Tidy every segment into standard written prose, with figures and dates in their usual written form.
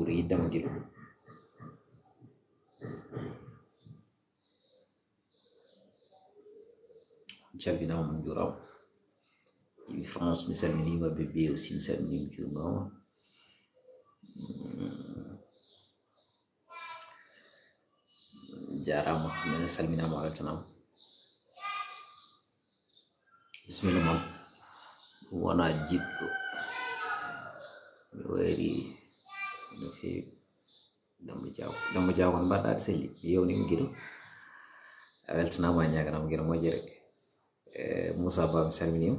ɓuri yiddema guilo calminama mon juurama iwi France mi salminima bébé aussi mi salminima juurmama jarama minen salminama weltanama bisimilla moon ɗum wona jiɗɗo mi wayri no fewi dammo diaw kon mbaɗɗade selli mi yewnima guiɗo a weltanama a ñaganama gueɗo moƴƴere Moussa Ba mi salminima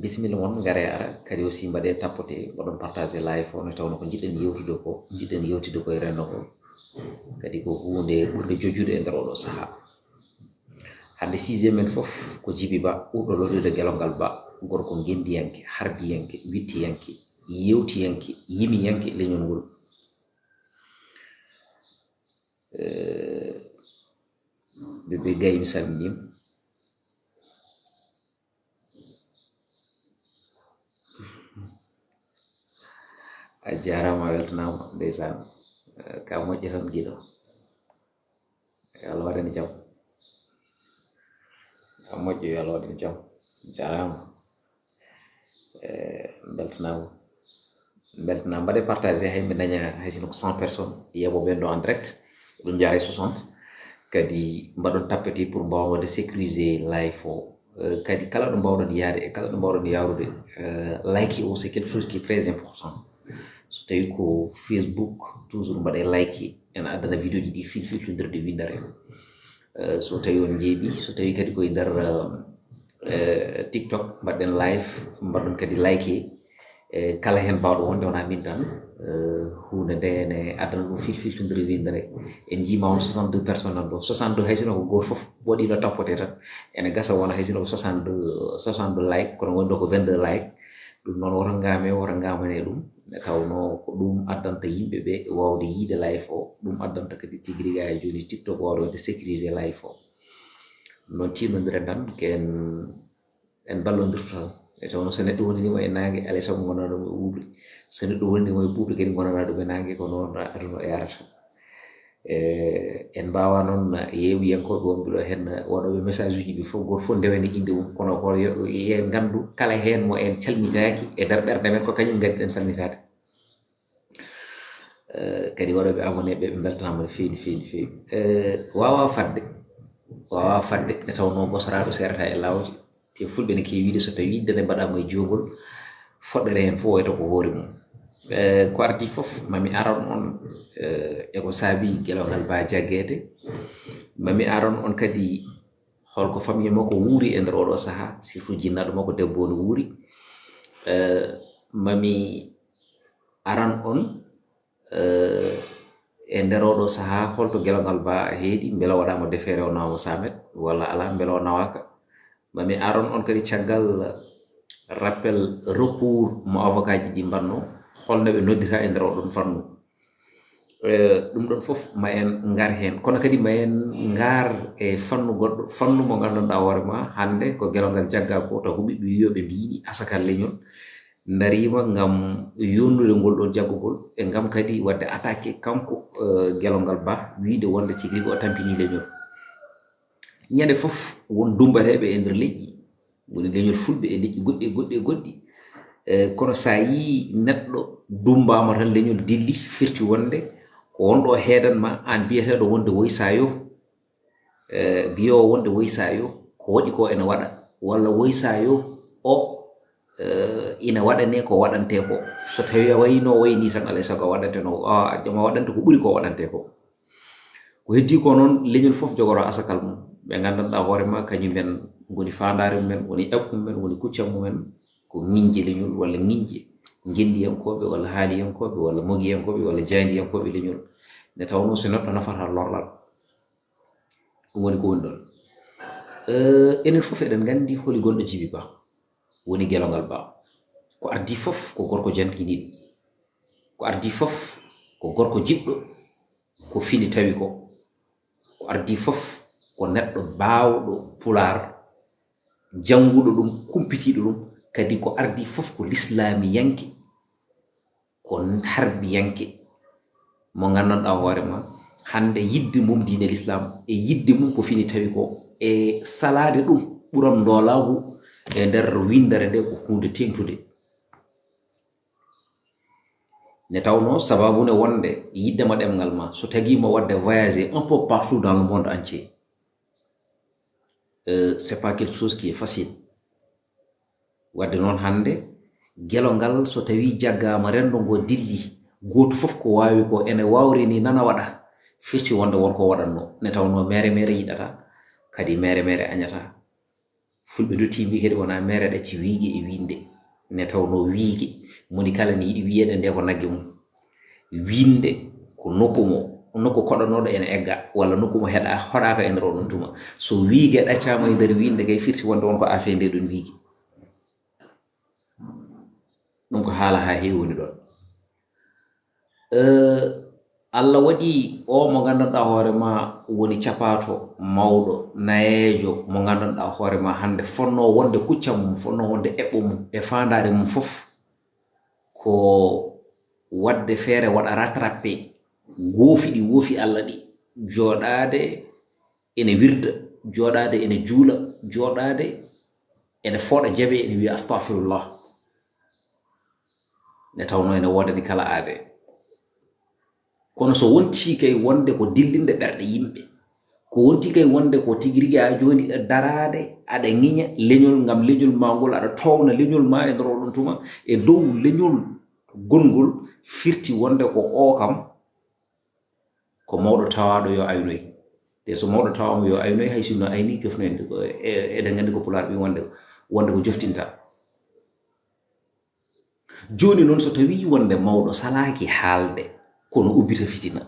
bisimilla moon gare ara kadi aussi mbaɗe tapote mbaɗon partagé live o ne tawno ko jiɗɗen yewtude koye rendo ko kadi ko hunde ɓurde jojjude e nder oɗo saaha hande 6e men foof ko Djiby Ba ɓurɗo loɗude Gelongal Ba gorko gendiyanke harbiyanke wittiyanke yewtiyanke yimiyanke leñol ngol bébé Gaye mi salminima a jarama weltanama ndeysan ka moƴƴe tan guiɗo Allah waɗani jaam ka moƴƴo yo Allah waɗani jaam jarama beltanama mbaɗe partagé hay mi daña haysino ko 100 personnes yeɓo ɓen ɗo en direct ɗum jaara 60 kadi mbaɗon tappeti pour mbawa wadde sécuriser live o kadi kala ɗo mbawɗon yaade e kala ɗo mbawɗon yawrude like o c'est quelque chose qui est très important so tawi ko Facebook toujours mbaɗe like ene addana vidéo ji ɗi filfiltodirde windere so tawi on jeeɓi so tawi kadi koye nder TikTok mbaɗɗen live mbaɗon kadi like kala hen mbawɗo wonde wona min tan hunde nde ene addana ɗum filfiltodiri windere en jima on 62 personnes nan ɗo 62 haysino ko goto foof waɗino tappote tan ene gasa wona haysino ko 62 like kono woni ɗo ko 22 like ɗum noon woto ngamane ɗum nde tawno ko ɗum addanta yimɓeɓe wawde yiide live o ɗum addanta kadi tigriga e joni TikTok wawde wonde sécurisé live o noon tinodiren tan en ballodirto tan e tawno so neɗɗo wonanima e nangue alay saago gonana ɗum e ɓuuɓri so neɗɗo wonanima e ɓuuɓri kadi gonana ɗum e nangue ko noon aduna o yarata en mbawa noon yewiyankoɓe wonɓe ɗo hen waɗoɓe message uji ɓe fof goto fof ndewene inde mum kono ko yen gandu kala hen mo en calmitaki e nder ɓerde men ko kañum gaddiɗen salmitade kadi waɗoɓe abonné ɓe beltanama no fewi no fewi no fewi wawa fadde nde tawno gosaraɗo serata e lawdi te fulɓe ne kewiide so tawi yiddene mbaɗama e jogol foɗɗere hen fof wayto ko hoore mum ko ardi fof mami aron on eko saabi Gelongal Ba jaggede mami aron on kadi holko famille makko wuuri e nder oɗo saaha surtout jinnaɗo makko debbo no wuuri mami aran on e nder oɗo saaha holto Gelongal Ba heedi beela waɗama defere o nawamo 100 mètres walla ala beela o nawaka mami aron on kadi caggal rappel recours mo avocat ji ɗi mbanno holno ɓe noddita e nder oɗon fannu ɗum ɗon fof ma en ngar hen kono kadi ma en ngar e fannu goɗɗo fannu mo gandanɗa hoorema hande ko Gelongal jagga ko to huɓiɓe wiyoɓe mbiɗi asakal leñol darima ngam yonnude ngol ɗon jaggugol e ngam kadi wadde attaqué kanko Gelongal Ba wiide wonde tigui o tampini leñol ñande fof won dumbateɓe e nder leƴƴi woni leñol fulɓe e leƴƴi goɗɗi kono sa yi neɗɗo dumbama tan leñol dilli firti wonde ko wonɗo heedanma an biyeteɗo wonde woysayo biyowo wonde woysayo ko waɗi ko ene waɗa walla woysayo o ina waɗane ko waɗante ko so tawi a wayno wayni tan alay saago a waɗante no jama waɗante ko ɓuuri ko waɗante ko heddi ko noon leñol fof jogoro asakal mum ɓe gandanɗa hoorema kañumen goni fandare mumen woni ƴaɓɓu mumen woni kuccam mumen ko ŋiñje leñol walla ŋiñje gendiyankoɓe walla haaliyankoɓe walla mogiyankoɓe walla jandiyankoɓe leñol nde tawno so neɗɗo nafata lorlal ɗum woni ko woni ɗon enen fof eɗen gandi holi gonɗo Djiby Ba woni Gelongal Ba ko ardi fof ko gorko jantkiniɗo ko ardi fof ko gorko jiɗɗo ko fini tawi ko ardi fof ko neɗɗo bawɗo pular janguɗo ɗum kumpitiɗo ɗum kadi ko ardi fof ko l'islami yanke ko harbiyanke mo gandanɗa hoorema hande yidde mum diine l'islam e yidde mum ko fini tawi ko e salade ɗum ɓuram ndolagu e nder windere nde ko hunde tengtude ne tawno sababune wonde yiddema ɗemgal ma so tagima wadde voyager un peu partout dans le monde entier c'est pas quelque chose qui est facile wadde noon hande gelongal so tawi jaggama rendo ngo dilli goto fof ko wawi ko ene wawri ni nana waɗa firti wonde wonko waɗanno ne tawno mere yiɗata kadi mere añata fulɓe dotti mbi kadi wona mere ɗacci wiige e winde ne tawno wiige moni kala ni yiɗi wiyede nde ko nagge mum winde ko nokku koɗanoɗo ene egga walla nokku mo hoɗaka e nder oɗon tuma so wiige ɗaccama e nder winde kay firti wonde wonko afe nde ɗum wiige ɗum ko haala ha heewi woni ɗon Allah waɗi o mo gandanɗa hoorema woni capato mawɗo nayejo mo gandanɗa hoorema hande fonno wonde kuccam mum fonno wonde eɓɓo mum e fandare mum fof ko wadde feere waɗa rattrappé goofi ɗi woofi Allah ɗi jooɗade ene wirda jooɗade ene juula jooɗade ene fooɗa jabe ene wiya astahfirullah ne tawno ene wodani kala aade kono so wonti kay wonde ko dillinde ɓerɗe yimɓe ko wonti kay wonde ko tigirigi a joni darade aɗa ŋiña leñol ngam leñol ma ngol aɗa towna leñol ma e nder oɗon tuma e dow leñol gongol firti wonde ko o kam ko mawɗo tawaɗo yo aynoy te so mawɗo tawamo yo aynoy hay sinno ayni kefnoyde eɗen gandi ko pulaar ɓi wonde ko joftinta joni noon so tawi wonde mawɗo salaki haalde kono ubbita fitina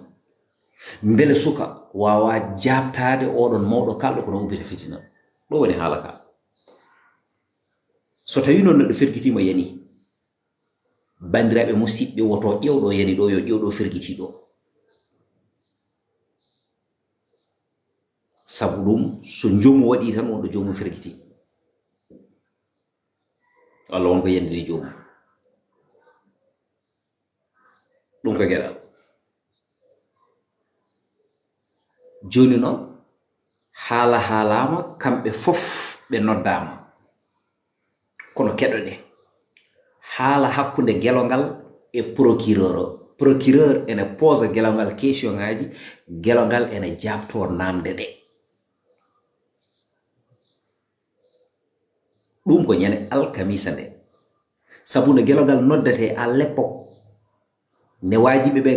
mbele suka wawa jabtade oɗon mawɗo kalɗo kono ubbita fitina ɗo woni haala ka so tawi noon neɗɗo fergitima yani bandiraɓe musidɓe woto ƴewɗo yani ɗo yo ƴewɗo fergitiɗo sabu ɗum so jomum waɗi tan wonɗo jomum fergiti walla wonko yandiri jomum ɗum ko geɗal joni noon haala haalama kamɓe fof ɓe noddama kono keɗoɗe haala hakkunde gelongal e procureur ene pose gelongal question ngaji gelongal ene jabto namde ɗe ɗum ko ñande alkamisa nde sabu no gelongal noddete à l'époque ne wajiɓe ɓe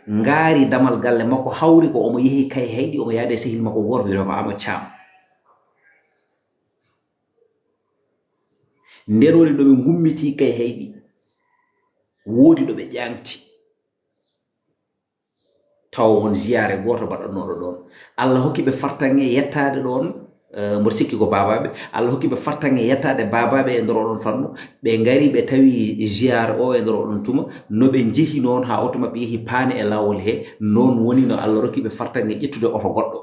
ngaari damal galle makko hawri ko omo yehi kay hayɗi omo yaade sehil makko goto wiyama Ama Thiam nden woni ɗo ɓe gummiti kay hayɗi woodi ɗo ɓe ƴangti taw won ziyare goto mbaɗannoɗo ɗon Allah hokki ɓe fartange yettade ɗon mboɗo sikki ko babaɓe Allah hokki ɓe fartange yettade babaɓe e nder oɗon fannu ɓe ngari ɓe tawi ziyare o e nder oɗon tuma no ɓe jeehi noon ha oto mabɓe yehi paane e lawol he noon woni no Allah rokki ɓe fartange ƴettude oto goɗɗo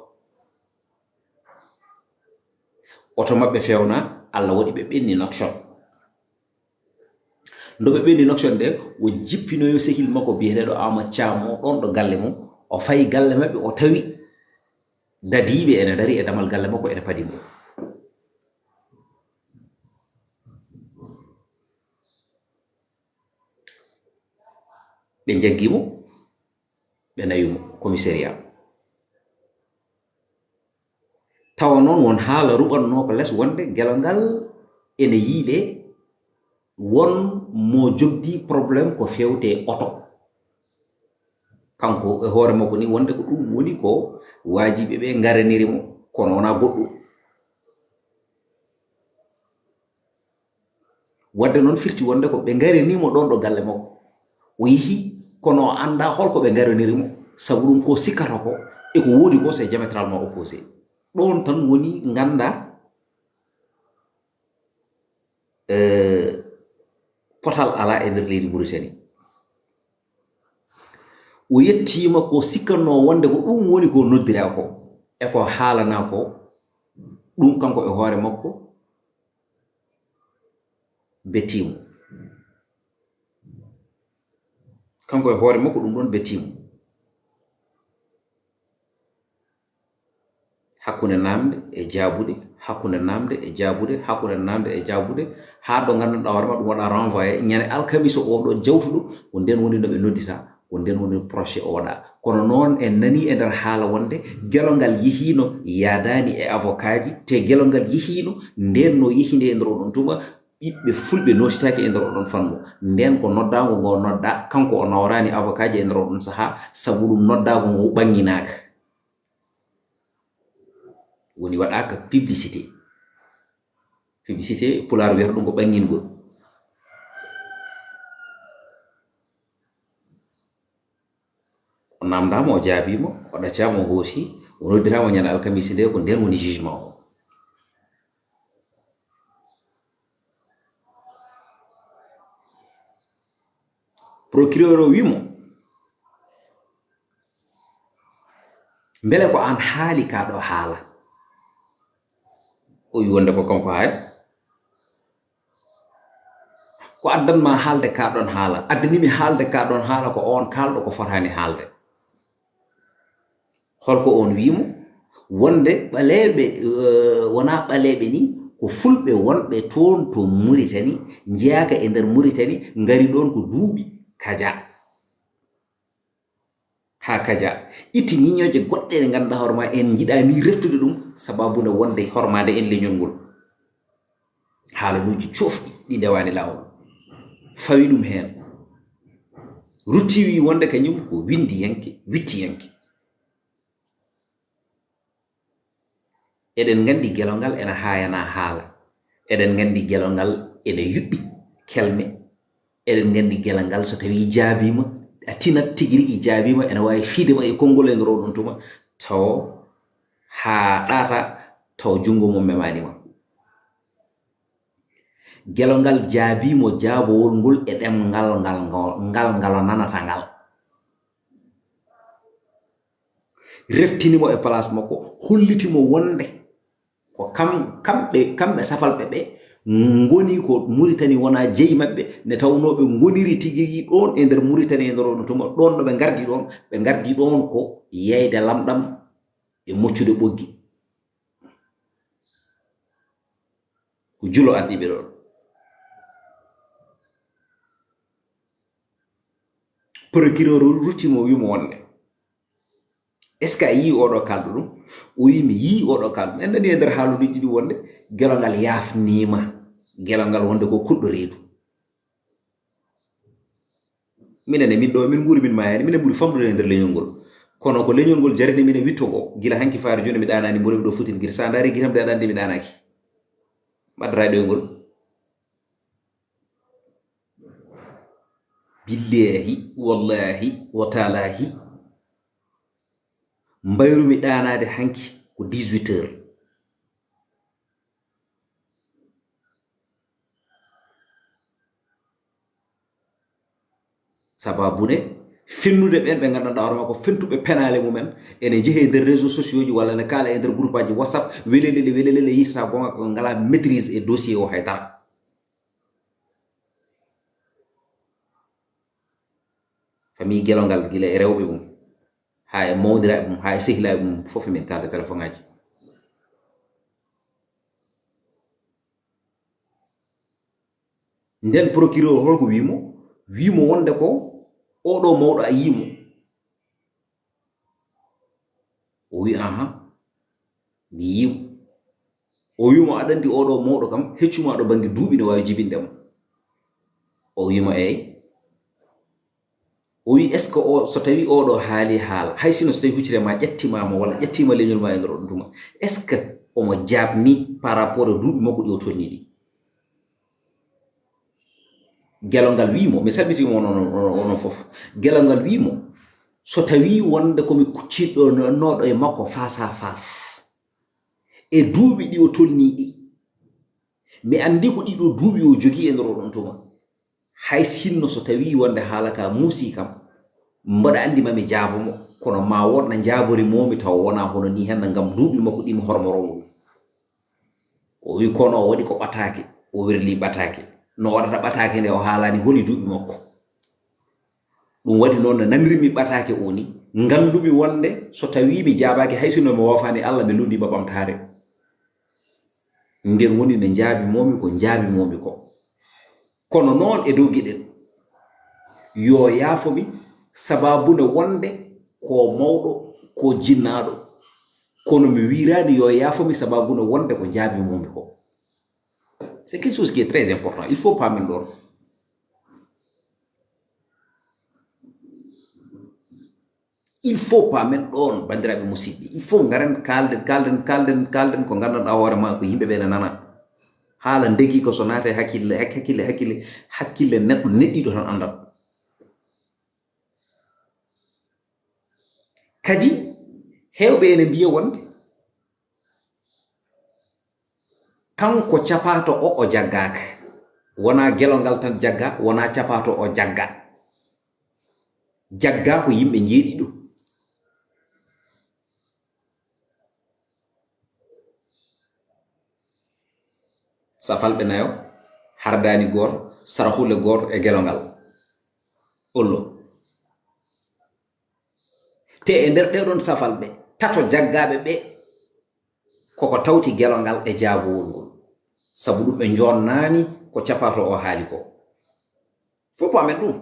oto mabɓe fewna Allah waɗi ɓe ɓenni nokson ndo ɓe ɓenni nokson nde o jippinoyo sehil makko biyeteɗo Ama Thiam o ɗon ɗo galle mum o fayi galle mabɓe o tawi dadiɓe ene dari e damal galle makko ene padi mo ɓe jaggimo ɓe nayimo commissariat tawa noon won haala ruɓanno ko less wonde gelongal ene yiiɗe won mo jogdi probléme ko fewte oto kanko e hoore makko ni wonde ko ɗum woni ko wajiɓe ɓe ngaranirimo kono wona goɗɗum wadde noon firti wonde ko ɓe ngaranimo ɗon ɗo galle makko o yehi kono o anda holko ɓe ngaranirimo sabu ɗum ko sikkata ko e ko woodi ko c'est diamétralement opposé ɗon tan woni ganda potal ala e nder leydi Mauritanie o yettima ko sikkanno wonde ko ɗum woni ko noddira ko e ko haalana ko ɗum kanko e hoore makko bettimo kanko e hoore makko ɗum ɗon betimo hakkunde namde e jaabude hakkunde namde e jaabude hakkunde namde e jaabude haa ɗo ngannduɗaa hoore ma ɗum waɗa renvoyé ñande alkamisa oɗo jawtuɗo ko nden woni no ɓe noddita ko nden woni projet oɗa kono noon en nani e nder haala wonde gelongal yehiino yaadani e avocat ji te gelongal yehiino nden no yehinde e nder oɗon tuma ɓiɓɓe fulɓe notitaki e nder oɗon fannu nden ko noddago ngo nodda kanko o nawrani avocat ji e nder oɗon sahaa sabu ɗum noddago ngo ɓanginaka woni waɗaka publicité pulaar wiyata ɗum ko ɓangingol o namdama o jaabima o ɗaccama o hoosi o noddirama ñande alkamisi nde ko nden woni jugement o procureur o wimo mbele ko an haali ka ɗo haala o wi wonde ko kanko haali ko addanma haalde ka ɗon haala addanimi haalde ka ɗon haala ko on kalɗo ko fotani haalde holko on wimo wonde ɓaleɓe wona ɓaleɓe ni ko fulɓe wonɓe toon to Mauritanie jeyaka e nder Mauritanie ngari ɗon ko duuɓi kaja ha kaja itti ñiñoje goɗɗe ɗe ganduɗa hoore ma en jiɗani reftude ɗum sababude wonde hormade en leñol ngol haalaluji cofɗi ɗi ndewani lawol fawi ɗum heen ruttiwi wonde kañum ko windiyanke wittiyanke eɗen gandi gelongal ena hayana haala eɗen gandi gelongal ene yuɓɓi kelme eɗen gandi gelongal so tawi jaabima a tinat tigi rigui jaabima ene wawi fiidema e konngol e nder oɗon tuma taw ha ɗata taw jungo mum memanima gelongal jaabimo jaabowol ngol e ɗemngal ngal nanata ngal reftinimo e place makko hollitimo wonde ko kamɓe safalɓe ɓe ngoni ko Mauritanie wona jeyi maɓɓe ne tawno ɓe ngoniri tigi ɗon e nder Mauritanie e nder oɗon tuma ɗon no ɓe gardi ɗon ko yeyde lamɗam e moccude ɓoggi ko julo addiɓe ɗon procureur ruttimo wimo wonde est ce que a yii oɗo kalɗo ɗum o wi mi yii oɗo kalɗo en nani e nder haaluɗiji ɗi wonde gelongal yafnima gelongal wonde ko kuɗɗo reedu minen e min ɗo min guuri min mayani minen ɓuuri famɗude e nder leñol ngol kono ko leñol ngol jarani min e witto go gila hanki faare joni mi ɗanani mboɗo ɗo futin guir sa daari guitam de aɗande mi ɗanaki mbaddata ɗoygol billahi wallahi wa talahi mbayrumi ɗanade hanki ko 18 heures sababune fennude ɓen ɓe gandanɗa hoorema ko fentuɓe penale mumen ene jeehe e nder réseaux sociaux ji walla ne kala e nder groupe aji whatsapp welelele yitata gonga ko ngala maîtrise e dossier o haydara famille gelongal gila e rewɓe mum ha e mawdiraɓe mum ha e sehilaɓe mum fof min kalde téléphone ngaji nden procureur holko wimo wonde ko oɗo mawɗo a yimo o wi aha mi yimo o wimo aɗa andi oɗo mawɗo kam heccuma ɗo banggue duuɓi ne wawi jibindemo o wimo eyi o wi est ce que o so tawi oɗo haali haala hay sino so tawi huccire ma ƴettimama walla ƴettima leñol ma e nder oɗon tuma est ce que omo jabni par rapport e duuɓi makko ɗi o tolni ɗi gelongal wimo mi salmitimo onon fof gelongal wimo so tawi wonde komi kucciɗo noɗo e makko face à face e duuɓi ɗi o tolni ɗi mi andi ko ɗiɗo duuɓi o jogui e nder oɗon tuma hay sinno so tawi wonde haala ka muusi kam mbaɗa andi mami jaabomo kono ma wonno jaabori momi taw wona hono ni hen ngam duuɓi makko ɗimi hormoromo o wi kono o waɗi ko ɓatake o werli ɓatake no waɗata ɓatake nde o haalani holi duuɓi makko ɗum waɗi noon no nanirmi ɓatake o ni ngallumi wonde so tawi mi jaabaki hay sino mi wofani Allah mi lundima ɓamtare nden woni no jaabimomi ko jaabimomi ko kono noon e dow gueɗel yo yaafomi sababu no wonde ko mawɗo ko jinnaɗo kono mi wirani yo yaafomi sababu no wonde ko jaabimomi ko. C'est quelque chose qui est très important. Il faut pas men ɗon. Il faut pas men ɗon bandiraɓe musidɓe. Il faut ngaren kalden ko gandanɗa hoore ma ko yimɓe ɓe ne nana. Haala ndegi ko so naata hakkille neɗɗo neɗɗiɗo tan andat. Kadi hewɓe ene mbiya wonde kanko capato o jaggaka wona gelongal tan jagga wona capato o jagga ko yimɓe jeeɗiɗo. Safalɓe nayo hardani goto sarahule goto e gelongal ollo te e nder ɗeɗon safalɓe tato jaggaɓe ɓe koko tawti gelongal e jaabowol ngol sabu ɗum ɓe jonnani ko capato o haali ko. Fof po amen ɗum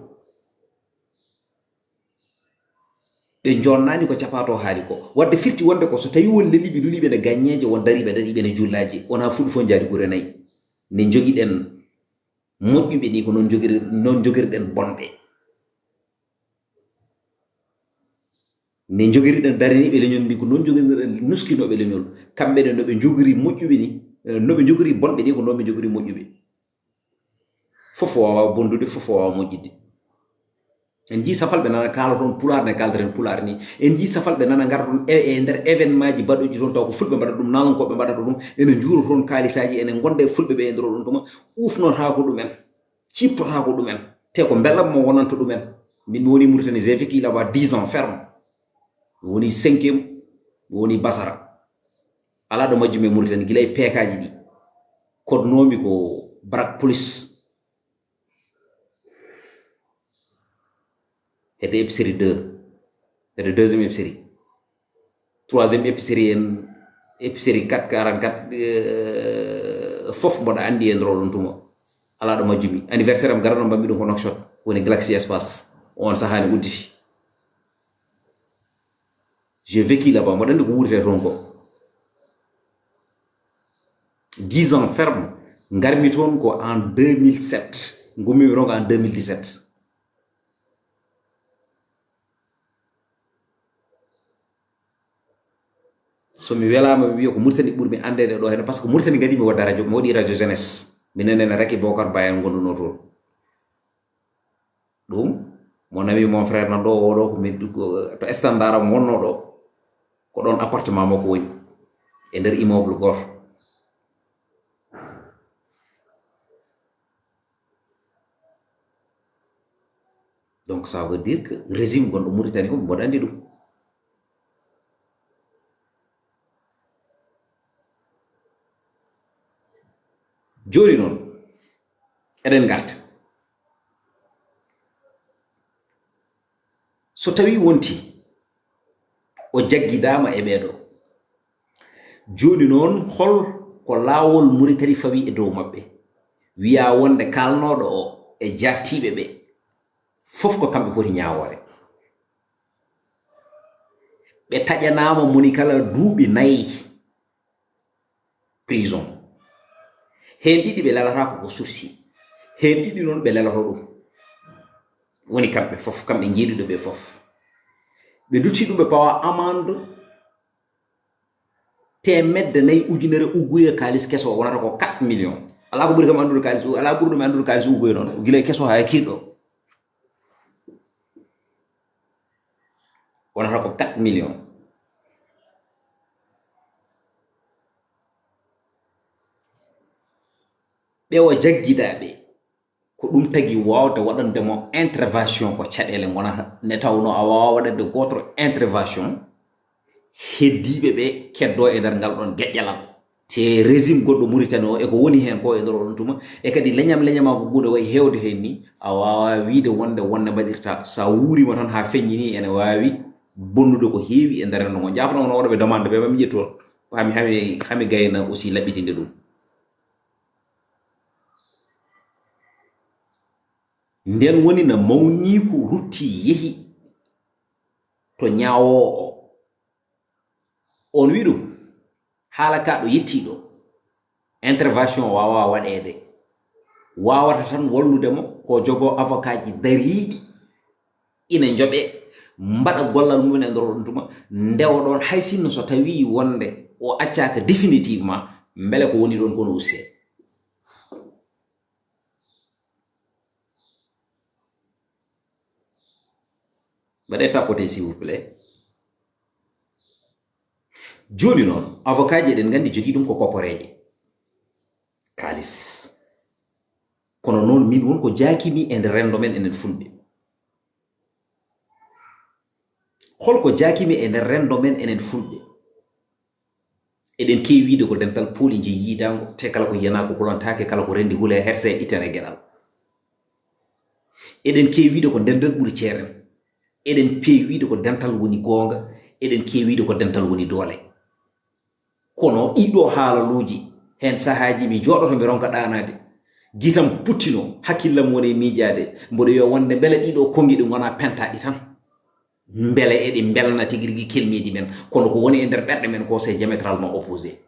ɓe jonnani ko capato haali ko wadde firti wonde ko so tawi won leliɓe duliɓe ne gagneje won dariɓe dariɓe ne jullaji wona fuɗɗo fof jaadi gure nayyi ne jogiɗen moƴƴuɓe ni ko non jogirɗen bonɓe ne jogiriɗen daraniɓe leñol ndi ko non jogiriɗen nuskinoɓe leñol kamɓe ne noɓe jogiri moƴƴuɓe ni noɓe jogiri bonɓe ni ko non ɓe jogiri moƴƴuɓe. Fof wawa bondude fof wawa moƴƴidde. En jii safalɓe nana kaala toon pulaar ne kalderen pulaar ni en jii safalɓe nana ngara toon e nder événement ji baɗoji toon taw ko fulɓe mbaɗata ɗum nanankoɓe mbaɗata ɗum enen juuro toon kaalisaji enen gonde fulɓe ɓe e nder ɗon tuma ufnotako ɗumen cippotako ɗumen te ko belam mo wonanto ɗumen. Min mi woni Mauritanie j'ai vécu là-bas 10 ans ferme mi woni 5e mi woni Basara ala ɗo majjumi e Mauritanie gila e peekaji ɗi kodnomi ko brak police hede épicerie 2 hede deuxième épicerie troisième épicerie en épicerie 444 fof mboɗa andi e nder ɗon tuma ala ɗo majjumi. Anniversaire am garano mbammi ɗum ko Nouakchott woni Galaxy Espace on sahani udditi. J'ai vécu là-bas mboɗa andi ko wurete toon ko 10 ans ferme garmi toon ko en 2007 gummimi toon ko en 2017. So mi welama mi wiya ko Mauritanie ɓurmi andede ɗo hen par ce que Mauritanie gadi mi wadda radio mi waɗi radio jeunesse minenne Raky Bocar Bayen gonduno toon ɗum mon ami mon frère nan ɗo oɗo ko mi to standard am wonno ɗo ko ɗon appartement makko woni e nder immeuble goto. Donc ça veut dire que régime gonɗo Mauritanie ko mboɗa andi ɗum. Joni noon eɗen garta so tawi wonti o jaggidama e ɓeɗo joni noon hol ko laawol Mauritanie fawi e dow mabɓe wiya wonde kalnoɗo o e jattiɓe ɓe fof ko kamɓe poti ñawore ɓe taƴanama moni kala duuɓi 4 prison hen ɗiɗi ɓe lelatako ko sursi hen ɗiɗi noon ɓe lelato ɗum woni kamɓe fof kamɓe jeeɗiɗo ɓe fof ɓe dutti ɗum ɓe pawa amande 400 ujunere ugguye kalis keso wonata ko 4 millions ala ko ɓuri kam andude kalis ala ɓuri ɗum andude kalis ugguye noon guila keso ha kiɗɗo wonata ko 4 millions. ɓe o jaggidaɓe ko ɗum tagi wawde waɗandemo intervention ko caɗele gonata ne tawno a wawa waɗande goto intervention heddiɓe ɓe keddo e nder ngal ɗon geƴƴalal te régime goɗɗo Mauritanie o eko woni hen ko e nder on tuma e kadi leñama ko ɓuuɗo way hewde hen ni a wawa wiide wonde mbaɗirta sa wuurima tan ha feññi ni ene wawi bonnude ko heewi e nder renndo ngo jafno on oɗoɓe demande ɓe mami ƴettoon hami gayna aussi laɓɓitinde ɗum nden woni no mawni ko rutti yehi to ñaawo o on wi ɗum haala ka ɗo yettiɗo intervention wawa waɗede wawata tan walludemo ko jogo avocat ji dariiɗi ina joɓe mbaɗa gollal mumen e nder ɗon tuma ndewa ɗon hay sinno so tawi wonde o accaka définitivement beele ko woni ɗon kono usse mbaɗe tapote s'il vous plaît joni noon avocat ji eɗen gandi jogui ɗum ko kopporeje kalis kono noon min wonko jakimi e nder rendo men enen fulɓe holko jakimi e nder rendo men enen fulɓe eɗen kewi wiide ko dental pooli je yiidango te kala ko yiyana ko hulontake kala ko rendi huule herse ittene gueɗal eɗen kewi wiide ko ndenden ɓuuri ceeren eɗen pewi wiide ko dental woni gonga eɗen kewi wiide ko dental woni doole kono ɗiɗo haalaluji hen sahaji mi joɗoto mi ronka ɗanade gitam puttino hakkillam woni miijade mboɗo yo wonde beele ɗiɗo kongi ɗi gona pentaɗi tan beele eɗi belna tigui rigui kelmidi men kono ko woni e nder ɓerɗe men ko c'est diamétralement opposé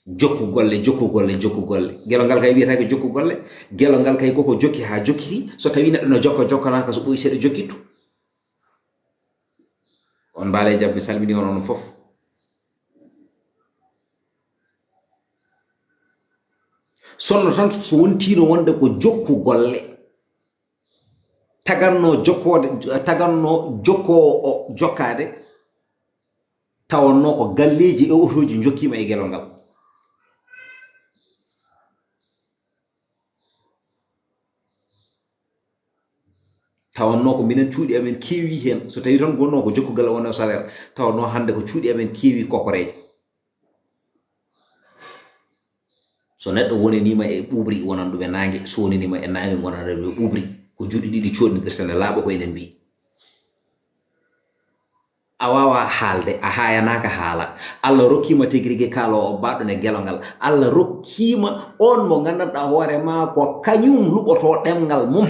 jokku golle gelongal kay wiyata ko jokku golle gelongal kay koko jokki ha jokkiti so tawi neɗɗo no jokkanaka so ɓoyi seeɗa jokkittu on mbaale jabbe salmini on on fof sonno tan so wontino wonde ko jokku golle taganno jokkowo jokkade tawanno ko galleji e otoji jokkima e gelongal tawanno ko minen cuuɗi amen keewi hen so tawi tan gonno ko jokkugal wonno salaire tawanno hande ko cuuɗi amen keewi kokoreje so neɗɗo wonanima e ɓuɓri wonan ɗum e nangue so wonanima e nangue wonan ɗum e ɓuɓri ko juuɗe ɗiɗi coɗnodirtene laaɓa ko enen mbi a wawa haalde a hayanaka haala Allah rokkima tigui kaalowo baɗɗo ne gelongal Allah rokkima on mo gandanɗa hoorema ko kañum luɓoto ɗemgal mum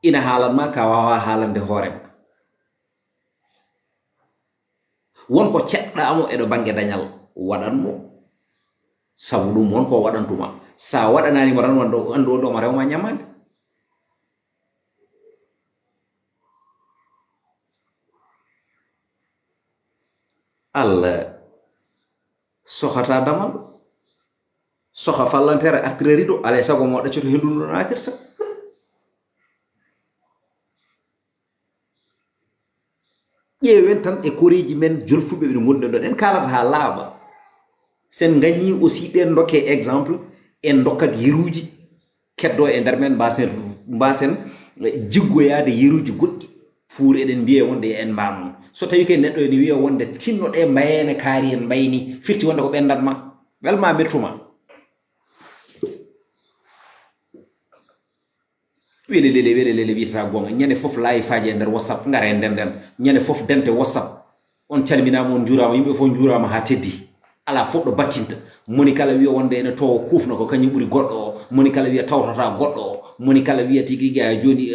ina haalanma ka wawa haalande hoorema wonko ceɗɗamo eɗo banggue dañal waɗanmo sabu ɗum wonko waɗantuma sa waɗananimo tan andu on ɗo mo rewma ñammande Allah sohata damal soha fallantere artireri ɗo alay sago mo ɗaccoto henduno ɗo natirta ƴeewen tan e koreji men jolfuɓe ɓe gonɗen ɗon en kalata ha laaɓa sen gañi aussi ɗen dokke exemple en dokkat yeruji keddo e nder men mbasen jiggoyade yeruji goɗɗi pour eɗen mbiya wonde en mbamno so tawi ke neɗɗo ene wiya wonde tinnoɗe mbayene kaari en mbayni firti wonde ko ɓendatma welma mettuma weɗelele wiyata gonga ñande foof laayi faji e nder whatsapp ngara e ndenden ñande foof dente whatsapp on calminama on juurama yimɓe fof juurama ha teddi ala fof ɗo battinta moni kala wiya wonde ene towo kufno ko kañum ɓuuri goɗɗo o moni kala wiya tawtata goɗɗo o moni kala wiya tigui a joni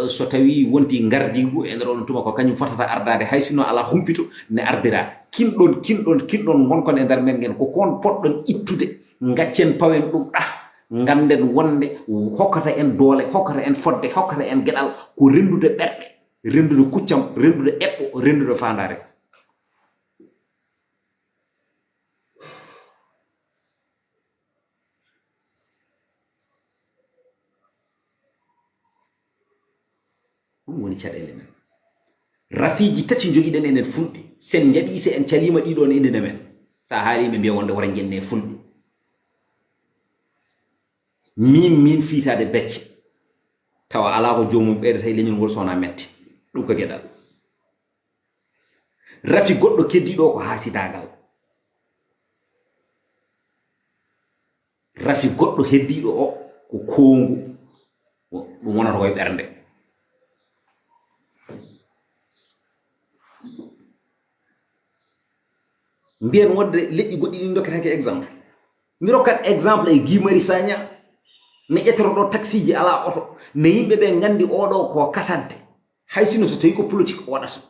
so tawi wonti gardigu e nder on tuma ko kañum fotata ardade hay sino ala humpito ne ardira kinɗon gonkon e nder men gen ko kon poɗɗon ittude gaccen pawen ɗum ɗa ganden wonde hokkata en doole hokkata en fodde hokkata en gueɗal ko rendude ɓerɗe rendude kuccam rendude eɓɓo rendude fandare ɗum woni caɗele men rafiji tati joguiɗen enen fulɓe sen jaɓi se en calima ɗiɗon indine men sa haalimi mbiya wonde wora jenne fulɓe min fiitade becce tawa ala ko jomum ɓeydata e leñol ngol sowna metti ɗum ko gueɗal rafi goɗɗo keddiɗo ko hasidagal rafi goɗɗo heddiɗo o ko kongu ɗum wonata koye ɓernde. mbiyen wonde leƴƴi goɗɗi ɗi dokketake exemple. mi rokkat exemple e Guy Marius Sagna ne ƴettoroɗo taxi ji ala oto ne yimɓe ɓe gandi oɗo ko katante, hay sino so tawi ko politique waɗata.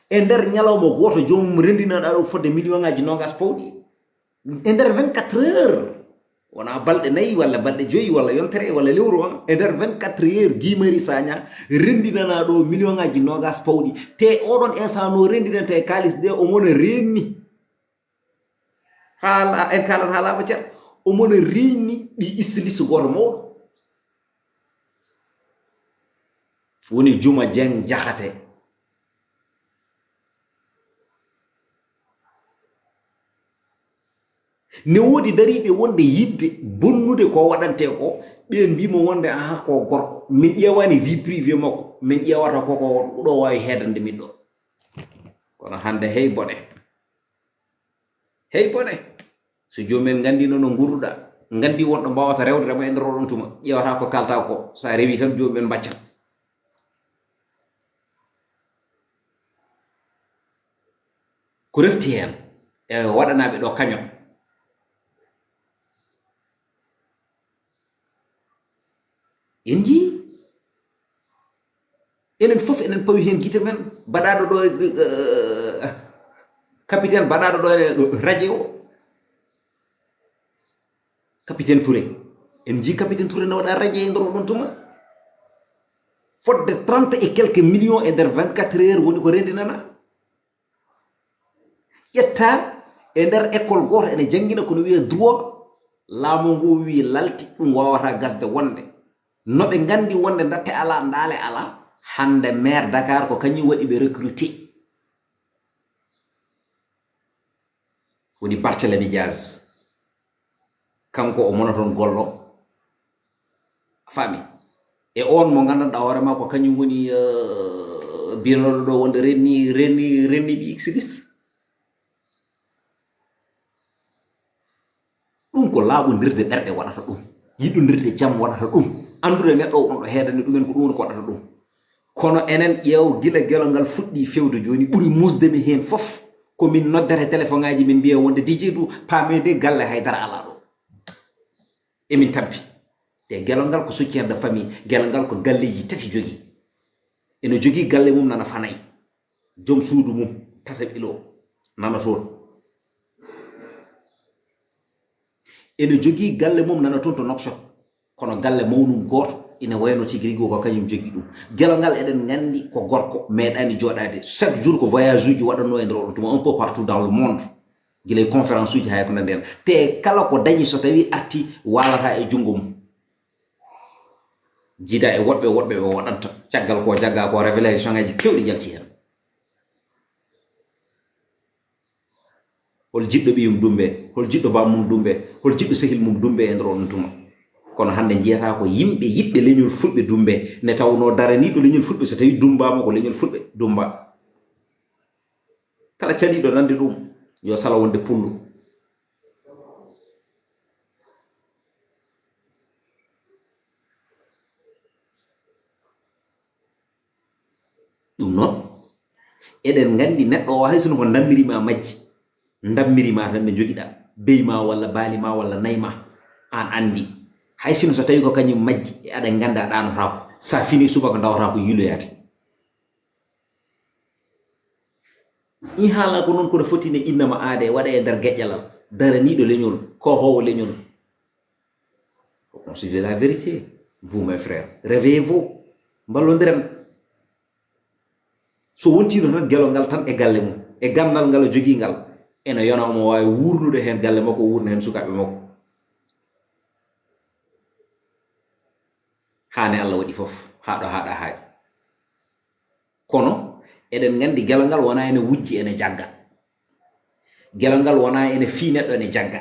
e nder ñalawma goto joomum rendinaɗa ɗo fodde million ngaji nogas pawɗi e nder 24 heures, wona balɗe 4 walla balɗe 5 walla yontere walla lewru e nder 24 heures Guy Marius Sagna rendinana ɗo million ngaji nogas pawɗi. te oɗon instant no rendinante e kalis ɗe omona renni haala en kalan haalaɓa ceer omona renni ɗi islisu goto mawɗo woni Juma Dieng Diakhaté. ne woodi dariɓe wonde yidde bonnude ko waɗante ko ɓe mbimo wonde aha ko gorko min ƴewani vie privé makko min ƴewata koko ɗo wawi heedande min ɗo. kono hande hey bone so jomumen gandi nono gurduɗa, gandi wonɗo mbawata rewde rema e nder oɗon tuma, ƴewata ko kalta ko, sa rewi tan jomumen mbacca. ko refti hen e waɗanaɓe ɗo kañum. en jii enen fof enen pawi hen guite men. baɗaɗo ɗo capitaine baɗaɗo ɗo e radio o, capitaine Touré, en jii capitaine Touré ne waɗa radio e nder oɗon tuma fodde 30 et quelques millions e nder 24 heures woni ko rendinana. ƴetta e nder école goto ene jangguina kono wiye droit, laamu ngu wi lalti ɗum wawata gasde wonde. noɓe gandi wonde datte ala ndaale ala, hande maire Dakar ko kañum waɗi ɓe recruté woni Barthélémy Diaz, kanko o mona toon gollo fami e on mo gandanɗa hoorema ko kañum woni binoɗo ɗo wonde renni ɓi exodus. ɗum ko laaɓodirde ɓerɗe waɗata ɗum, yiɗodirde jaam waɗata ɗum, andude neɗɗo o on ɗo heedani ɗumen ko ɗum woni ko waɗata ɗum. kono enen ƴeew gila Gelongal fuɗɗi fewde joni ɓuuri musdemi hen fof komin noddete téléphone ngaji min mbiya wonde dijeedu paamede galle haydara ala ɗo emin tampi. te Gelongal ko soutien de famille, Gelongal ko galleji tati jogui, ene jogui galle mum nana Fanayi, joom suudu mum tata ɓilo nana toon, ene jogui galle mum nana toon to Nouakchott, kono galle mawnum goto ina wayno tigirigo ko kañum jogui ɗum. Gelongal eɗen gandi ko gorko meeɗani joɗade chaque jour ko voyage uji waɗanno e nder oɗon tuma un peu partout dans le monde, guilay conférence uji hay ko nandi hen. te kala ko dañi so tawi arti walata e jungo mum, jida e woɗɓe ɓe waɗanta caggal ko jagga ko révélation ngaji kewɗi jalti hen. hol jiɗɗo ɓiyum Dumbe, hol jiɗɗo bamum Dumbe, hol jiɗɗo sehil mum Dumbe e nder oɗon tuma. kono hande jiyata ko yimɓe yiɗɓe leñol fulɓe Dumbe ne tawno daraniɗo leñol fulɓe so tawi dumbama ko leñol fulɓe dumba. kala caliɗo nande ɗum yo sala wonde pullu. ɗum noon eɗen gandi neɗɗo o hay sono ko dammirima majji, dammirima tan ne joguiɗa beyma walla baalima walla nayma an andi, hay sino so tawi ko kañum majji e aɗen ganda a ɗanotako, sa fini subaka dawata ko yiloyate. in haala ko noon kono fotine innama aade waɗa e nder geƴƴalal daraniɗo leñol ko howo leñol. considérez la vérité, vous mes frères, réveillez-vous, mballodiren. so wontino tan Gelongal tan e galle mum e gandal ngal o jogui ngal ene yona omo wawi wurnude hen galle makko, wurna hen sukaɓe makko. hane Allah waɗi fof haɗo haɗa haaƴi. kono eɗen gandi Gelongal wona ene wujji ene jagga, Gelongal wona ene fi neɗɗo ene jagga,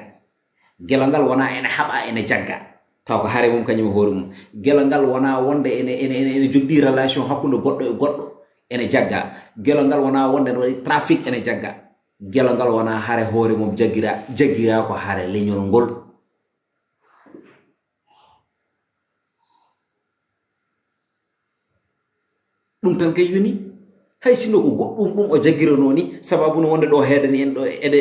Gelongal wona ene haɓa ene jagga taw ko haare mum kañum hoore mum. Gelongal wona wonde ene jogdi relation hakkude goɗɗo e goɗɗo ene jagga, Gelongal wona wonde ne waɗi trafic ene jagga, gelongal wana hare hoore mum jaggira ko hare leñol ngol. Ɗum tan kay yoni hay sino ko goɗɗum ɗum o jaggiranoo ni sababu no wonde ɗo heedani en ɗo ede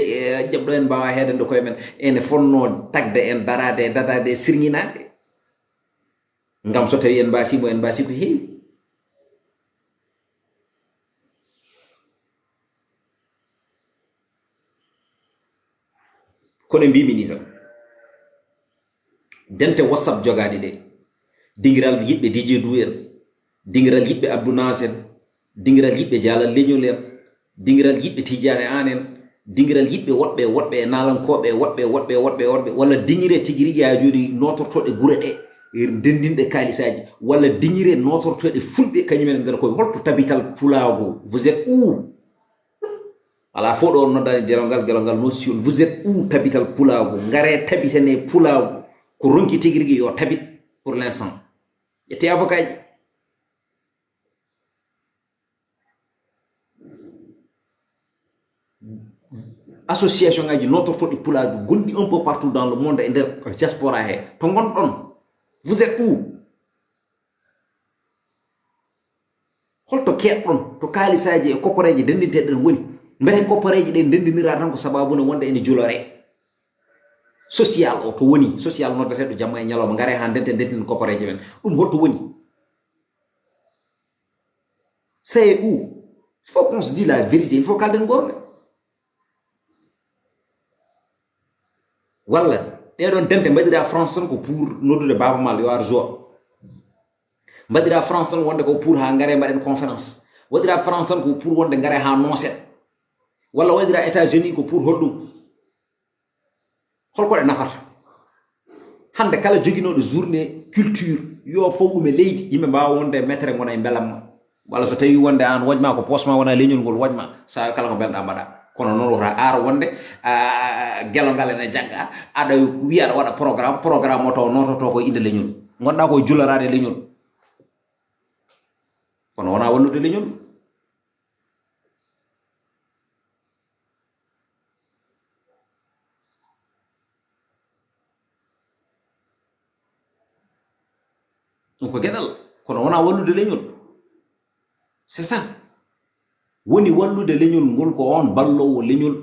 jaɓɗo en mbawa heedande koye men ene fonno tagde en darade e dadade e sirñinade ngam so tawi en mbasimo en mbasi ko heewi. kono mbimi ni tan dente whatsapp jogaɗi ɗe dingiral yiɓɓe DJ Du en dingiral yiɓɓe Abdou Nas en dingiral yiɓɓe Jalal Leñol en dingiral yiɓɓe Tidiane An en dingiral yiɓɓe woɗɓe e nalankoɓe woɗɓe walla diŋire tigi rigui ha joni notortoɗe gure ɗe ndendinɗe kalisaji walla diŋire notortoɗe fulɓe kañumen nder koye holto tabital pulago. Vous êtes où? ala fo ɗo on noddani gelongal notisi on. Vous êtes où tabital pulago? Ngare tabitane pulago ko ronki tigi rigui yo tabit pour l'instant. ƴetti avocat ji association ngaji notortoɗi pulaji gonɗi un peu partout dans le monde e nder diaspora he to gonɗon. Vous êtes où? holto keɗɗon to kalisaji e koppareji dendinteɗen woni mbete koppareji ɗe dendinira tan ko sababune wonde ene julore social o to woni social noddateɗo jamma e ñalawma ngare ha dendin koppareji men ɗum holto woni? C'est où? Il faut qu'on se dise la vérité, il faut kalden gonga. walla ɗeɗon dente mbaɗira France tan ko pour noddude Baba Mal yo ar jour, mbaɗira France tan wonde ko pour ha ngare mbaɗen conférence, waɗira France tan ko pour wonde ngare ha noset, walla waɗira États-Unis ko pour holɗum. holko ɗe nafata hande kala joguinoɗo journée culture yo fof ɗum e leydi yimɓe mbawa wonde mettere gona e belamma, walla so tawi wonde an wojma ko posma wona leñol ngol wojma sa kala ko belɗa mbaɗa. kono noon wota ar wonde gelongal ene jagga aɗa wiya aɗa waɗa programme o taw nototo ko inde leñol gonɗa koye julorade leñol kono wona wallude leñol. ɗum ko gueɗal kono wona wallude leñol. C'est ça woni wallude leñol ngol ko on ballowo leñol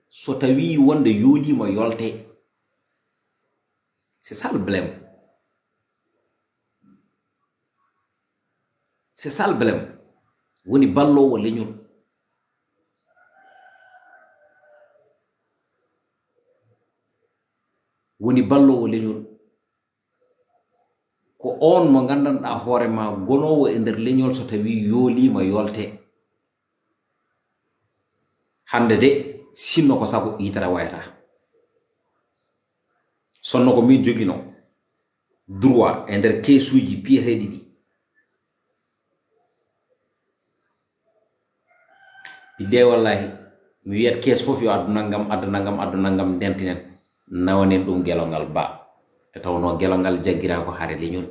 so tawi wonde yoolima yolte. C'est ça le blème. C'est ça le blème. woni ballowo leñol. woni ballowo leñol ko on mo gandanɗa hoorema gonowo e nder leñol so tawi yoolima yolte. hande de sinno ko sago yitara wayata sonno ko min jogino droit e nder keesuji piyeteɗi ɗi bidde wallahi mi wiyat kees fof yo addu nangam ndentinen nawanen ɗum gelongal ba e tawno gelongal jaggira ko hare leñol.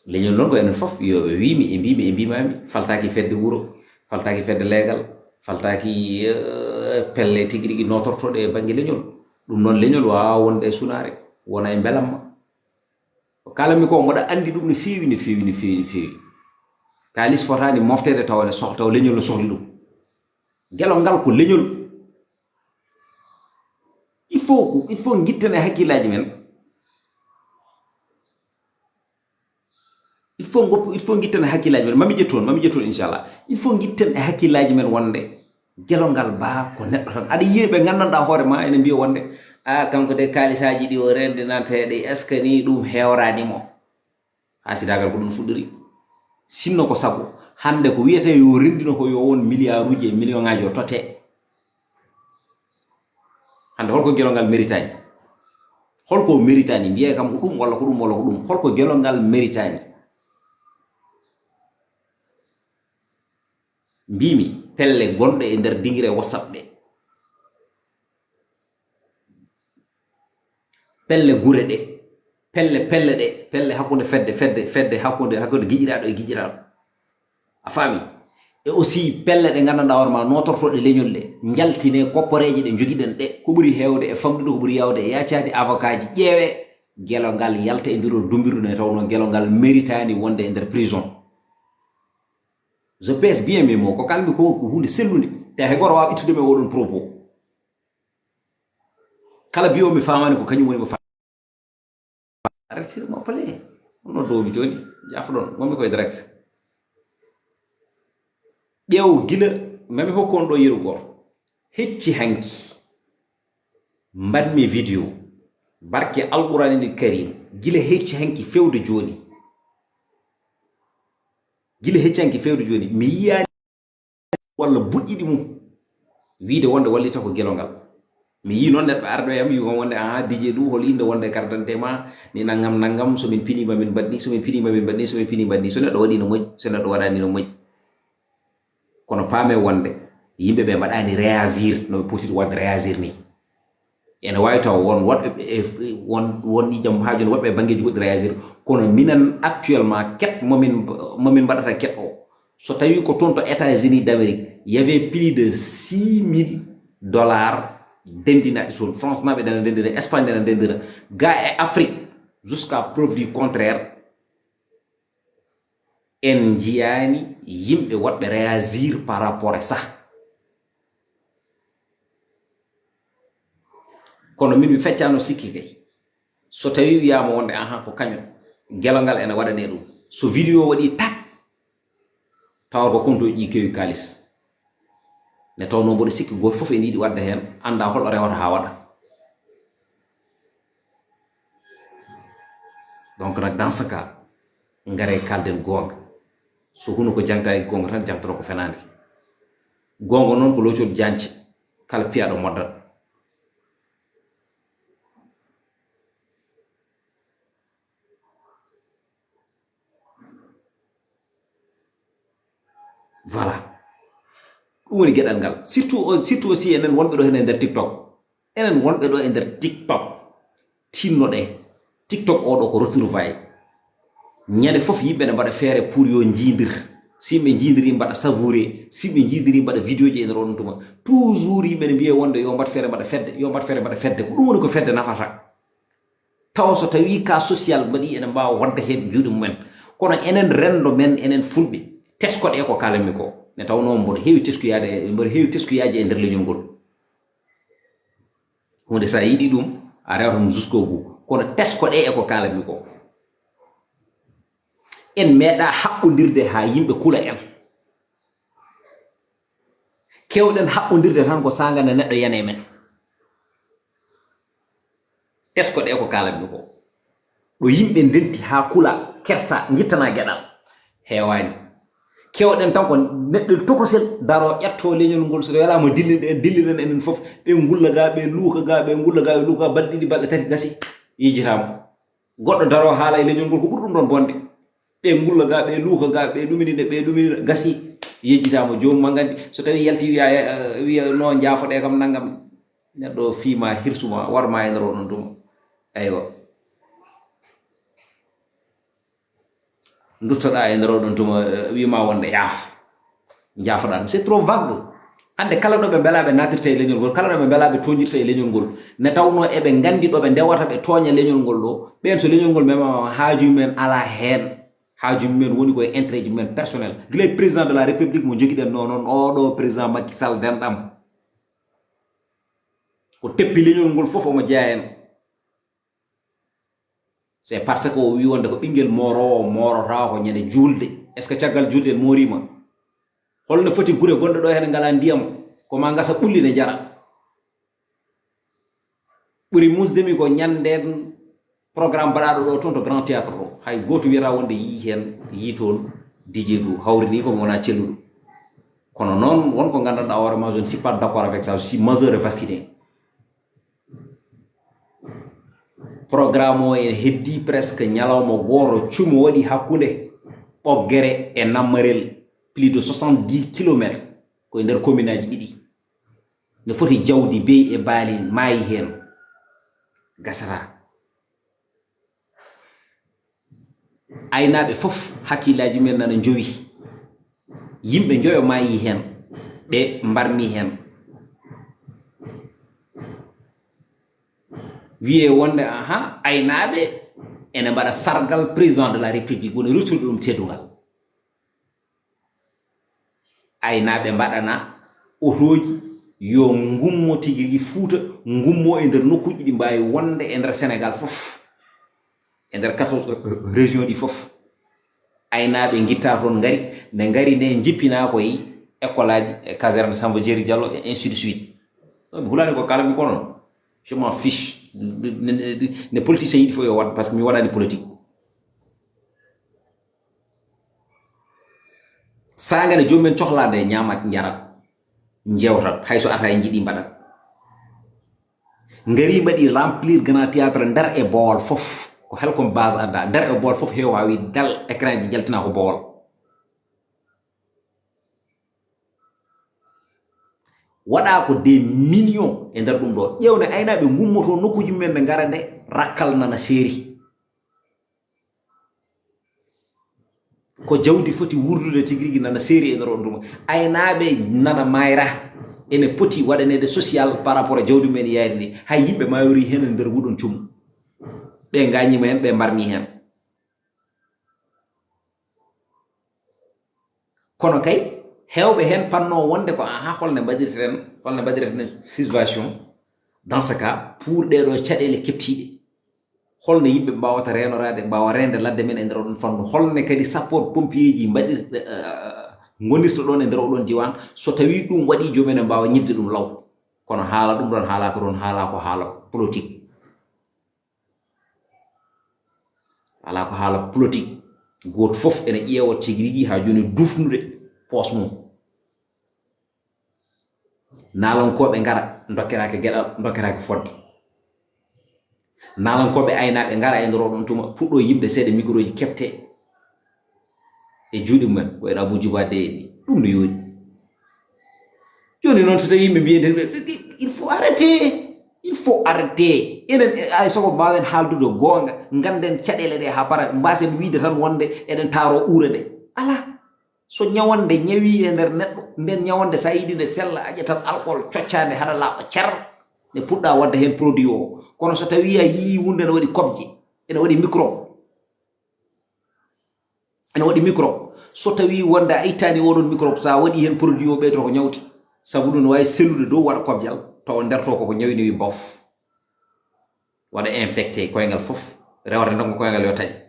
leñol noon ko enen fof yo wimi e mbimami faltaki fedde wuro, faltaki fedde leegal, faltaki pelle tigi rigui notortoɗe e banggue leñol. ɗum noon leñol wawa wonde e sunare wona e belamma. kalami ko mboɗa andi ɗum no fewi. kalis fotani moftede taw leñol no sohli ɗum. gelongal ko leñol. il faut guittane hakkillaji men. il faut guitten e hakkillaji men mami ƴetton inchallah. il faut guitten e hakkillaji men wonde gelongal ba ko neɗɗo tan aɗa yiya ɓe gandanɗa hoore ma ene mbiya wonde kanko de kalisaji ɗi o rendinanteɗe est ce que ni ɗum hewranimo. hasidagal ko ɗum fuɗɗori. sinno ko sago hande ko wiyete yo rendino ko yo won milliard uji e million ngaji o totte. hande holko gelongal méritani, holko méritani mbiye kam ko ɗum walla ko ɗum holko gelongal méritani. mbimi pelle gonɗe e nder dingire whatsapp ɗe, pelle gure ɗe, pelle hakkunde fedde hakkunde giƴiraɗo e giƴiraɗo a faami e aussi pelle ɗe nganndanɗaa hoore ma notortoɗe leñol ɗe njaltine kopporeeje ɗe jogiɗen ɗe ko ɓuri heewde e famɗude ko ɓuri yawde e yaccaade avocat ji ƴeewe Gelongal yalta e ndir dumbirdu ne tawno Gelongal méritani wonde e nder prison. Je pèse bien mes mots ko kalmi ko hunde sellude te hay goto wawa ittude me oɗon propos kala biyomi famani ko kañum woni mo arrêtez mo appelé ono domi joni jafoɗon gonmi koye direct ƴeew gila mami hokkon ɗo yeru goto hecci hanki mbaɗmi vidéo barke alqouranil karim gila hecci hanki fewde joni gila hecci hanki fewde joni mi yiyani walla buɗɗiɗi mum wiide wonde wallita ko Gelongal mi yi noon neɗɗo arɗo yam wi wonde dije ɗum hol inde wonde carte d'identité ma ni nangam somin pinima min mbaɗni somin pinima min mbaɗni somin pini mbaɗni so neɗɗo waɗi no moƴƴi so neɗɗo waɗani no moƴƴi kono paame wonde yimɓe ɓe mbaɗani réagir no ɓe potiri wadde réagir ni ene wawi taw won woɗɓe won jam ha joni woɗɓe banggueji goɗɗi réagir kono minen actuellement ket momin mbaɗata ket o so tawi ko toon to États-Unis d'Amérique y avait plus de $6,000 dendinaɗi toon France naɓe ɗana dendina Espagne ɗana dendina ga e Afrique jusqu'à preuve du contraire en jiyani yimɓe waɗɓe réagir par rapport e ça kono min mi feccano sikki kay so tawi wiyama wonde ko kañum Gelongal ene waɗane ɗum so vidéo waɗi tak tawa ko compte uji kewi kalis ne tawno mboɗo sikki goto fof ene yiɗi wadde hen anda holɗo rewata ha waɗa donc nak dans ce cas ngare kalden gonga so huno ko jangta e gonga tan jangtata ko fenade gonga noon ko locol janci kala piyaɗo moddat voilà ɗum woni gueɗal ngal surtout aussi enen wonɓe ɗo hen e nder TikTok enen wonɓe ɗo e nder TikTok tinnoɗe TikTok oɗo ko retrouvaille ñande foof yimɓe ne mbaɗa feere pour yo jiidir si yimɓe jiidiri mbaɗa savouré si yimɓe jiidiri mbaɗa vidéo ji e nder oɗon tuma toujours yimɓe ne mbiye wonde yo mbat feere mbaɗa fedde yo mbat feere mbaɗa fedde ko ɗum woni ko fedde nafata tawa so tawi cas social mbaɗi ene mbawa wadde hen juuɗe mumen kono enen rendo men enen fulɓe teskoɗe ko kalanmi ko ne tawno mboɗo heewi teskuyaji e nder leñol ngol hunde sa yiɗi ɗum a rewata ɗum jusqu'au bout kono teskoɗe e ko kalanmi ko en meeɗa haɓɓodirde ha yimɓe kula en kewɗen haɓɓodirde tan ko sagana neɗɗo yane men teskoɗe ko kalanmi ko ɗo yimɓe ndenti ha kula kersa guittana gueɗal heewani kewɗen tan ko neɗɗo tokosel daro ƴetto leñol ngol so welama dilliren enen foof ɓe gulla ga ɓe luuka ga ɓe gulla ga ɓe luuka balɗe ɗiɗi balɗe tati gasi yijitama goɗɗo daro haala e leñol ngol ko ɓuri ɗum ɗon bonde ɓe gulla ga ɓe luuka ga ɓe ɗuminina gasi yejjitama jomum ma gandi so tawi yalti wiya no jaafoɗe kam naggam neɗɗo fiima hirsuma warma e nder oɗon tuma aywa duttoɗa e nder oɗon tuma wima wonde jaafoɗa ɗum c'est trop vague hande kala ɗo ɓe beelaɓe natirta e leñol ngol kala ɗo ɓe beelaɓe toñirta e leñol ngol ne tawno eɓe gandi ɗo ɓe ndewata ɓe tooña leñol ngol ɗo ɓen so leñol ngol memama haaju mumen ala hen haaju mumen woni koye intérêt ji mumen personnel guilay président de la république mo joguiɗen noon oɗo président Macky Sall denɗam ko teppi leñol ngol foof omo jeeya hen c'est parce que o wi wonde ko ɓinguel morowo morota ko ñande julde est ce que caggal julde en morima holno foti gure gonɗo ɗo hen ngala ndiyam koma gasa ɓulli ne jara ɓuri musdemi ko ñanden programme mbaɗaɗo ɗo toon to grand théâtre ɗo hay goto wiyata wonde yi hen yi toon dj ɗu hawrini komi wona celluɗo kono noon wonko gandanɗa hoorema je ne suis pas d' accord avec ça je suis majeur et vasquité programme o en heddi presque ñalawma goto cumo waɗi hakkude ɓoggere e nammarel plus de 70 kilométres koye nder commune aji ɗiɗi ne foti jawdi beyi e baali maayi hen gasata aynaɓe fof hakkillaji men nana jowi yimɓe joyo mayi hen ɓe mbarmi hen wiye wonde aha aynaɓe ene mbaɗa sargal président de la république woni rustude ɗum teddugal aynaɓe mbaɗana otoji yo gummo tigi rigui Fouta gummo e nder nokkuji ɗi mbawi wonde e nder Sénégal fof e nder 14 région ɗi fof aynaɓe guitta toon ngari nde jippina koye école aji e caserne Samba Diéry Diallo et ainsi de suite mi hulani ko kalami ko noon je m'en fiche ne politicien yiɗi fof yo wat par ce que mi waɗani politique sagane jomumen cohlade ñamat jarat jewtat hayso ata e jiiɗi mbaɗat ngari mbaɗi remplir grand théâtre nder e Bawol fof ko helkom base adda nder e Bawol fof heew hawi dal écran ji jaltina ko Bawol waɗa ko des millions e nder ɗum ɗo ƴewne aynaɓe gummoto nokkuji mumen ɓe gara nde rakkal nana seeri ko jawdi foti wurdude tigi rigui nana seeri e nder on ɗum aynaɓe nana mayra ene poti waɗanede social par rapport e jawdi men yayde ndi hay yimɓe mayori hen e nder wuɗon cum ɓe gañima hen ɓe mbarmi hen kono kay hewɓe hen panno wonde ko aha holne mbaɗireten situation dans ce cas pour ɗeɗo caɗele keptiɗe holno yimɓe mbawata renorade mbawa rende ladde men e nder oɗon fannu holne kadi sapeur pompier ji mbaɗirte gonirta ɗon e nder oɗon diwan so tawi ɗum waɗi jomene mbawa ñifde ɗum law kono haala ɗum ɗon haala ko ɗon haala ko haala politique ala ko haala politique goto fof ene ƴeewa tigi rigui ha joni dufnude poos mum nalankoɓe gara dokkirake gueɗal dokkirake fodde nalankoɓe aynaɓe gara e nder oɗon tuma puɗɗo yimɓe seeɗa micro ji kepte e juuɗe mumen ko en Abou Djiba de ɗum no yooɗi joni noon so tawi yimɓe mbiyeten il faut arrêter enen ay soko mbawen haaldude gonga ganden caɗele ɗe ha para mbasen wiide tan wonde eɗen taaro uura de ala so ñawande ñawi e nder neɗɗo nden ñawande sa yiɗi nde sella a ƴettat alcool coccade haɗa laaɓa cer ne puɗɗa wadde hen produit o kono so tawi a yii wunde ne waɗi kobje ene waɗi microbe so tawi wonde a ittani oɗon microbe sa waɗi hen produit o ɓeyto ko ñawti sabu ɗum ne wawi sellude dow waɗa kobjal taw nderto koko ñawini wi bof waɗa infecté koyngal fof rewre ndongo koyngal yo taƴ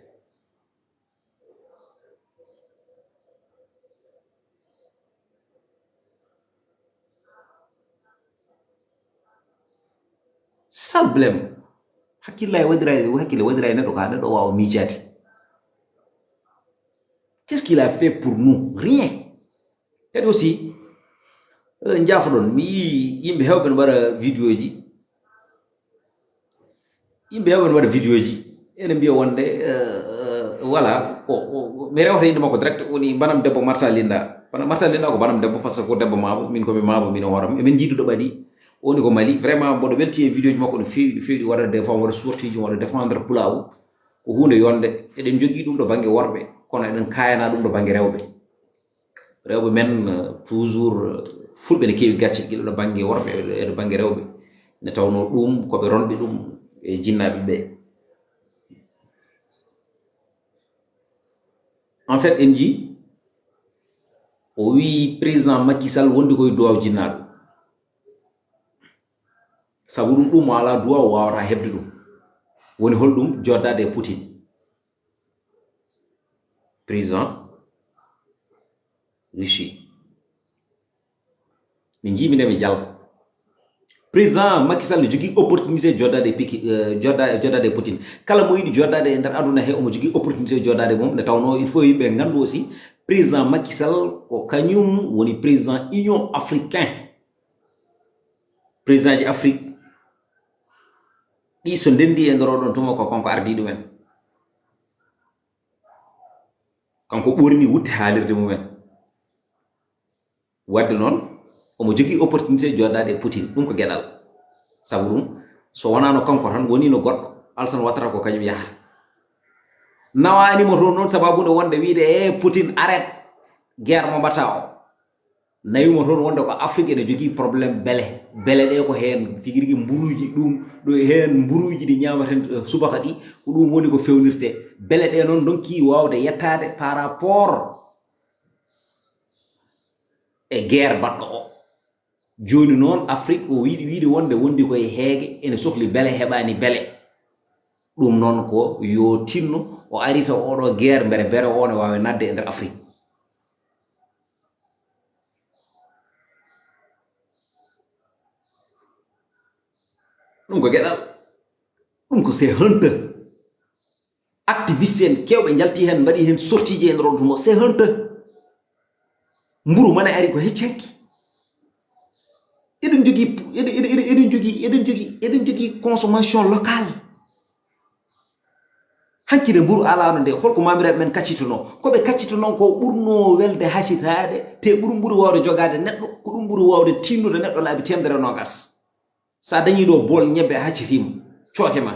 c'est ça le problème hakkille waɗira e neɗɗo ka neɗɗo wawa miijade qu'est-ce qu'il a fait pour nous rien kadi aussi jaafoɗon mi yii yimɓe hewɓe ne waɗa vidéo ji ene mbiya wonde voilà mi rewata inde makko direct woni banam debbo Marta Linda ko banam debbo par ce que ko debbo maabo min komi maabo min hooram emin jiiduɗo ɓaɗi woni ko Mali vraiment mboɗo welti e vidéo ji makko no feewi waɗa des fois waɗa sortie ji waɗa défendre pulaw ko hunde yonde eɗen jogui ɗum ɗo banggue worɓe kono eɗen kayana ɗum ɗo banggue rewɓe men toujours fulɓe ne keewi gacce guila ɗo banggue worɓe eɗo banggue rewɓe ne tawno ɗum koɓe ronɓe ɗum e jinnaɓe ɓe en fait en ji o wi président Macky Sall wondi koye duwaw jinnaɗo sabu ɗum ala duwa o wawata hebde ɗum woni holɗum joddade e Poutine président Russie min jimi nde mi jalka président Macky Sall jogui opportunité joddade e Poutine kala mo yiɗi joddade e nder aduna he omo jogui opportunité joddade mum nde tawno il faut yimɓe gandu aussi président Macky Sall ko kañum woni président union africain président ji Afrique ɗi so ndendi e nder oɗon tuma ko konko ardi ɗumen kanko ɓorni wutte haalirde mumen wadde noon omo jogui opportunité joddade e Poutine ɗum ko gueɗal sabu ɗum so wonano kanko tan woni no goɗɗo Alassane Ouattara ko kañum yaha nawanimo toon noon sababude wonde wiide Poutine arrête guerre mo mbatta o nawimo toon wonde ko Afrique ene jogii probléme bele ɗe ko heen tigi rigi mburuuji ɗum ɗo heen mburuuji ɗi ñaamaten subaka ɗi ko ɗum woni ko fewnirte bele ɗe noon donki waawde yettaade par rapport e guerre baɗɗo o jooni noon Afrique o wiide wonde wondi koye heege ene sohli bele heɓaani bele ɗum noon ko yo tinno o arita oɗo guerre mbere bere o ne waawi nadde e nder Afrique ɗum ko geɗal ɗum ko c'est honteux activiste en kewɓe jalti hen mbaɗi hen sortiji e nder oɗo tumo c'est honteux mburu mana ari ko heccanki eɗen jogii consommation locale hankkide mburu alano nde holko mamiraɓe men kaccitono koɓe kaccitono ko ɓurno welde hasitade te ɓuri mburu wawde jogade neɗɗo ko ɗum ɓuri wawde tinnude neɗɗo laabi temedere nogas sa dañi ɗo bool ñebbe a haccitima cooke ma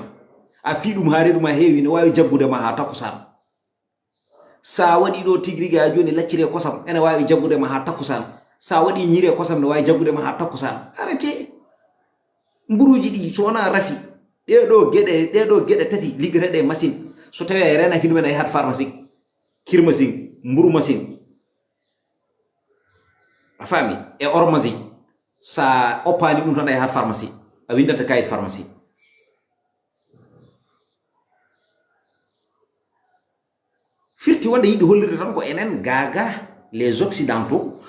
a fii ɗum ha reedu ma heewi ne wawi jaggude ma ha takkusan sa waɗi ɗo tigrigi a joni laccire kosam ene wawi jaggude ma ha takkusan sa waɗi ñiire kosam ne wawi jaggude ma ha takkusan arrêté mburuji ɗi so wona rafi ɗeɗo geɗe tati liggeteɗe machine so tawi a renaki ɗumen a yahat pharmacie kir machine mburu machine a faami e or machine sa oppani ɗum tan a yahat pharmacie a windata kayit pharmacie firti wonde yiɗi hollirde tan ko enen gaga les occidentaux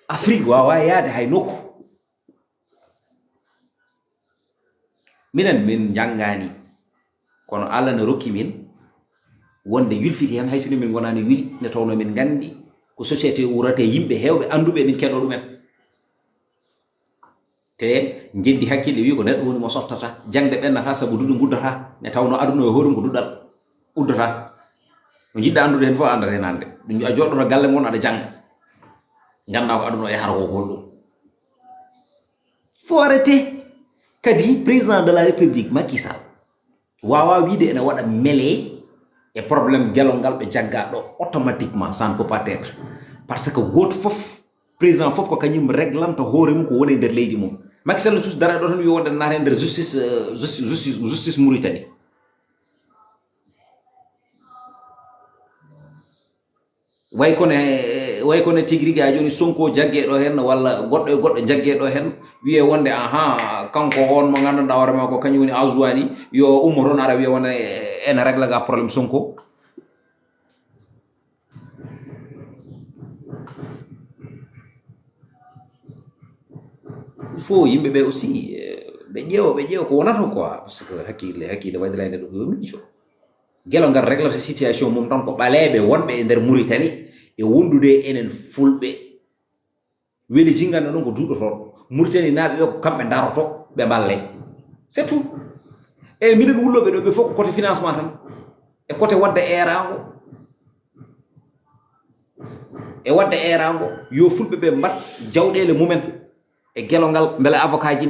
Afrique wawa yaade hay nokku minen min janngani kono Allah ne rokki min wonde yulfiti hen hay sino min gonani wili ne tawno min gandi ko société wurate yimɓe hewɓe anduɓe min keɗo ɗumen te jendi hakkille wi ko neɗɗo woni mo softata jangde ɓennata saabu duɗo guddata ne tawno aduna e hoɗum ko duɗɗal uddata no jiɗɗa andude hen fof andata hen hande ɗum a joɗɗoto galle mon aɗa janga ganda ko aduna e hara ko golɗum faut arrêter kadi président de la république Macky Sall wawa wiide ene waɗa mêlé e probléme gelongal ɓe jagga ɗo automatiquement ça ne peut pas être parce que goto fof président fof ko kañum réglanta hoore mum ko woni e nder leydi mum Macky Sall sus dara ɗo tan wi wonde naate nder justice Mauritanie way kone tigrigi a joni Sonko jagge ɗo hen walla goɗɗo e goɗɗo jagge ɗo hen wiye wonde aha kanko on mo ganduɗa hoorema ko kañum woni Azwani yo ummo toon ara wiye wonde ene régla ga probléme Sonko il faut yimɓe ɓe aussi ɓe ƴeewa ko wonata quoi parce que hakkille wadirani ɗo ko yo miijo gelongal réglata situation mum tan ko ɓaleɓe wonɓe e nder Mauritanie e wondude enen fulɓe weeli jingande ɗon ko duɗotoɗo Mauritanie naaɓe ɓe ko kamɓe daroto ɓe balle c'est tout e minen wulloɓe ɗo ɓe fof ko côté financement tan e côté wadde erango yo fulɓe ɓe mbat jawɗele mumen e gelongal beele avocat ji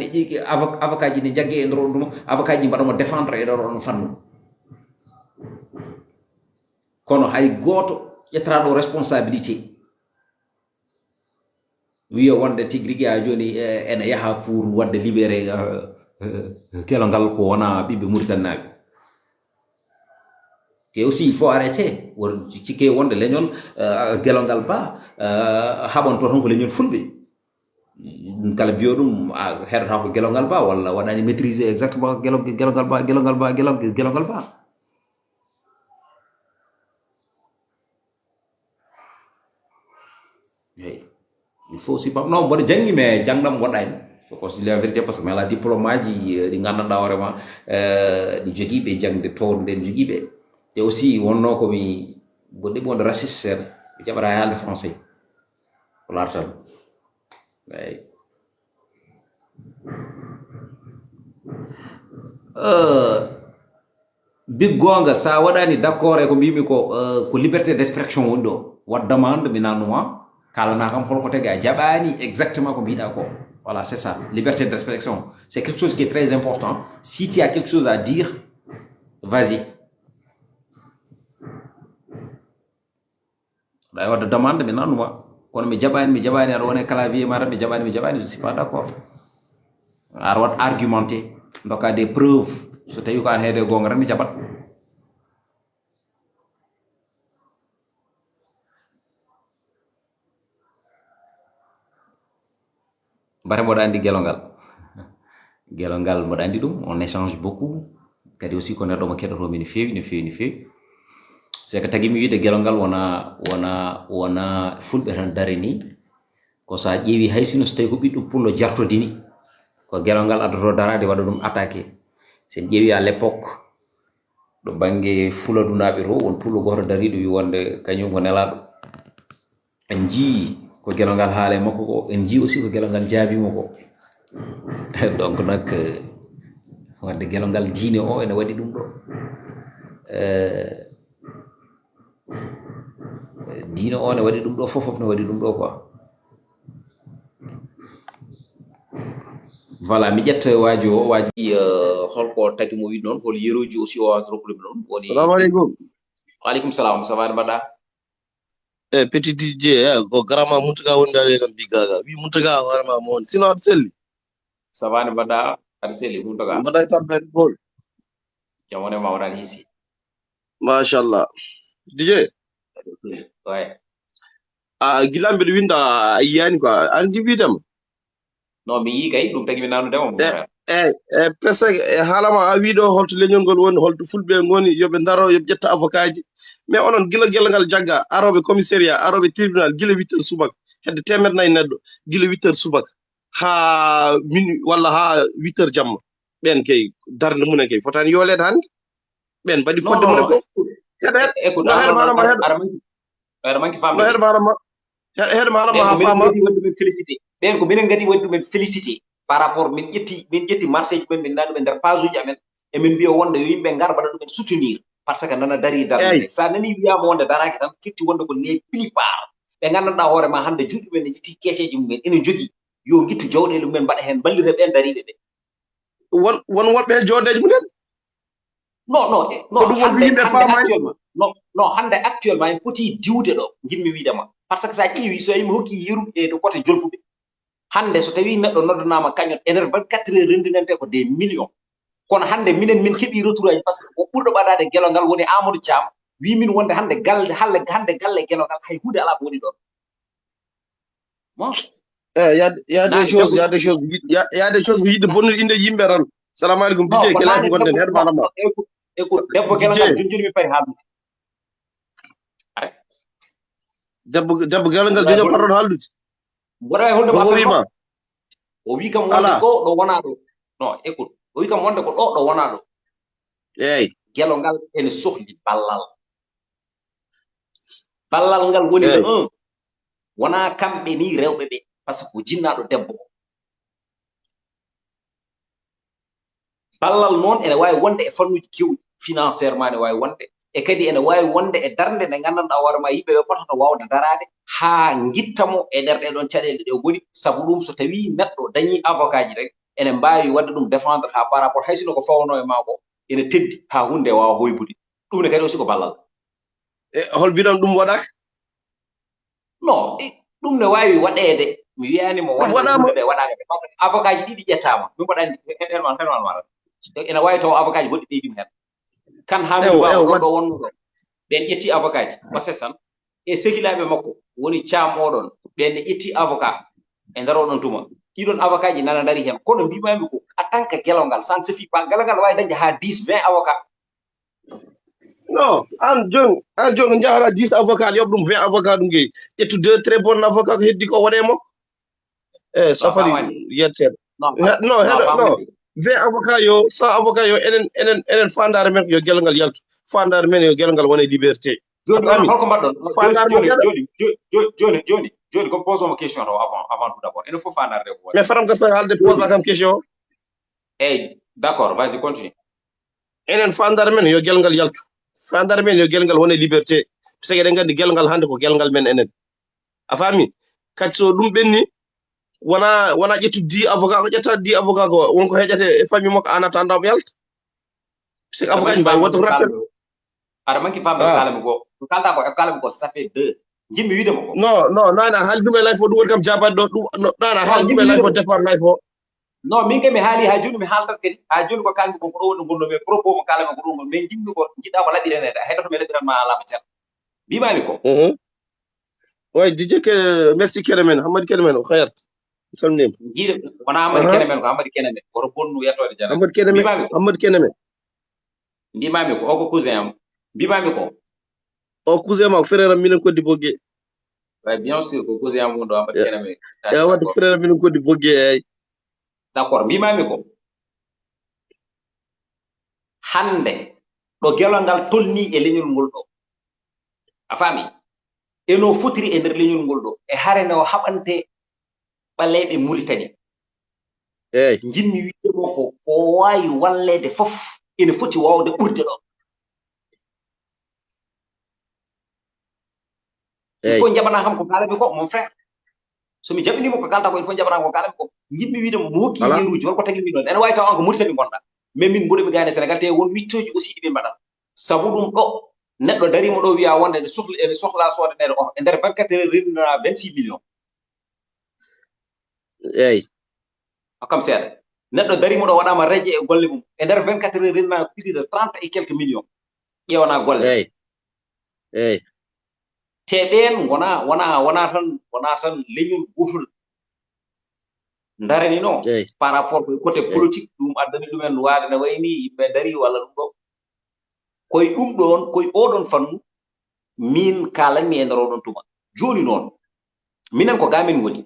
ne jagge e nder ɗum avocat ji mbaɗamo défendre e ɗo ɗon fannu kono hay goto ƴettata ɗo responsabilité wiya wonde tigrigi a joni ene yaha pour wadde libéré gelongal ko wona ɓiɓɓe Mauritanie et aussi il faut arrêter wor cikke wonde leñol gelongal ba haɓonto tan ko leñol fulɓe kala biyo ɗum heɗota ko gelongal ba walla waɗani maîtriser exactement gelongal ba il faut aussi pas non mboɗo jangi mais jangɗam woɗɗani ko c'est la vérité parce que mala diplôme aji ɗi gandanɗa hoorema ɗi joguiɓe jangde towde ɗe joguiɓe te aussi wonno komi goɗɗi wonde raciste seeɗa ɓe jaɓata haalde français ko lartan eyi big gonga sa waɗani d' accord e ko mbimi ko liberté d' expression woni ɗo wat demande mi nannuma kalana kam holko tagi a jaɓani exactement ko mbiɗa ko voilà c'est ça liberté d' expression c'est quelque chose qui est très important si tu as quelque chose à dire vas-y ɗa wadde demande mi nannuma kono mi jaɓani aɗa wona clavier ma tan mi jaɓani je suis pas d'accord aɗa wat argumenté dokka des preuves so tawi ko an heede gonga tan mi jaɓat bare mboɗo andi gelongal mboɗo andi ɗum on échange beaucoup kadi aussi ko neɗɗo mo keɗotomi no fewi c'est que tagi mi wiide gelongal wona fulɓe tan dare ni ko sa ƴeewi hay sino so tawi ko ɓiɗɗo pullo jartodini ko gelongal addoto darade waɗa ɗum attaqué sen ƴeewi à l'époque ɗo banggue fuladunaɓe to won pullo goto dariɗo wi wonde kañum ko nelaɗo en jii ko gelongal haale makko ko en jii aussi ko gelongal jaabimo ko donc nak wadde gelongal diine o ene waɗi ɗum ɗo diine o ne waɗi ɗum ɗo fof ne waɗi ɗum ɗo quoi voilà mi ƴetta waaji o waaji holko tagi mo wi noon hol yeroji aussi o wawata rokkude noon woni salamu aleykum waaleykum salam ça va mbaɗɗa petit DJ ko garama Muntaga woni dare kam bigaga wi Muntaga warma mo sino aɗa selli ça va mbaɗɗa aɗa selli Muntaga mbaɗa tampere gol jamone ma waɗani hisi machallah DJ ouais gilamɓe ɗo winda a yiyani quoi an jibidema non mi yi kay ɗum tagi mi nanudema mo presque haalama a wiɗo holto leñol ngol woni holto fulɓe ngoni yoɓe daro yoɓe ƴetta avocat ji mais onon gila gelongal jagga aroɓe commissariat aroɓe tribunal gila 8 heures subaka hedde 4 neɗɗo gila 8 heures subaka ha minuit walla ha 8 heures jamma ɓen kay darde munen kay fotani yolede hande ɓen mbaɗi fodde munen fof heɗo no heɗo manama aɗa manki famde no heɗo manama ha fama félicité ɓen ko minen gadi waɗi ɗumen félicité par rapport min ƴetti marché ji men min nani ɗumen nder page uji amen emin mbiya wonde yo yimɓe ngar mbaɗa ɗumen soutenir par ce que nana dari darde sa nani wiyama wonde daraki tan firti wonde ko les plupart ɓe gandanɗa hoore ma hande juɗɗu men ne ƴetti keeceji mumen ene jogui yo guittu jawɗele mumen mbaɗa hen ballira ɓen dariɓe ɓe won woɓɓe hen joodeji mumen non hande actuellement en poti diwde ɗo jinmi wiidema par ce que sa ƴeewi so yimi hokki yeruɓe ɗo côté jolfuɓe hande so tawi neɗɗo noddanama kañot e nder 24 heures rendinante ko des millions kono hande minen min keeɓi retour aji par ce que o ɓurɗo ɓaɗade gelongal woni Amadou Thiam wi min wonde hande galle gelongal hay hunde ala ko woni ɗon bon y a des choses ko yidde bonnude inde yimɓe tan salamu aleykum DJ kela ko gonɗen heɗo manama écoute debbo gelongal joni mi pari haaldude debbo gelongal joni pardon haaldude mboɗa holde o wima o wi kam wonde ɗo ɗo wona ɗo non écoute o wi kam wonde ko ɗo wona ɗo eyyi gelongal ene sohli ballal ngal woni le 1 wona kamɓe ni rewɓe ɓe par ce que ko jinnaɗo debbo ballal noon ene wawi wonde e fannuji kewɗi financièrement ene wawi wonde e kadi ene wawi wonde e darde nde gandanɗa hoorema yimɓeɓe potata wawde darade ha guittamo e nder ɗeɗon caɗele ɗe goni saabu ɗum so tawi neɗɗo dañi avocat ji rek ene mbawi wadde ɗum défendre ha par rapport haysino ko fawno e mako ene teddi ha hunde wawa hoybude ɗum ne kadi aussi ko ballal hol mbiɗon ɗum waɗaka non ɗum ne wawi waɗede mi wiyanimo wonde waɗaka par ce que avocat ji ɗiɗi ƴettama min mbaɗa andi henmal ene wawi taw avocat ji goɗɗi ɓeydim hen kan Hamidou Ba ɗo wonnuɗo ɓen ƴetti avocat ji bases tan e sehilaɓe makko woni Thiam oɗon ɓen ƴetti avocat e nder oɗon tuma ɗiɗon avocat ji nana dari hen kono mbimami ko en tant que gelongal ça ne suffit pas gelongal wawi dañde ha 10 20 avocat non an joni jahata 10 avocat yoɓ ɗum 20 avocat ɗum gueyi ƴettu 2 très bon avocat ko heddi ko wone makko safari yettere non heɗo 20 avocat yo 100 avocat yo enen fandare men yo gelongal yaltu fandare men yo gelongal wone liberté joni holko mbaɗɗon joni ko pose mo question to avant tout d'abord ene fof fandare ko mais faram ka sa halde pose kam question eyyi d'accord vas-y continue enen fandare men yo gelongal yaltu fandare men yo gelongal wone liberté parce que eɗen gandi gelongal hande ko gelongal men enen a faami kadi so ɗum ɓenni wona ƴettu 10 avocat ko ƴetta 10 avocat ko wonko heƴate e famille makko an attendamo yalta parce que avocat ji mbawi wonde rappel aɗa manki famde kalami ko kalda ko e kalami ko ça fait 2 jimmi widemo ko non nana haali ɗum e life o ɗum woni kam jabat ɗo ɗum nana haali ɗum e life o départ life o non min ke mi haali ha joni mi haaltat kadi ha joni ko kalmi ko ɗo woni gonno me propos mo kalami ko ɗum gon min jimmi ko jiɗɗa ko laɓirenede a heɗoto mi laɓiran ma alama ceerno mbimami ko way DJ ke merci kene men Hamadi kene men o khayrt salminem jiiɗe wona Hamadi kene men ko Hamadi kene men woto bonnu yettode jana Hamadi kene men Hamadi kene men mbimami ko o ko cousin am mbimami ko o cousin ma ko frère am minen koddi bogge way bien sûr ko cousin am wonɗo Hamadi kene men e wadde frère am minen koddi bogge eyyi d'accord mbimami ko hande ɗo gelongal tolni e leñol ngol ɗo a faami eno fotiri e nder leñol ngol ɗo e harene o haɓante ɓaleɓe Mauritanie eyyi jinmi wiidemo ko wawi wallede fof ene foti wawde ɓurde ɗo il faut jaɓana kam ko kalami ko mon frère somi jaɓinimo ko kalta ko il faut jaɓana ko kalami ko jinmi wiidemo mo hokki yeruji holko tagui min ɗon ene wawi taw on ko Mauritanie gonɗa mais min ɓuurimi gane Sénégal te won wiccoji aussi ɗimin mbaɗan sabu ɗum ɗo neɗɗo darimo ɗo wiya wonde ene sohla sodanede oto e nder 24 heures renndina 26 millions eyyi hokkam seeɗa neɗɗo darimo ɗo waɗama radie e golle mum e nder 24 heures renndina plus de 30 et quelques millions ƴewana golle eyyi te ɓen wona tan leñol gotol darani no par rapport koye côté politique ɗum addani ɗumen waade ne wayni yimɓe dari walla ɗum ɗo koye ɗum ɗon koye oɗon fannu min kalanmi e nder oɗon tuma joni noon minen ko gamin woni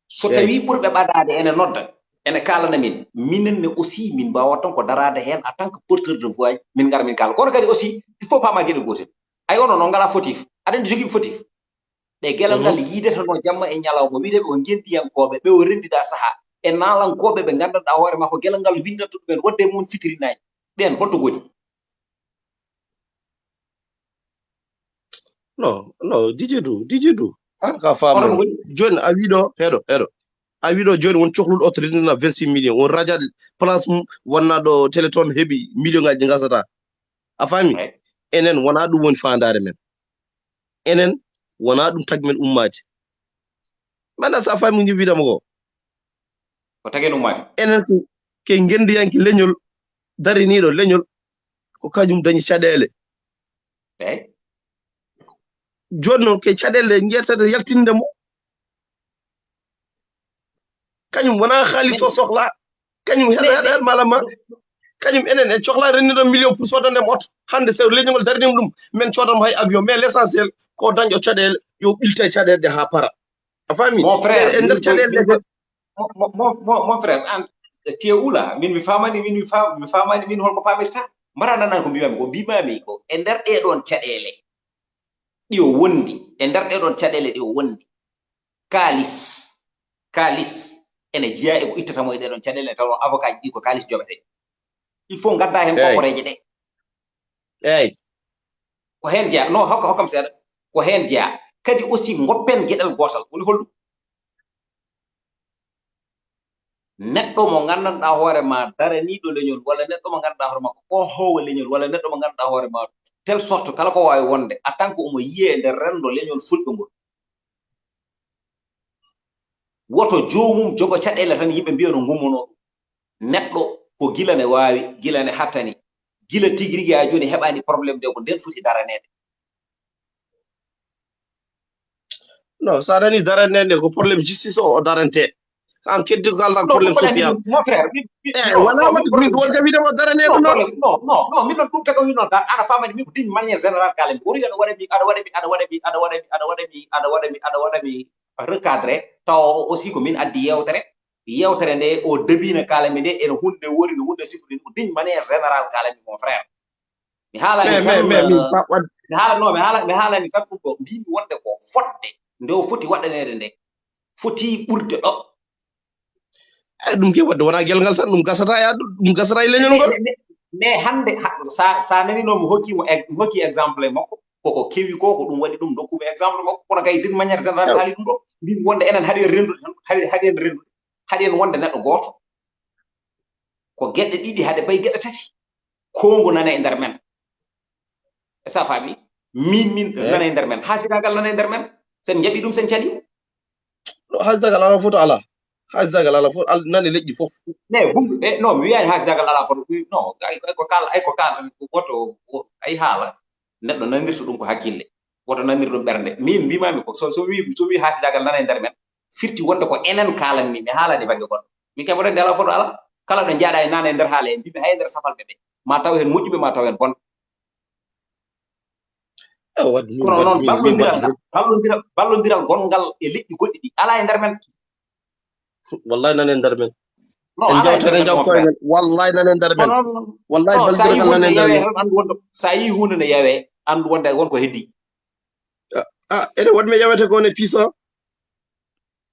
so tawi ɓurɓe ɓadade ene nodda ene kalana min minenne aussi min mbawa tan ko darade hen en tant que porteur de voix min gara min kala kono kadi aussi il faut pama gueɗe gotel ay ono noon ngala fotif aɗa jogiiɓe fotif ɓe gelongal yidetano jamma e ñalawma wiideɓe o gendiyankoɓe ɓe o rendida saaha e nalankoɓe ɓe gandanɗa hoore ma ko gelongal windanto ɗumen wonde mum fitirinaji ɓen holto goni non DJ du an ka faama joni a wiɗo heɗo a wiɗo joni won cohluɗo oto rendina 26 millions won radiade place mum wonna ɗo téléton heeɓi million ngaji ɗi gasata a faami enen wona ɗum woni fandare men enen wona ɗum tagi men ummaji manda sa faami ngi wiidama ko taguen ummaji enen ke gendiyanki leñol dariniɗo leñol ko kañum dañi caɗele joni noon ke caɗele jeetade yaltinde mo kañum wona haalis o sohla kañum heɗo malama kañum enen en cohla renniɗo million pour sodande mo oto hande so leñol darinima ɗum min codanmo hay avion mais l' essentiel ko dañƴo caɗele yo ɓilte caɗele ɗe ha para a faami e nder caɗele ɗe mon frère an tie ula min mi famani min holko pamirta mbara nanan ko mbimami ko mbimami ko e nder ɗeɗon caɗele ɗi o wondi e nder ɗeɗon caɗele ɗi o wondi kalis ene jiya e ko ittatamo e ɗeɗon caɗele taw avocat ji ɗi ko kalis joɓete il faut gadda hen kokoreje ɗe eyyi ko hen jeeya non hokkam seeɗa ko hen jeeya kadi aussi goppen gueɗel gotal woni holɗum neɗɗo mo gandanɗa hoore ma daraniɗo leñol walla neɗɗo mo gandanɗa hoore ma ko ɓohowo leñol walla neɗɗo mo gandanɗa hoore ma tel sorte kala ko wawi wonde en tant que omo yiye e nder rendo leñol fulɓe ngol woto jomum jogo caɗele tan yimɓe mbiya no gummono ɗum neɗɗo ko gilane wawi gilane hattani gila tigui rigui ha joni heɓani probléme de ko nden foti daranede non sa dani daranede ko probléme justice o darante an keddi ko kalɗa probléme social mon frère wala wadde min won kam wiidemo daraneɗo noon non min noon ɗum taga wi noon aɗa famani min ko d'une manière générale kalemi ɓuri aɗa waɗami recadré taw aussi ko min addi yewtere nde o debina kalami nde ene hunde wori no hunde sifrude ko d'une manière générale kalami mon frère mi haalani tan ɗum ɗo mbimi wonde ko fodde nde o foti waɗanede nde foti ɓurde ɗo ɗum ke wadde wona gelngal tan ɗum gasata ɗum gasata e leñol ngol mais hande sa nanino mi hokki exemple makko koko kewi ko ɗum waɗi ɗum dokkumi exemple makko kono kay d'une manière générale haali ɗum ɗo mbimi wonde enen haɗen wonde neɗɗo goto ko gueɗe ɗiɗi haɗe bayi gueɗe tati kongo nana e nder men e sa faami min nana e nder men haasidagal nana e nder men sen jaɓi ɗum sen caɗi haasidagal ala foto ala haasidagal ala foto nani leƴƴi fof ne humɓe non mi wiyani haasidagal ala foto non ay ko kala woto ay haala neɗɗo nandirta ɗum ko hakkille woto nandir ɗum ɓernde min mbimami ko so wi haasidagal nana e nder men firti wonde ko enen kalanni mi haalani bagge goɗɗo min kam waɗande ala foto ala kala ɗo jaaɗa e nana e nder haala en mbimi hay nder safalɓe ɓe ma taw hen moƴƴuɓe ma taw hen bonɓe kono noon ballodiral gongal e leƴƴi goɗɗi ɗi ala e nder men wallahi nane e nder men en jawtere jaw koye wallahi nane e nder men wallahi ballodiral nane e nder men andu wonde sa yi hunde ne yawe andu wonde wonko heddi ene waɗme yawete ko one puissant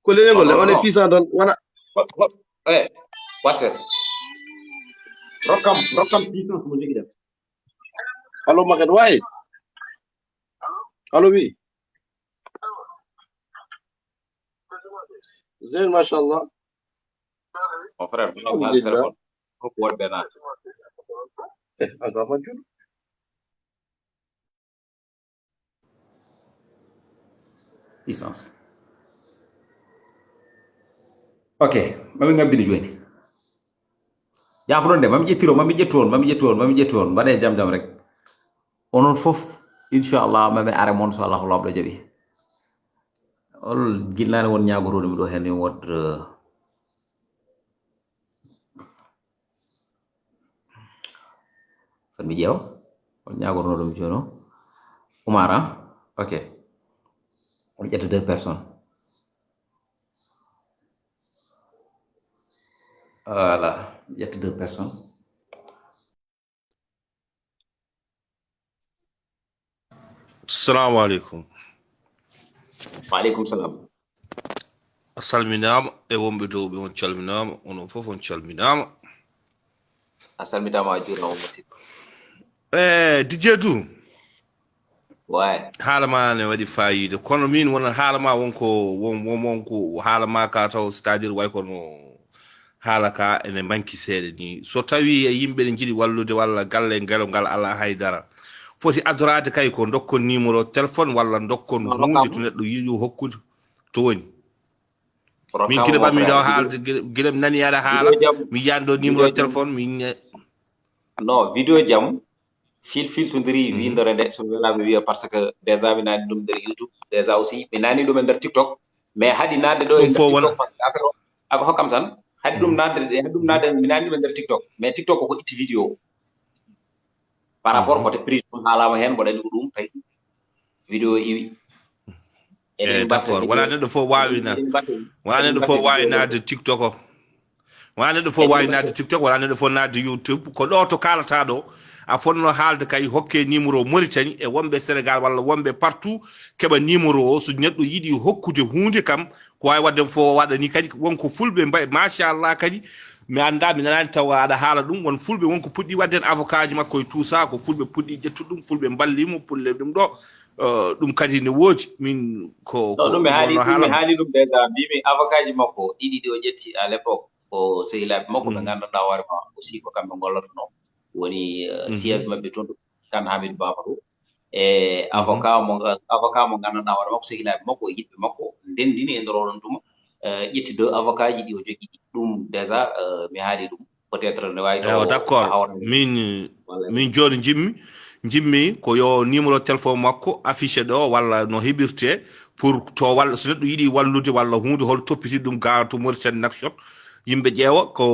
ko leñol le one puissant tan wona wases rokkam puissance mo jogi dem allo maket wayi allo wi zeyn machallah mon frère mal téléphone ko wonɓe na aga majjun puissance ok mami ngabbini joni yafuɗon de mami ƴettiro mami ƴetti on mbaɗe jam rek onon fof inchallah mami are moon so allahu lawɗo jaaɓi ol gillani won ñagoroɗumi ɗo hen wod fan mi ƴeewa on ñagornoɗum joni o Oumar ok on ƴetta 2 personnes voilà ƴetta 2 personnes assalamu aleykum waaleykum salam a salminama e wonɓe dowɓe on calminama onon fof on calminama a salmitama a juurama musidɗo Dj Tout way haala ma ne waɗi fayide kono min wona haala ma wonko haala ma ka taw c'est à dire way kono haala ka ene manki seeɗa ni so tawi e yimɓe ne jiiɗi wallude walla galle Gelongal ala haydara foti adorade kay ko dokkon numéro téléphone walla dokkon hunde to neɗɗo yiɗi hokkude to woni min kiɗa ɓammi ɗo haalde gueɗem nani aɗa haala mi yiyani ɗo numéro téléphone min non vidéo jam filtodiri windore nde so welami wiya par ce que déjà mi nani ɗum nder YouTube déjà aussi mi nani ɗum e nder TikTok mais haɗi nade ɗo e nder TikTok par ce que affaire o ako hokkam tan haɗi ɗum nade mi nani ɗum e nder TikTok mais TikTok koko itti vidéo par rapport côté prison haalama hen mboɗa andi ko ɗum tawi vidéo iwi d'accord wona neɗɗo fof wawi nade TikTok o wona neɗɗo fof wawi nade TikTok wona neɗɗo fof nade YouTube ko ɗo to kalata ɗo a fonno haalde kay hokke numéro Mauritanie e wonɓe Sénégal walla wonɓe partout keɓa numéro o so neɗɗo yiɗi hokkude hunde kam ko wawi wadde fof waɗa ni kadi wonko fulɓe mbayi machallah kadi mi anda mi nanani taw aɗa haala ɗum won fulɓe wonko puɗɗi wadde hen avocat ji makko e tout ça ko fulɓe puɗɗi ƴettude ɗum fulɓe ballimo pulle ɗum ɗo ɗum kadi ne woodi min ko ɗum mi haali ɗum déjà mbimi avocat ji makko ɗiɗi ɗi o ƴetti à l'époque ko sehilaɓe makko ɓe gandanɗa hoore ma aussi ko kamɓe gollotono woni siège mabɓe toon kan Hamidou Babatou e avocat mo gandanɗa hoore makko sehilaɓe makko e yiɗɓe makko ndendini e nder oɗon tuma ƴetti 2 avocat ji ɗi o jogui ɗum déjà mi haali ɗum peut être ne wawi taw d'accord min joni jimmi ko yo numéro téléphone makko affiché ɗo walla no heɓirte pour to walla so neɗɗo yiiɗi wallude walla hunde hol toppiti ɗum ga to Mauritanie Nation yimɓe ƴeewa ko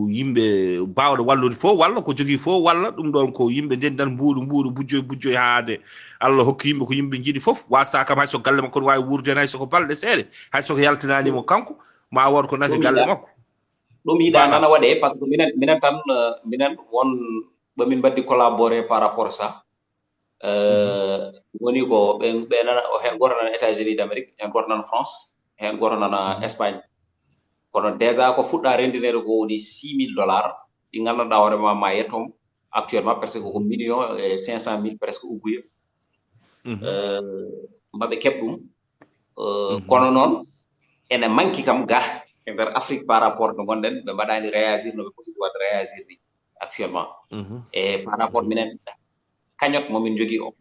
yimɓe bawɗo wallude fof walla ko jogui fof walla ɗum ɗon ko yimɓe ndendan mbuuɗo bujjoy haade Allah hokki yimɓe ko yimɓe jiiɗi fof wasta kam hayso galle makko ne wawi wurde hen haysoko balɗe seeɗe hayso ko yaltinanimo kanko ma won ko nafi galle makko ɗum yiɗa nana waɗe par ce que minen tan minen won ɓamin mbaddi collaboré par rapport ça woni ko ɓe nana hen goto nana États-Unis d'Amérique hen goto nana France hen goto nana Espagne kono déjà ko fuɗɗa rendinede ko woni $6,000 ɗi gandanɗa hoorema ma yettom actuellement presque ko 1,500,000 presque ugguya mbaɓe keɓ ɗum kono noon ene manki kam ga e nder Afrique par rapport no gonɗen ɓe mbaɗani réagir no ɓe poti wadde réagir ni actuellement e par rapport minen kañot momin jogui o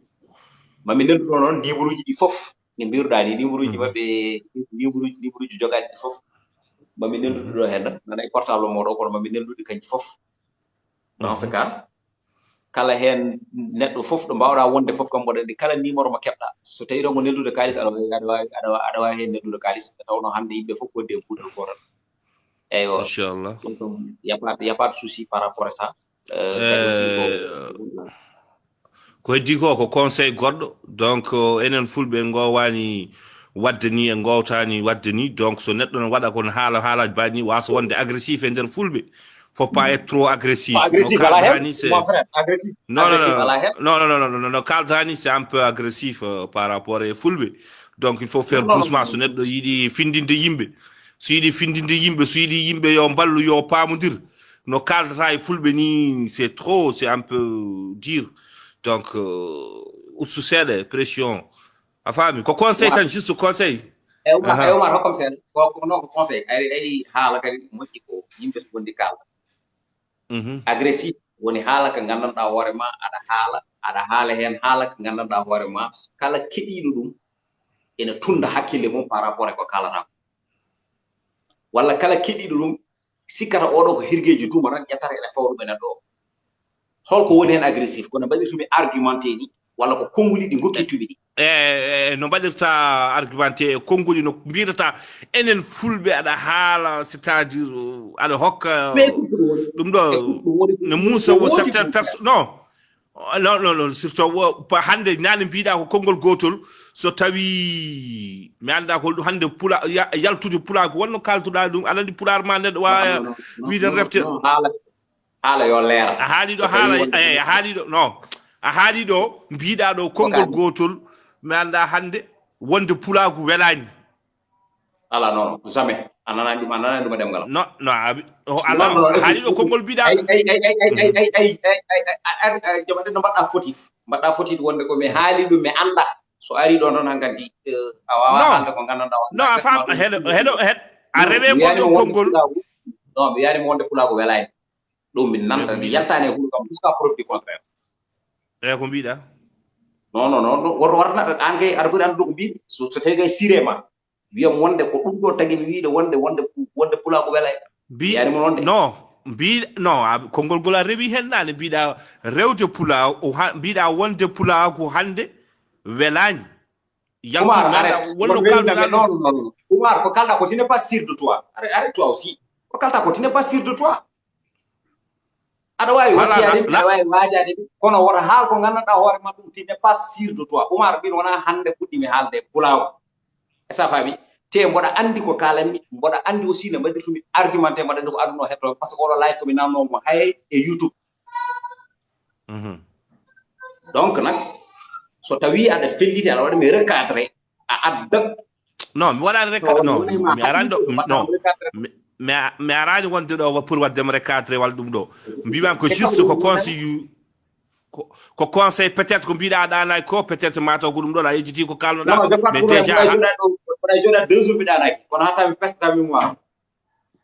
mami nenduɗo noon livre-uji ɗi fof ne mbiruɗa ni livre-uji maɓɓe livre-uji jogaɗi ɗi fof mami nenduɗi ɗo hedda nana e portable moɗo kono mami nenduɗi kanji fof dans ce cas kala hen neɗɗo fof ɗo mbawɗa wonde fof kam mboɗa andi kala numéro mo keɓɗa so tawi ɗon ko neldude kalis aɗa wawi hen neldude kalis tawno hande yimɓe fof kodde buɗɗo gotal eyyo inchallah y a pas de souci par rapport à ça ko heddi ko conseil goɗɗo donc enen fulɓe gowani wadde ni e gowtani wadde ni donc so neɗɗo no waɗa kon haalaji baɗi ni wasa wonde agressif e nder fulɓe faut pas être trop agressif. Non, Kaldani, c'est un peu agressif par rapport à Fulbe. Donc, il faut faire doucement. Ce n'est pas de findin de yimbe. Si il findin de yimbe, si il yimbe yon balou yon pas moudir. No Kaldra et Fulbe ni, c'est trop, c'est un peu dur. Donc, où succède, pression. Enfin, quoi conseil, t'as juste ce conseil? Omar, comme ça, non, conseil. Elle hala kadi moƴƴi ko yimɓe wonde kalda agressif woni haala ka gandanɗa hoore ma aɗa haala hen haala ka gandanɗa hoore ma kala keɗiɗo ɗum ene tunda hakkille mum par rapport e ko kalata walla kala keɗiɗo ɗum sikkata oɗo ko hirgeji tuma tan ƴettata ene fawɗum e neɗɗo o holko woni hen agressif kono mbaɗirtumi argumenté ni walla ko konnguli ɗi gokkittuɓe ɗi no mbaɗirta argumenté konnguli no mbirata enen fulɓe aɗa haala c'est à dire aɗa hokka ɗum ɗo no muusa wo certaine personne non surtout hande nane mbiɗa ko konngol gotol so tawi mi anda ko hande pula yaltude pulaako wonno kaltuɗa ɗum aɗa andi pular ma neɗɗo wawa wiide refte haala yo leera a haali ɗo a haali ɗo non a haali ɗo mbiɗa ɗo konngol gotol mi anda hande wonde pulaako welani ala non jamais ananani ɗum demgal non ala haali ɗo konngol mbiɗa jamaɗe no mbaɗɗa fotif wonde ko mi haali ɗum mi anda so ari ɗon tan hankkadi a wawa haalde ko gandanɗa non a fam heɗo a rewe gonɗo konngol non mi wiyani mo wonde pulaako welani ɗum min nanta mi yaltani e huɗo kam jusqu'à preuve du contraire ko mbiɗa non woto warna an kay aɗa foti andude ko mbiɗi so tawi kay sirema wiyam wonde ko ɗum ɗo tagi mi wiide wonde pulaako welay yani mo wonde non non konngol ngol a rewi hen nane mbiɗa rewde pula mbiɗa wonde pulaako hande welani Umar ko kalda ko tu n'es pas sûr de toi arrête-toi aussi ko kalda ko tu n'es pas sûr de toi aɗa wawi wasiyade aɗa wawi wajade kono wota haal ko gandanɗa hoore ma ɗum tu n'es pas sûr de toi Umar mbino wona hande puɗɗimi haalde pulaako e sa faami te mboɗa andi ko kalanmi mboɗa andi aussi no mbaɗirtumi argumenté mbaɗa andi ko aduna o hetto par ce que oɗo live komi nannomo hay e YouTube donc nak so tawi aɗa felliti aɗa waɗa mi recadré a adda non mi waɗani recadré non mi arani ɗo non mi arani wonde ɗo pour waddemo recadré walla ɗum ɗo mbimami ko juste ko conseil ko conseil peut-être ko mbiɗa ɗanaki ko peut-être mataw ko ɗum ɗon a yejjiti ko kalnoɗa mais déjà woɗa joɗa 2 jours mbiɗa ɗanaki kono hatta mi pestata mémoire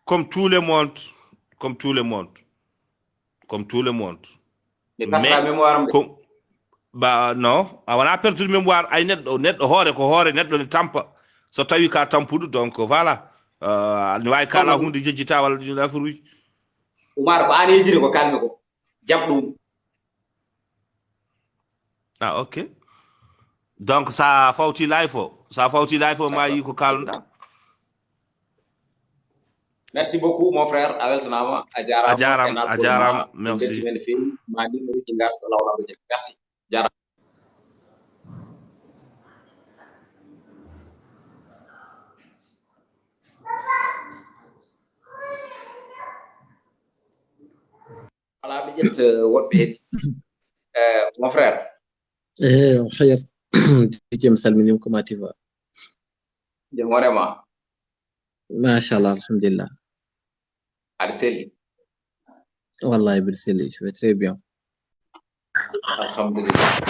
comme tout le monde mais ba non a wona perdude mémoire ay neɗɗo hoore ko hoore neɗɗo ne tampa so tawi ka tampuɗo donc voilà ne wawi kala hunde jejjita walla ɗin affaire uji Umar ko an yejjiri ko kalmi ko jaɓ ɗum ok donc sa fawti live o ma yi ko kalnoɗa merci beaucoup mon frère a weltanama a jarama merci merci jarama ala mi ƴetta woɓɓe mon frère حياك ديجي مسلمين كما تيفا جمورما ما شاء الله الحمد لله أرسلي والله برسلي je vais très bien الحمد لله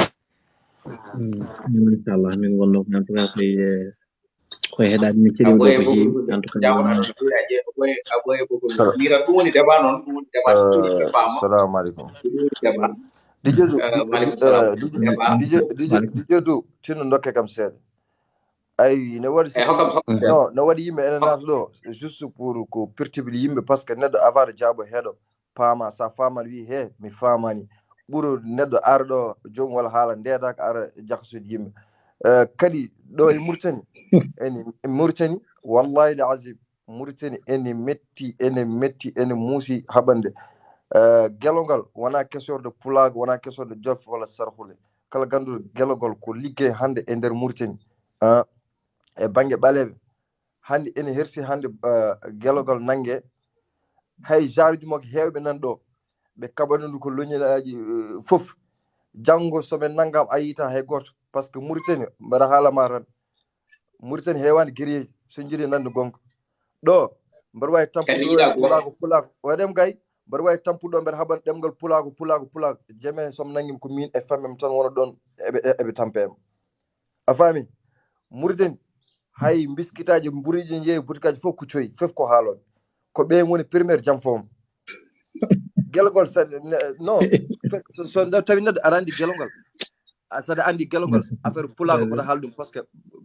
ما شاء الله من والله en tout cas koy heɗade min keɗimi ɗo ko heewi en tout cas lira ɗum woni débat noon ɗum woni débat assalamu aleykum Maaleykum salam. DJ du tino ndokke kam seeɗa ayi ne waɗi Hokkam non no waɗi yimɓe ene naata ɗo juste pour ko pertuble yimɓe par ce que neɗɗo avant jaabo heeɗo paama sa faaman wi he mi faamani ɓuro neɗɗo ara ɗo joomum walla haala ndedaka ara jakasude yimɓe kadi ɗo e Mauritanie wallahi l azim Mauritanie ene metti ene muusi haɓande gelongal wona kesorde pulago wona kesorde jolfe walla sarhule kala ganduɗo gelogol ko liggey hande e nder Mauritanie e banggue ɓaleɓe hande ene hersi hande gelogol nangue hay jaruji makko hewɓe nan ɗo ɓe kaɓandu ko loñinaji foof janggo soɓe nanggam a yita hay goto par ce que Mauritanie mbaɗa haalama tan Mauritanie hewani guerrier so jiiɗi nande gonga ɗo mbaɗa wawi tampuɗo pulago waɗem gay mbaɗa wawi tampuɗo mbeɗa haɓan ɗemgal pulago jeme somi nanguima ko min e fammem tan wona ɗon eɓe tampema a faami Mauritanie hay biskitaji mburiji jeeyi butikaji fof ko coyi fof ko haaloɓe ko ɓe woni premiére jam fom gelogol non so tawi neɗɗo aɗa andi gelongal saɗa andi gelongal affaire pulago mbaɗa haala ɗum par ce que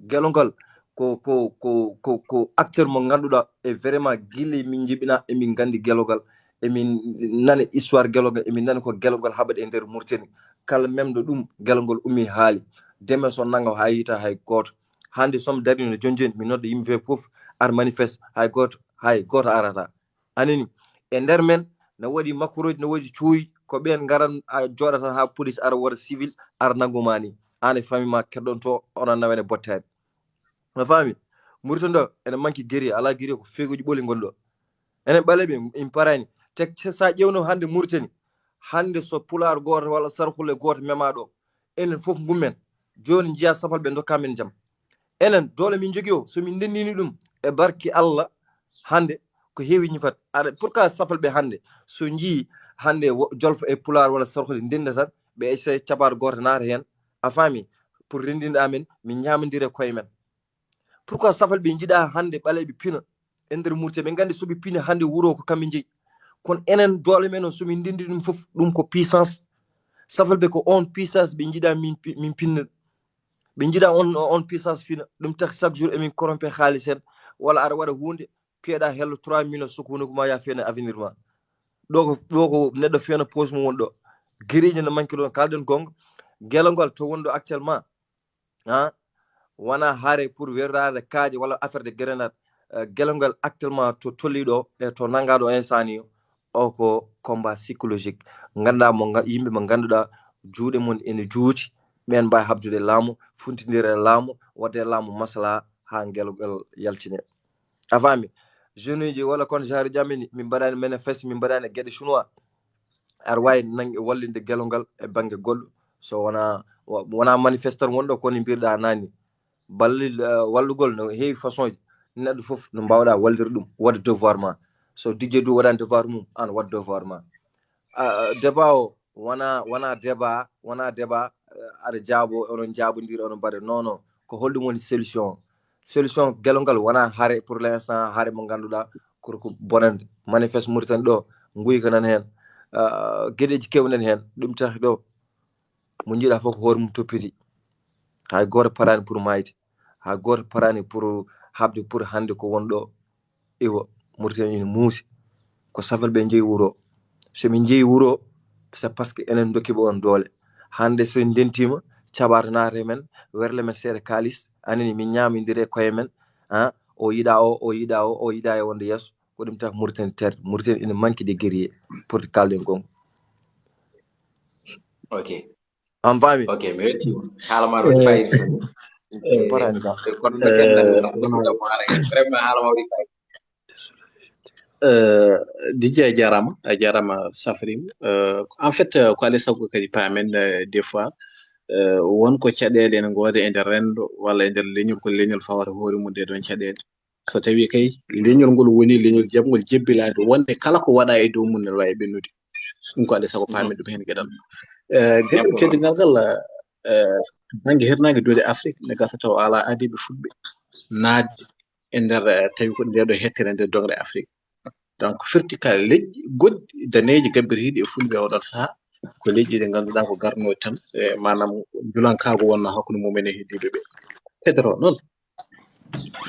gelongal ko acteur mo ganduɗa e vraiment guille min jibina emin gandi gelongal emin nani histoire gelongal emin nani ko gelongal haɓat e nder Mauritanie kala memɗo ɗum gelongal ummi haali deme so nangam ha yita hay goto hande somi dari no jonjoni mi nodda yimɓe fof ar manifeste hay goto arata anani e nder men ne waɗi makroji ne waɗi cuuyi ko ɓen garan a joɗata ha police ara wara civil ara nangumani an e famille ma keɗɗon to onon nawene bottade no faami Mauritanie ɗo ene manque guerrier ala guerrier ko feegoji ɓoli gonɗo enen ɓaleɓe in parani te sa ƴewno hande Mauritanie hande so pular goto walla sarhule goto mema ɗo enen fof gummen joni jiya safal ɓe dokkamen jaam enen dole min jogui o somin ndendini ɗum e barki Allah hande ko heewi ñifat aɗa pourquoi safal ɓe hande so jii hande jolfo e pular walla sarhude ndenda tan ɓe essaye caɓade goto naata hen a faami pour rendinde amen min ñamadire koye men pourquoi safal ɓe jiiɗa hande ɓaleɓe pina e nder Mauritanie ɓe gandi soɓe pina hande wuuro ko kamɓe jeeyi kono enen dole men o somin ndendi ɗum foof ɗum ko puissance safal ɓe ko on puissance ɓe jiiɗa min pinna ɓe jiiɗa on puissance fina ɗum tak chaque jour emin corrompe haalis en walla aɗa waɗa hunde piyeɗa hello 3 millions soko hunde koma ya fiyane avenir ma ɗo ko neɗɗo fiyana poche mum woni ɗo guerrier no manque ɗon kalɗen gonga gelongal to woni ɗo actuellement wona haare pour werrade kaaje walla affaire de grenade gelongal actuellement to tolli ɗo e to nangaɗo instant ni o ko combat psychologique ganda yimɓe mo ganduɗa juuɗe mum ene juuti ɓen mbawi habdude laamu funtidire laamu wadde laamu masala ha gelongal yaltine a faami jeune uji walla kono genre jamini min mbaɗani manifeste min mbaɗani gueɗe chinois aɗa wawi nangue wallinde gelongal e banggue goɗɗo so wona manifesteur wonɗo koni mbirɗa nani ballil wallugol no heewi façon ji neɗɗo foof no mbawɗa walldir ɗum wadde devoir ma so DJ du waɗani devoir mum an waɗ devoir ma débat o wona débat aɗa jaabo onon jaabodiri onon mbaɗa non ko holɗum woni solution gelongal wona haare pour l'instant haare mo ganduɗa ko bonande manifeste Mauritanie ɗo guyka nan hen gueɗeji kewnen hen ɗum tahi ɗo mo jiiɗa fof ko hoore mum toppiti hay goto parani pour mayde hay goto parani pour habde pour hande ko wonɗo iwo Mauritanie ene muusi ko safal ɓe jeeyi wuuro somin jeeyi wuuro c'est parce que enen dokkiɓe on doole hande so dentima caɓata naate men werle men seeɗa kalis anani min ñamidire koye men o yiɗa e wonde yesso ko ɗum tan Mauritanie terde Mauritanie ene manque de guerrier pour kalden gonga ok an faami ok mi weltima haalamaɗo waɗi fayida parani ka kono dokken nannde musidɗo mo ara vraiment haalama waɗi fayida DJ a jarama Safrim en fait ko alay sago kadi paamen des fois wonko caɗele ene ngoode e nder rendo walla e nder leñol ko leñol fawata hoore mum nde ɗon caɗele so tawi kay leñol ngol woni leñol jamgol jebbilade wonde kala ko waɗa e dow mum ne wawi ɓennude ɗum ko alay sago paamen ɗum hen gueɗal gueɗal keddigal ngal banggue hirnage dode Afrique ne gasa taw ala adiɓe fulɓe naatde e nder tawi ko ndeɗo hettere nder dongre Afrique donc firti kala leƴƴi goɗɗi daneji gabbiriɗi e fulɓe oɗon saaha ko leƴƴi ɗe ngannduɗaa ko garnoo tan manam julankaago wonno hakkunde mumen e heddiiɓe ɓe hedoro noon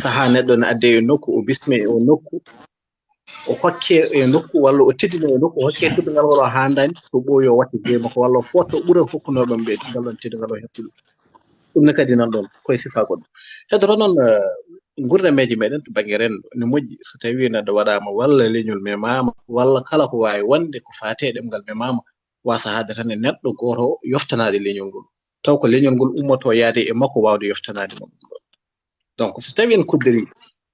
sahaa neɗɗo ne adde e nokku o bisme o nokku o hokke e nokku walla o teddino e nokku hokke teddungal ngal o haandani ko ɓooyo watte jeyi makko walla foto ɓura hokkunoɓe ɓe ngal ɗon teddungal o heɓtude ɗum ne kadi nan ɗon koye sifa goɗɗo hedoro noon gurdameji meɗen to banggue renndo ne moƴƴi so tawi neɗɗo waɗama walla leñol memama walla kala ko wawi wonde ko fate ɗemgal memama wasa haade tan e neɗɗo goto yoftanade leñol ngol taw ko leñol ngol ummoto yaade e makko wawde yoftanade mo ɗum ɗon donc so tawi en kuddiri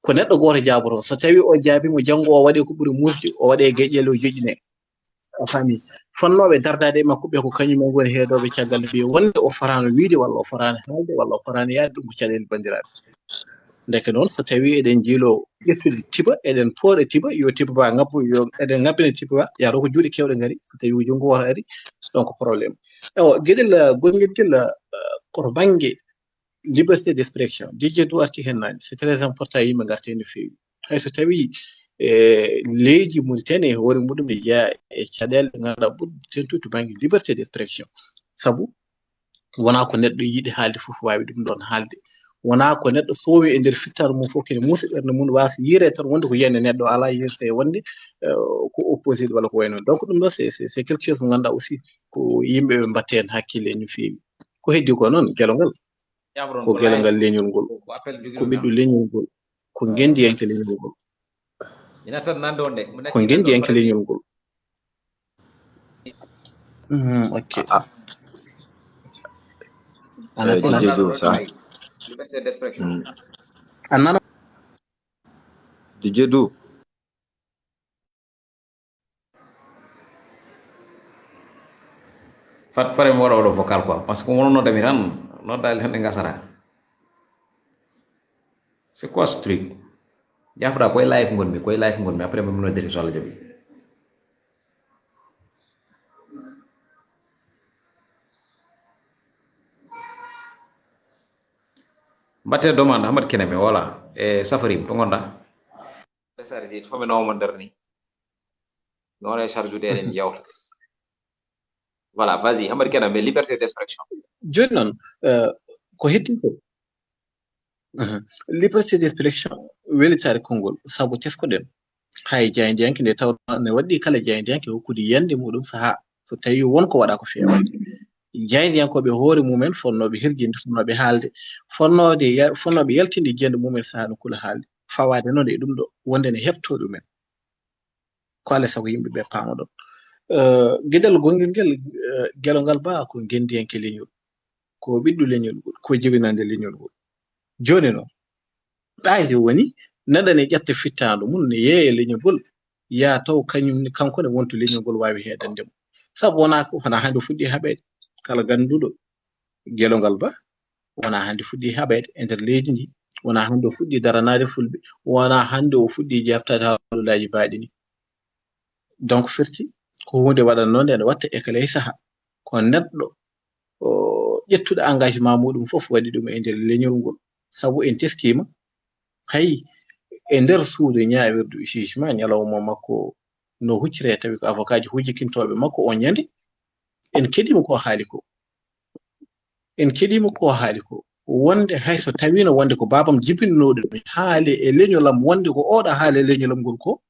ko neɗɗo goto jaboro so tawi o jaabimo janggo o waɗi ko ɓuuri musde o waɗe geƴƴel o joƴƴine a faami fonnoɓe dardade e makko ɓe ko kañumen goni heedoɓe caggal mbiye wonde o forano wiide walla o forani haalde walla o forani yaade ɗum ko caɗele bandiraɓe ndeke noon so tawi eɗen jiilo ƴettude tiba eɗen pooɗe tiba yo tiba ba ngabbu yo eɗen ngabbine tiba ba yaro ko juuɗe kewɗe ngari so tawi junggo woto ari donc probléme ewa gueɗel gonguel guel koto banggue liberté d' expression jejje du arti hen nani c'est très important yimɓe garte no fewi hayso tawi leydi Mauritanie e hoore muɗum ne jeeya e caɗele ganduɗa ɓurɗe tentude to banggue liberté d' expression saabu wona ko neɗɗo yiɗi haalde fof wawi ɗum ɗon haalde wona ko neɗɗo soowi e nder fittare mum fof kene muusi ɓernde mum wasa yiire tan wonde ko yiyande neɗɗo ala yirta e wonde ko opposé walla ko wayno donc ɗum ɗo c'est quelque chose mo ganduɗa aussi ko yimɓe ɓe mbatte hen hakkille no fewi ko heddi ko noon gelongal ko gelongal leñol ngol ko ɓiɗɗo leñol ngol ko gendiyanke leñol ngol ko gendiyanke leñol ngol ok liberté d'expression annana DJ Du fat fare mo waɗa oɗo vocal quoi parce que wono noddami tan noddali tan ɗe gasara c'est quoi ce truc jafra koye live gonmi après mi noddiri so Allah jaɓi mbatte demande Hamad Keneme voilà e Safarim to gonɗa chargé fo mi nawmo nder ni mi wona charge ude eɗen jawta voilà vas-y Hamad Keneme liberté d'expression joni noon ko hetti ko liberté d'expression welitare konngol sabu teskoɗen hay jaydiyanke nde taw ne waɗɗi kala jaydiyanke hokkude yiyande muɗum saha so tawi wonko waɗa ko fewande jaydiyankoɓe hoore mumen fonnoɓe herjinde fonnoɓe haalde fonnoɓe yaltinde jiyande mumen saha no kula haalde fawade noon e ɗum ɗo wonde ne heɓto ɗumen ko alay sago yimɓeɓe paama ɗon gueɗel gonguel ngel gelongal ba ko gendiyanke leñol ko ɓiɗɗo leñol ngol ko jibinande leñol ngol joni noon ɓayde woni neɗɗane ƴetta fittando mum ne yeeya leñol ngol ya taw kankone wonto leñol ngol wawi heɗandemo saabu wona hande fuɗɗi haɓede kala ganduɗo gelongal ba wona hande fuɗɗi haɓede e nder leydi ndi wona hande o fuɗɗi daranade fulɓe wona hande o fuɗɗi jaftade hawlullaji baɗini donc firti ko hunde waɗannode ene watta école saaha ko neɗɗo ƴettuɗo engagement muɗum fof waɗi ɗum e nder leñol ngol sabu en teskima hay e nder suudu ñaawirdu jugement ñalawma makko no huccire tawi ko avocat ji hujjikintoɓe makko on ñande en keɗima ko haali ko wonde hayso tawino wonde ko babam jibinnoɗo ɗum haali e leñolam wonde ko oɗo haali e leñolam ngol ko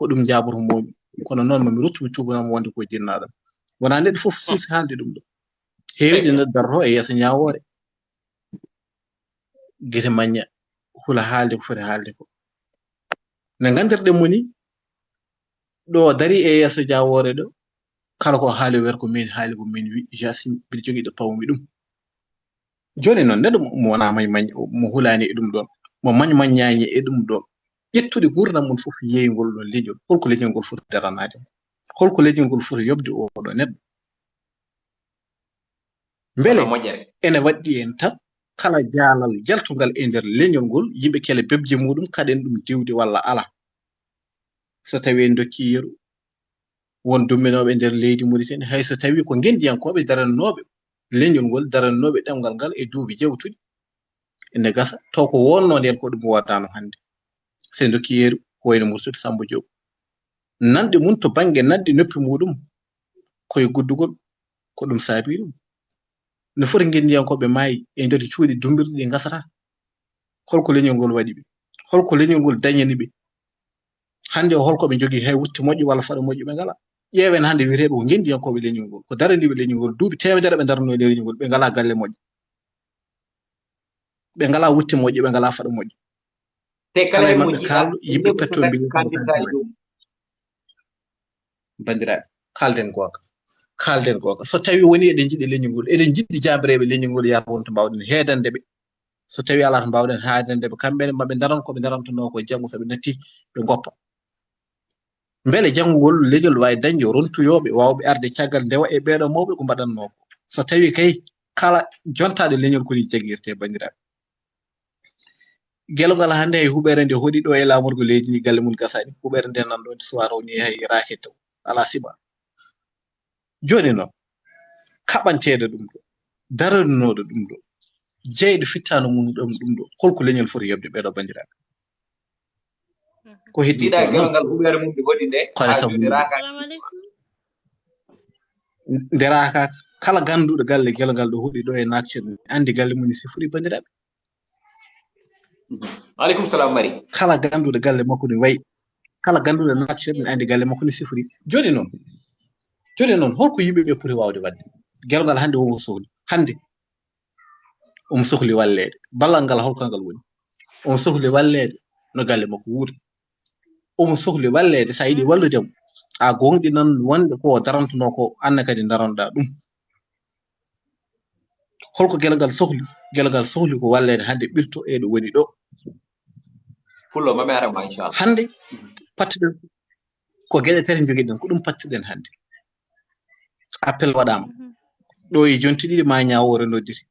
ɗum jaboro momi kono noon mami ruttumi cubanama wonde ko jinnaɗam wona neɗɗo fof suusi haalde ɗum ɗo heewide no darto e yeeso ñawore guete mañña hula haalde ko foti haalde ko ne gandirɗen mo ni ɗo dari e yeeso jawore ɗo kala ko haali wer ko min haali ko min wi jasimi mbiɗa jogui ɗo pawmi ɗum joni noon neɗɗo mo wona mañmaña mo hulani e ɗum ɗon mo mañmaññani e ɗum ɗon ƴettude gurdam mum fof yeeygol ɗon leñol holko leñol ngol foti daranade holko leñol ngol foti yobde oɗo neɗɗo beele ene waɗɗi en tan kala jaalal jaltugal e nder leñol ngol yimɓe kele bebje muɗum kaɗen ɗum diwde walla ala so tawi en dokki yeru won dumminoɓe nder leydi Mauritanie hayso tawi ko gendiyankoɓe darannoɓe leñol ngol darannoɓe ɗemgal ngal e duuɓi jewtuɗi ene gasa taw ko wonno nden ko ɗum waddano hande se dokki yeru wayno murtude Samba Diop nanɗe mum to banggue nanɗe noppi muɗum koye guddugol ko ɗum saabi ɗum no foti ngendiyankoɓe maayi e nder cuuɗi dumbirɗi ɗi gasata holko leñol ngol waɗi ɓe holko leñol ngol dañani ɓe hannde o holko ɓe jogii hay wutte moƴƴi walla faɗa moƴƴi ɓe ngala ƴeewen hannde wiyeteeɓe ko ngendiyankoɓe leñol ngol ko darandiɓe leñol ngol duuɓi temedere ɓe darano e leñol ngol ɓe ngala galle moƴƴo ɓe ngala wutte moƴƴi ɓe ngala faɗa moƴƴi te kala kala e mo maɓɓe jiiɗa kaalɗo yimɓe petto mbi kandinta e jomum bandiraɓe kalden gonga so tawi woni eɗen jiɗi leñol ngol eɗen jiɗɗi jabireɓe leñol ngol yaata wonto mbawɗen heedande ɓe so tawi ala to mbawɗen haadande ɓe kamɓene maɓe daran koɓe darantono ko janngo soɓe natti ɓe goppa beele janngugol leñol wawi dañde rontuyoɓe wawɓe arde caggal ndewa e ɓeeɗo mawɓe ko mbaɗanno ko so tawi kay kala jontaɗo leñol koni jaggirte bandiraɓe gelongal hannde hay huɓere nde hoɗi ɗo e lamorgo leydi ndi galle mum gasani huɓere nde nan ɗo soir o ni hay raketo ala siɓa joni noon kaɓanteɗo ɗum ɗo daranoɗo ɗum ɗo jeyɗo fittano mum ɗum ɗo holko leñol foti yobde ɓeeɗo bandiraɓe ko heddi jiɗa ko noon gelongal huɓere mum ɗi hoɗi nde kono ha sabu joni raka nderaka kala ganduɗo galle gelongal ɗo huɗi ɗo e nakcir andi galle mum ni sifori bandiraɓe aleykum salam mari kala ganduɗo galle makko ni wayi kala ganduɗo nakcir ne andi galle makko ni sifori joni noon holko yimɓeɓe poti wawde wadde gelongal hannde wonko sohli hannde omo sohli wallede ballal ngal holko ngal woni omo sohli wallede no galle makko wuuri omo sohli wallede sa yiɗi walludemo a gonɗinan wonde ko darantono ko anne kadi daranɗa ɗum holko gelongal sohli ko wallede hannde ɓirto e ɗo woni ɗo pullo mami arama inchallah hannde pattuɗen ko geɗe tati joguiɗen ko ɗum pattuɗen hannde appel waɗama ɗo e jonti ɗiɗi ma ñawore noddiri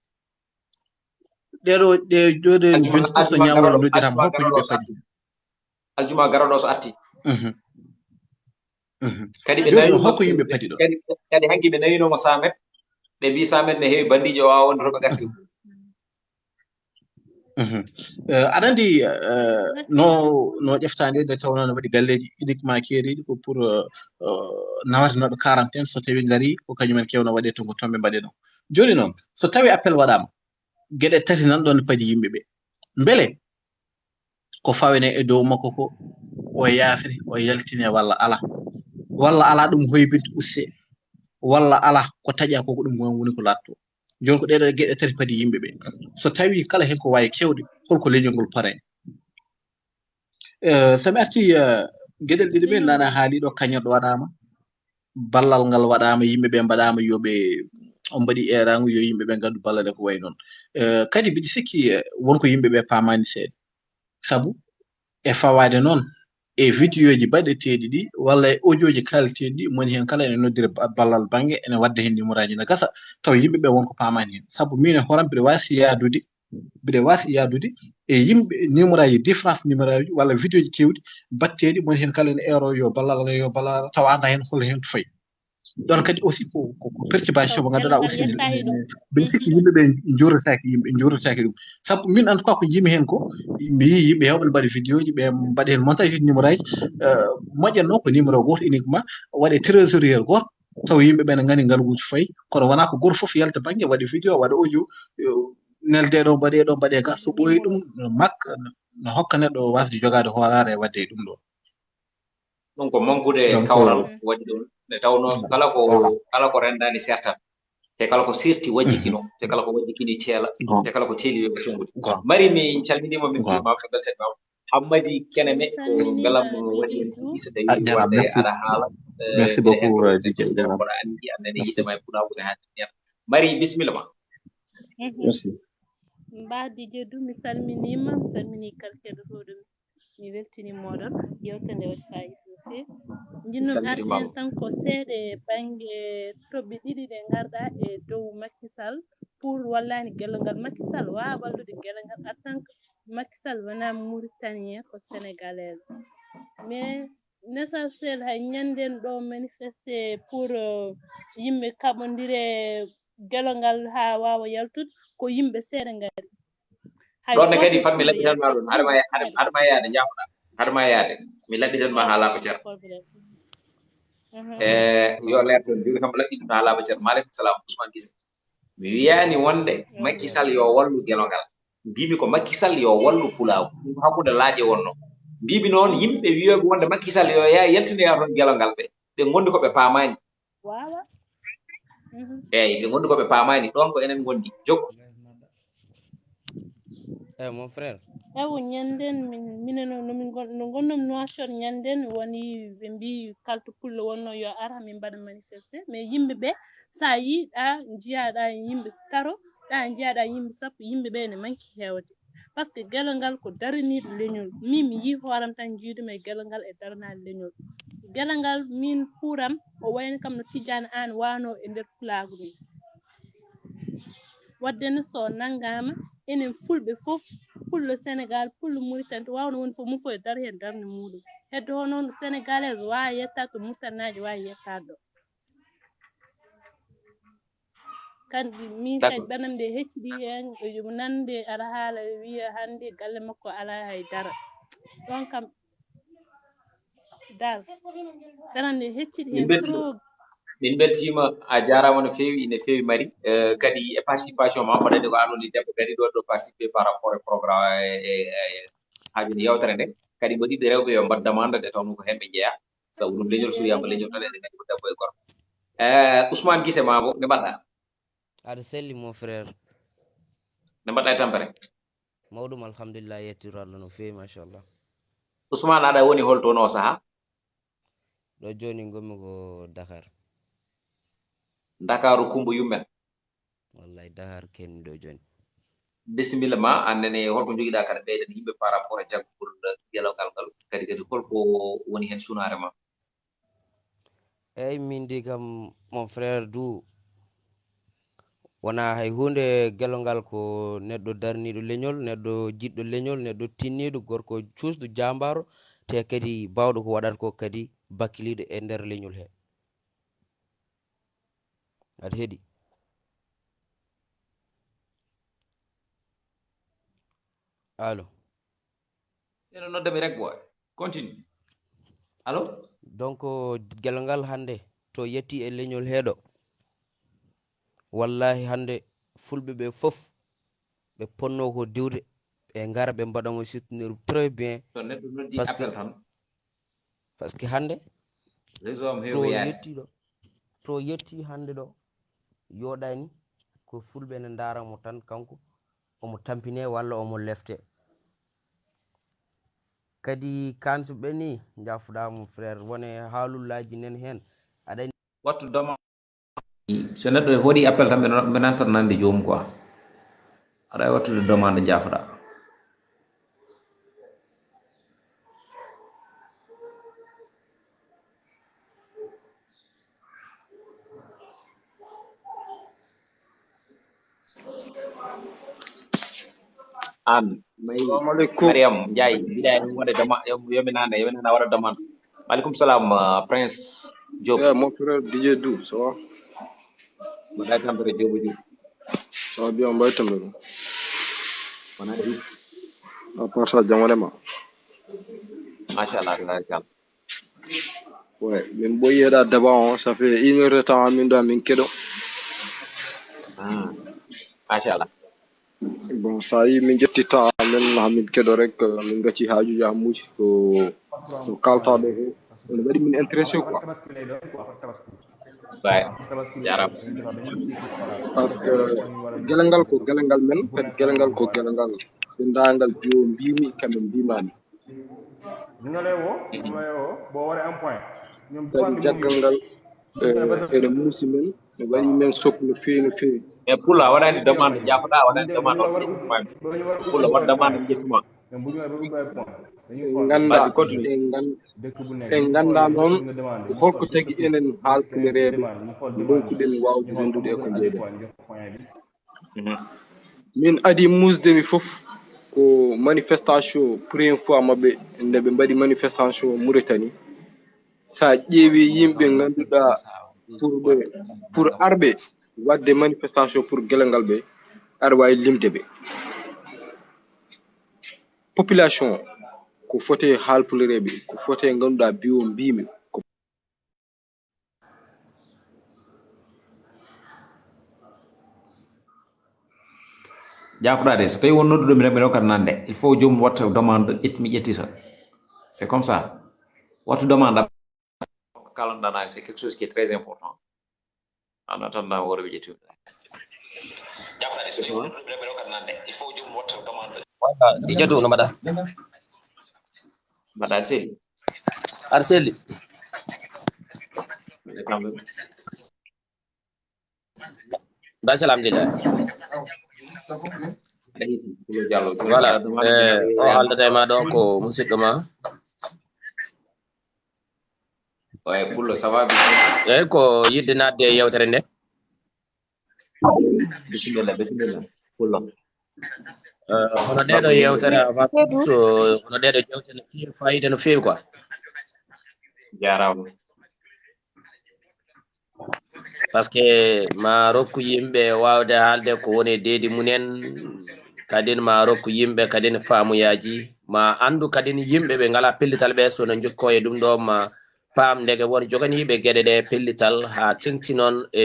ɗeɗo ɗe joɗe jonti ɗi so ñawore noddirama holko yimɓe padi aljuma garoɗo so arti kadi ɓe joni holko yimɓe padi ɗo kadi hanki ɓe nawinomo 100 mètres ɓe mbi 100 mètres ne heewi bandijo o wawa wonde to ɓe garti aɗa andi no ƴeftande nde tawno ne waɗi galleji uniquement keeriɗi ko pour nawatanoɓe quarantaine so tawi ngari ko kañumen kewno waɗe to ko tomɓe mbaɗe ɗo joni noon so tawi appel waɗama gueɗe tati nan ɗon ne padi yimɓeɓe beele ko fawene e dow makko ko o yaafri o yaltine walla ala ɗum hoybinte usse walla ala ko taƴa koko ɗum woni ko latto joni ko ɗeɗo gueɗe tati padi yimɓeɓe so tawi kala hen ko wawi kewde holko leñol ngol pare somi arti gueɗel ɗiɗi ɓe nana haaliɗo kañerɗo waɗama ballal ngal waɗama yimɓeɓe mbaɗama yoɓe on mbaɗi eragu yo yimɓeɓe gandu ballal ko way noon kadi mbiɗi sikki wonko yimɓeɓe pamani seeɗa saabu e fawade noon e vidéo ji baɗeteɗi ɗi walla e audio ji kalteɗi ɗi moni hen kala ene noddira ballal banggue ene wadda hen numéro aji ne gasa taw yimɓeɓe wonko pamani hen saabu min horam mbiɗa wasi yadude e yimɓe numéro aji différence numéro aji walla vidéo ji kewɗi batteɗi moni hen kala ene ero yo ballal taw anda hen hol hen to fayi ɗon kadi aussi ko perturbation mo ganduɗa aussi mbiɗa sikki yimɓeɓe jurotaki ɗum saabu min en tout cas ko jimi hen ko mi yi yimɓe hewɓe mbaɗi vidéo ji ɓe mbaɗi hen montage ji numéro aji moƴƴatno ko numéro goto uniquement waɗe trésorier goto taw yimɓeɓe ne gandi ngalguji fayi kono wona ko goto foof yalta banggue waɗa vidéo waɗa audio nelde ɗo mbaɗe ga so ɓooyi ɗum makka no hokka neɗɗo wasde jogade hoolare e wadde ɗum ɗo ɗum ko manqude kawral waɗi ɗum nde tawno kala ko rendani sertat te kala ko serti wajjikino te kala ko wajjikini teela te kala ko teeli weɓe songudi mari mi calminima min jurima ko beltanimama hammadi keneme ko belam waɗi en tigui so tawi wonde aɗa haala merci beaucoup DJ kono andi annene yidema e punagude hande ndiyam mari bisimilla ma merci mbadi jeddu mi salminima mi salmini kalkeɗo toɗum mi weltinimoɗon yewtande waɗi fayida no fewi jinnon arden tan ko seeɗe banggue toɓɓe ɗiɗi ɗe garɗa e dow Macky Sall pour wallani gelongal Macky Sall wawa wallude gelongal en tant que Macky Sall wona mauritanien ko sénégalais mais l'essentiel hay ñanden ɗo manifesté pour yimɓe kaɓodire gelongal ha wawa yaltude ko yimɓe seeɗa ngari ɗonne kadi fatmi laɓɓitanma ɗum haɗama yaade jafoɗa haɗama yaade mi laɓɓitanma ha laaɓa jar yo leerto joni kam laɓɓi ɗum haalaɓe ceerno maaleykum salam ousmane gise mi wiyani wonde Macky Sall yo wallu gelongal mbimi ko Macky Sall yo wallu pulaaku ɗum hakkude laaƴe wonno mbimi noon yimɓe wiyoɓe wonde Macky Sall yo yaa yaltinoya toon gelongal ɓe gondi koɓe paamani wawa eyyi ɓe gondi koɓe paamani ɗon ko enen gondi jokku mon frère ewo ñanden minen no gonnom noachon ñanden woni ɓe mbi kalto pullo wonno yo ar min mbaɗa manifesté mais yimɓe ɓe sa yiiɗa jiyaɗa yimɓe taro ɗa jiyaɗa yimɓe sappo yimɓe ɓe ne manki hewde par ce que gelongal ko daraniɗo leñol min mi yi hooram tan jiiduma e gelongal e daranade leñol gelongal min puuram o wayno kam no tijjani an wano e nder pulaagu min waddene so nanngama enen fulɓe fof pullo sénégal pullo mauritanie to wawno woni fof mum fof e dar hen darde muɗum hedde ho noon sénégalais wawi yettade to mauritanaji wawi yettade ɗo kandi min kadi ɓanam nde hecciɗi hen yomo nande aɗa haala wiya hande galle makko ala haydara ɗon kam dal ɓanam nde hecciɗi hen trop min beltima a jarama no fewi mari kadi e participation ma mbaɗande ko anoni debbo gari ɗo participé par rapport e programme e hajuni yewtere nde kadi mbaɗiɗo rewɓe yo mbad demande ɗe tawno ko hen ɓe jeeya sabu ɗum leñol suyama leñol taɗede kadi ko debbo e gorko Ousmane Guissé mabo nde mbaɗɗa aɗa selli mon frère nde mbaɗɗa e tampere mawɗum alhamdulillah yettiro Allah no fewi machallah Ousmane aɗa woni holtoon o saaha ɗo joni gommi ko Dakar Dakaru Kumbo Yummel wallahi Dakar kenni ɗo joni bisimilla ma annene holko joguiɗa kada ɓeyden yimɓe par rapport e jaggugol gelongal ngal kadi holko woni hen sunare ma eyyi min di kam mon frère du wona hay hunde gelongal ko neɗɗo darniɗo leñol neɗɗo jiɗɗo leñol neɗɗo tinniɗo gorko cusɗo jambaro te kadi bawɗo ko waɗata ko kadi bakkiliɗo e nder leñol he aɗa heeɗi allo eno noddami rek boy continue allo donc gelongal hande to yetti e leñol heɗo wallahi hande fulɓe ɓe fof ɓe ponno ko diwde ɓe gara ɓe mbaɗamo soutenir très bien to neɗɗo noddi appel tan par ce que hande réseau am heewi yaade to yetti hande ɗo yoɗani ko fulɓe ne daramo tan kanko omo tampine walla omo lefte kadi kanso ɓe ni jafuɗamo frère wone haalullaji nen hen aɗani wattu doma so neɗɗo waɗi appel tan ɓe nantan nande joomum quoi aɗa wattude demande jafoɗa an Mariam Ndiaye mbiɗa en waɗe yominande waɗa demande maaleykum salam Prince Diop mon frère DJ Dou ça va mbaɗa tampere Diobo Diouf ça va bien mbaɗa tampere wona ɗi à part ça jamalema machallah tabarikalla ouais min ɓoyiyeɗa débat ça fait 1 heure de temps min ɗo min keɗo machallah bon sa yi min ƴetti temps men hamin keɗo rek min gacci hajuji hammuji ko kaltaɗo he ene waɗi min intéressé quoi jarama par ce que gelongal ko gelongal men kadi gelongal ko gelongal dendagal biwo mbimi kamɓe mbimami kadi jaggal ngal ene muusi men ne waɗi men sokku no fewi no fewi e Pula waɗani demande jafoɗa waɗani demande on ƴettuma Pula waɗ demande ƴettuma en ganda noon holko tagui enen haalkilereɓe donkuɗen wawde rendude e ko jeeɗen min adi musdemi foof ko manifestation premiére fois mabɓe nde ɓe mbaɗi manifestation Mauritanie sa ƴeewi yimɓe ganduɗa pour arɓe wadde manifestation pour gelongal ɓe aɗa wawi limde ɓe population ko foti haalpulereɓe ko foti ganduɗa biwo mbimi jaafuɗaade so tawi won nodduɗo mi reɓe kan nande il faut jomum watta demande mi ƴettita c'est comme ça wattu demande kalanɗana c'est quelque chose qui est très important en attendant woro ɓe ƴettuɓe jaafuɗaade so tawi won nodduɗo mi reɓe kan nande il faut jomum watta demande di jatu no mbaɗa mbaɗa seli aɗa selli ba salam dila voilà o haaldata e ma ɗo ko musidɗo ma ouais pullo ça va eyyi ko yidde nadde e yewtere nde bisimilla pullo hono ɗeɗo yewtere avant so hono ɗeɗo jewte no tiir fayida no feewi quoi jarama par ce que ma rokku yimɓe wawde haalde ko woni deedi munen kadin ma rokku yimɓe kadin faamuyaji ma andu kadin yimɓe ɓe ngala pellital ɓe sono jokko e ɗum ɗo ma paam ndege won joganiɓe gueɗe ɗe pellital ha tengti noon e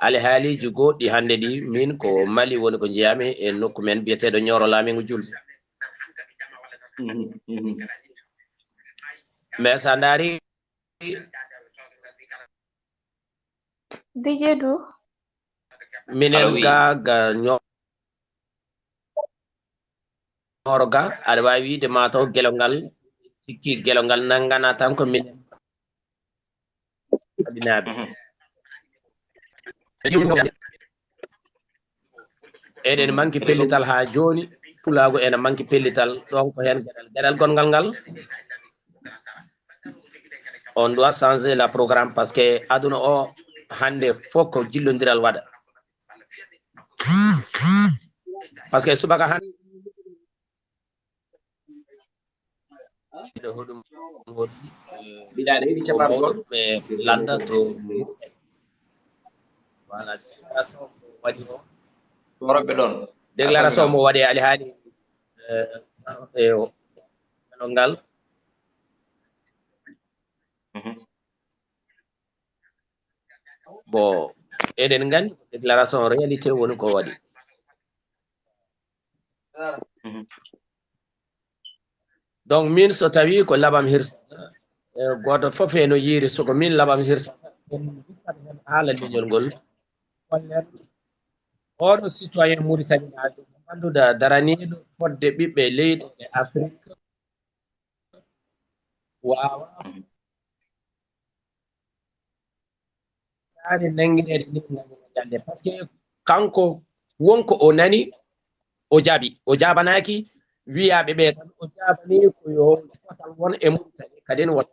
alihaaliji goɗɗi hande ɗi min ko Mali woni ko jeyami e nokku men biyeteɗo Nioro Lamingo Julɓe mais sa daari Dijedu minen ga Nioro ga aɗa wawi wiide mataw Gelongal sikki Gelongal nangana tan ko minen abinaɓe eɗen manki pellital ha joni pulago ene manki pellital ɗon ko hen gueɗal gongal ngal on doit changer la programme parce que aduna o hande fof ko jillodiral waɗa parce que subaka hande hoɗum biɗaɗe yiɗi capanɗe ɓe landa to voilà déclaration waɗi o toroɓe ɗon déclaration mo waɗi alihaali e ngal bon eɗen gandi déclaration réalité woni ko waɗi donc min so tawi ko labam hirsata goto foof eno yiiri soko min labam hirsata haala leñol ngol oɗo citoyen Mauritanie ajo ganduɗa daraniɗo fodde ɓiɓɓe leyɗe Afrique wawa ani nanguinede ni jande par ce que kanko wonko o nani o jaabi o jabanaki wiyaɓe ɓe tan o jabani ko yo potal won e Mauritanie kadin won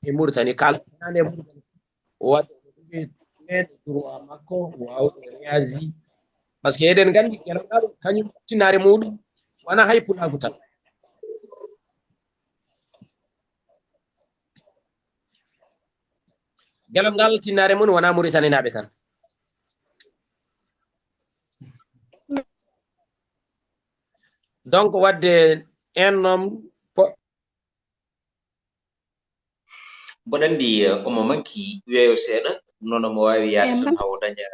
e Mauritanie kaltanande Mauritanie o waɗi droit makko wawde réagi par ce que eɗen gandi Gelongal kañum tinare muɗum wona hay pulagu tan Gelongal tinare mum wona Mauritanie naɓe tan donc wadde en noom mboɗa andi omo manki weeyo seeɗa noon omo wawi yaade tan hawo daña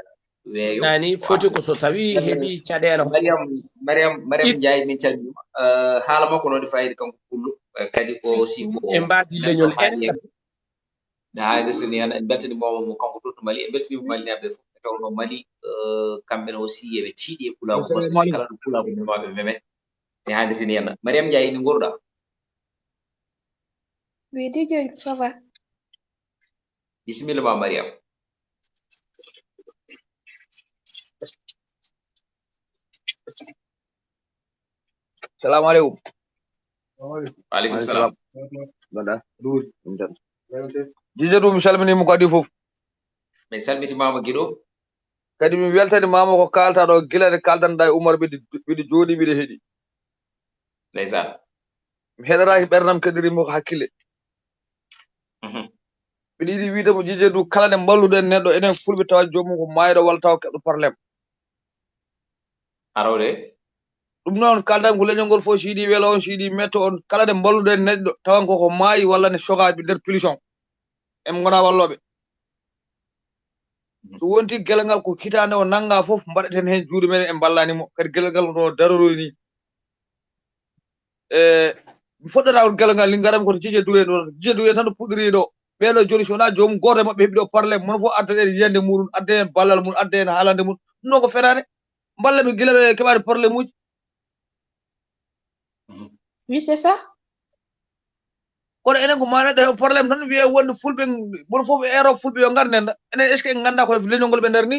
weeyo nani foti ko so tawi heeɓi caɗele mariam ndiaye min calminima haala makko noon fayida kanko pullo kadi ko aussi ko e mbadi leñol ne haalirtani hen en beltanimomo kanko toon to Mali en beltanimo malinaɓe fof e tawno Mali kamɓene aussi eɓe tiiɗi e pulago maɓɓe kala ɗo pulago memaɓe memen ne haalirtani hen mariam ndiaye ni gorɗa oui DJ ça va bisimilla ma mariam salamu aleykum waaleykum salam mbaɗa DJ ɗum mi salminima ko adi fof mi salmitimama guiɗo kadi mi weltanimama ko kalta ɗo gila nde kaldanɗa e Oumar ɓiɗi jooɗi ɓiɗe heeɗi ndeysan mi heɗoraki ɓerdam kedirimo ko hakkille ɓiɗa yiɗi wiidemo DJ du kala nde mballuɗen neɗɗo enen fulɓe tawa jomum ko mayɗo walla tawa keɗɗo probléme arore ɗum noon kaldan ko leñol ngol fof siidi weelo on siidi metto on kala nde mballuɗen neɗɗo tawan koko maayi walla ne sogaɓe nder pulsion en gona walloɓe so wonti gelongal ko kitande o nanga fof mbaɗeten hen juuɗe men en ballanimo kadi gelongal no daroroli ni mi foɗɗata gelongal ni garam koto jije duwe tan ɗo puɗɗori ɗo ɓeɗo joni so wona joomum goto e maɓɓe heeɓi ɗo parle mono fof adda ɗen yiyande muɗum adda hen ballal mum adda hen haalande mum ɗum noon ko fetade mballa mi gila ɓe keɓade parle muji. Oui, c'est ça. kono enen ko maneɗo heɓa probléme tan wiye wonde fulɓe mono fof ero fulɓe yo ngar nenda enen est ce que en ganda koye leñol ngol ɓe nder ni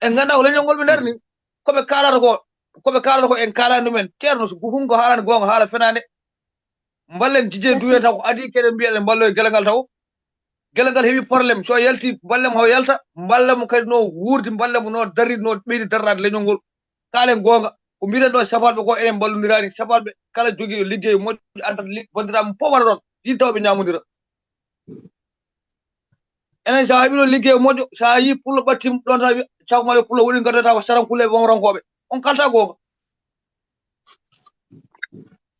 en ganda ko leñol ngol ɓe nder ni koɓe kalata ko en kalani ɗumen ceerno so hum ko haalani gonga haala fenade mballen jije duwe taw ko adi keɗen mbiyeɗen mballo e gelongal taw gelongal heeɓi probléme so yalti ballemo haw yalta ballemo kadi no wuurdi ballemo no dari no ɓeydi darrade leñol ngol kaalen gonga ko mbiɗen ɗo safalɓe ko enen ballodirani safalɓe kala jogui liggey moƴƴo addat bandiraɓe fof waɗa ɗon yidde taw ɓe ñamodira enen sa heeɓi ɗon liggey moƴƴo sa yi pullo ɓattima ɗon tan cakma yo pullo woni gardata ko sarankulle wonrankoɓe on kalta gonga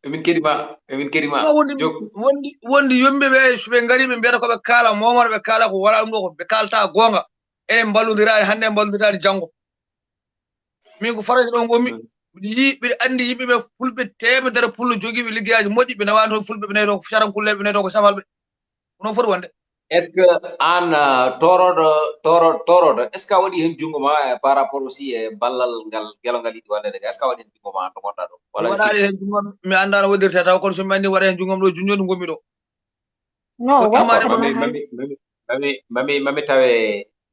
emin keɗima wondi yomɓe ɓe soɓe ngari ɓe mbiyata koɓe kaala momoɗo ɓe kaala ko wala ɗum ɗo ko ɓe kalta gonga enen ballodirani hande en ballodirani janggo min ko farata ɗon gomi ɓiɗa andi yimɓeɓe fulɓe temedere pullo joguiɓe liggeyaji moƴƴi ɓe nawani toon fulɓe ɓe nayi toon ko sarankulleɓe nayi toon ko safalɓe onon foti wonde est ce que an toroɗo est ce que a waɗi hen jungo ma par rapport aussi e ballal ngal gelongal yiɗi wallede est ce que a waɗi hen jungo ma to gonɗa ɗo waɗaɗi hen jungom mi anda no waɗirte taw kono somi andi waɗa hen jungom ɗo junjoni gommi ɗo Non,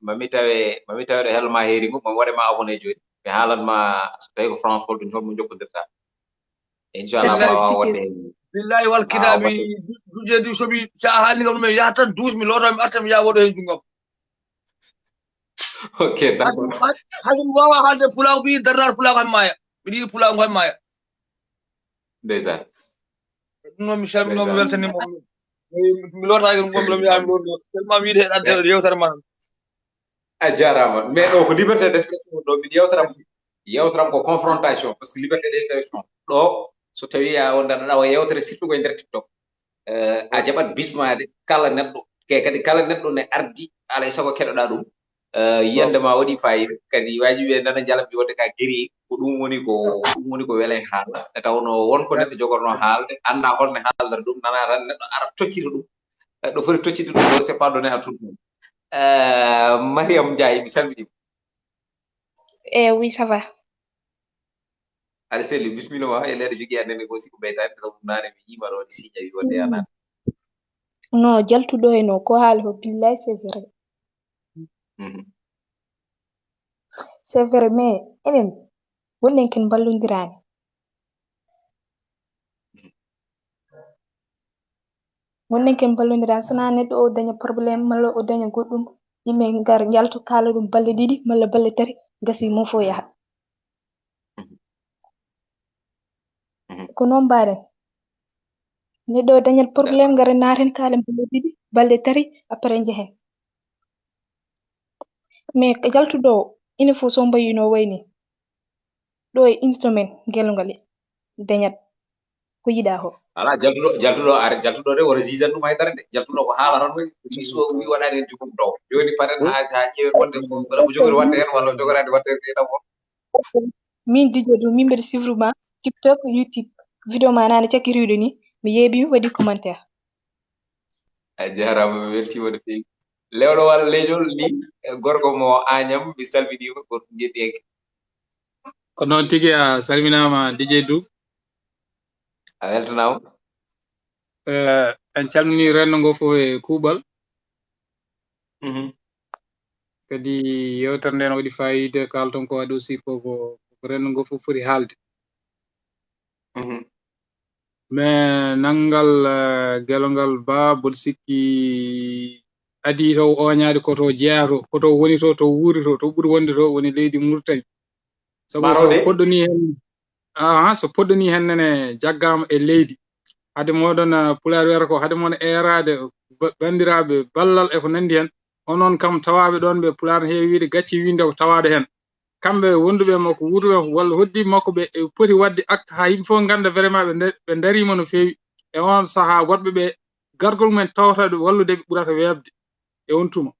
mami tawe ɗo helma heeri ngu mami waɗema abonné joni mi haalanma so tawi ko France holɗum holmo jokkodirta inchallah wawa wonde billahi wal kitabi dujeedi somi sa haalni kam ɗumen yaha tan 12 mi looto mi arta mi yaha waɗo hen jungam ok d'accord hayso mi wawa haalde pulaako ɓi darnar pulaako han maya miɗa yiɗi pulaako han maya ndeysan ɗum noon mi salminomi weltanimo mi lootaki ɗum gommi ɗo mi yaha mi lordo tellement mi yiɗi hen adde yewtere ma a jarama mais ɗo ko liberté d' expression ɗo min yewtaram ko confrontation par ce que liberté d' expression ɗo so tawi a wonɗaɗa o yewtere surtout koye nder tiktok a jaɓat bismade kala neɗɗo kadi kala neɗɗo ne ardi alay sago keɗoɗa ɗum yiyande ma waɗi fayida kadi waji wiye nana jalabdi wonde ka guéri ko ɗum woni ko weele haala e tawno wonko neɗɗo jogorno haalde anda holne haaldata ɗum nana tan neɗɗo ara toccita ɗum ɗo foti toccide ɗum ɗo c'est pas donné à tout le monde Mariam Ndiaye mi salminima oui, ça va. aɗa selli bisimilla ma e leɗo jogui annene ko siko ɓeytade sabu nane mi yima ɗo ɗi signe wi wonde yanade Non, jaltuɗo e no ko haali ko billahi c'est vrai. C'est vrai mais enen wonnen ken ballodirani sona neɗɗo o daña probléme malla o daña goɗɗum yimɓe gar jalto kala ɗum balle ɗiɗi malla balle tati gasi mum fo yaha ko noon mbaɗen neɗɗo o dañat probléme gara naten kalen balle ɗiɗi balle tati après jehen mais jaltuɗo o ina faut so mbayino wayni ɗo e une semaine gelongal dañat ko yiɗa ko ala jaltuɗo de woto jijan ɗum haydara de jaltuɗo ko haala tan woni miso wi waɗani hen jugum taw joni paten ha ƴeewen wonde mo jogori wadde hen walla jogorade wadde hen ɗeɗam o min DJ ɗum min mbeɗa suivre ma TikTok YouTube vidéo ma nane cakkiriɗo ni mi yeeɓimi waɗi commentaire a jarama mi weltima no fewi lewɗo walla leñol ni gorgo mo Agnam mi salminima ko jeddiyanke ko noon tigui a salminama DJ Du a weltanama en calmini rendo ngo fof e kuuɓal kadi yewtere nde no waɗi fayida kalton ko waɗi aussi koko rendo ngo fof foti haalde mais nanngal gelongal ba mboɗo sikki adi to oñaade koto jeeyato koto woni to wuuri to ɓuri wonde to woni leydi Mauritanie sabu so poɗɗoni hen so poɗɗoni hen nene jaggama e leydi hade moɗon pulaar wiyata ko hade mon erade bandiraɓe ballal e ko nandi hen onon kam tawaɓe ɗon ɓe pulaar heewi wiide gacci winde ko tawade hen kamɓe wonduɓe makko wuutuɓe walla hoddi makko ɓe poti wadde acte ha yimɓe fof ganda vraiment ɓe darima no fewi e on saaha woɗɓe ɓe gargol mumen tawata wallude ɓe ɓurata webde e on tuma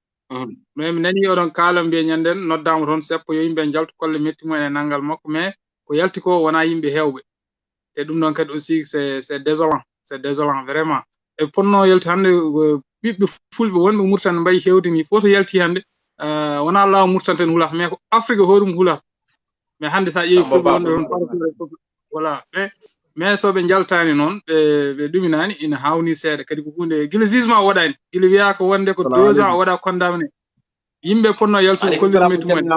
mais mi nani oɗon kaala mbiye ñanden noddama toon seppo yo yimɓe jaltu kolle metti mumen e nangal makko mais ko yalti ko wona yimɓe hewɓe e ɗum noon kadi aussi c'est désolant vraiment e ponno yalti hannde ɓiɓɓe fulɓe wonɓe murtan mbayi hewde ni fof to yalti hannde wona laamu murtan tan hulata mais ko afrique hoɗum hulata mais hannde sa ƴeewi fulɓe wonɓe toon voilà mais soɓe jaltani noon ɓe ɗuminani ina hawni seeɗa kadi ko hunde guila jugement waɗani guila wiya ko wonde ko 2 ans o waɗa condamné yimɓe ponno yaltude kollir metti mumen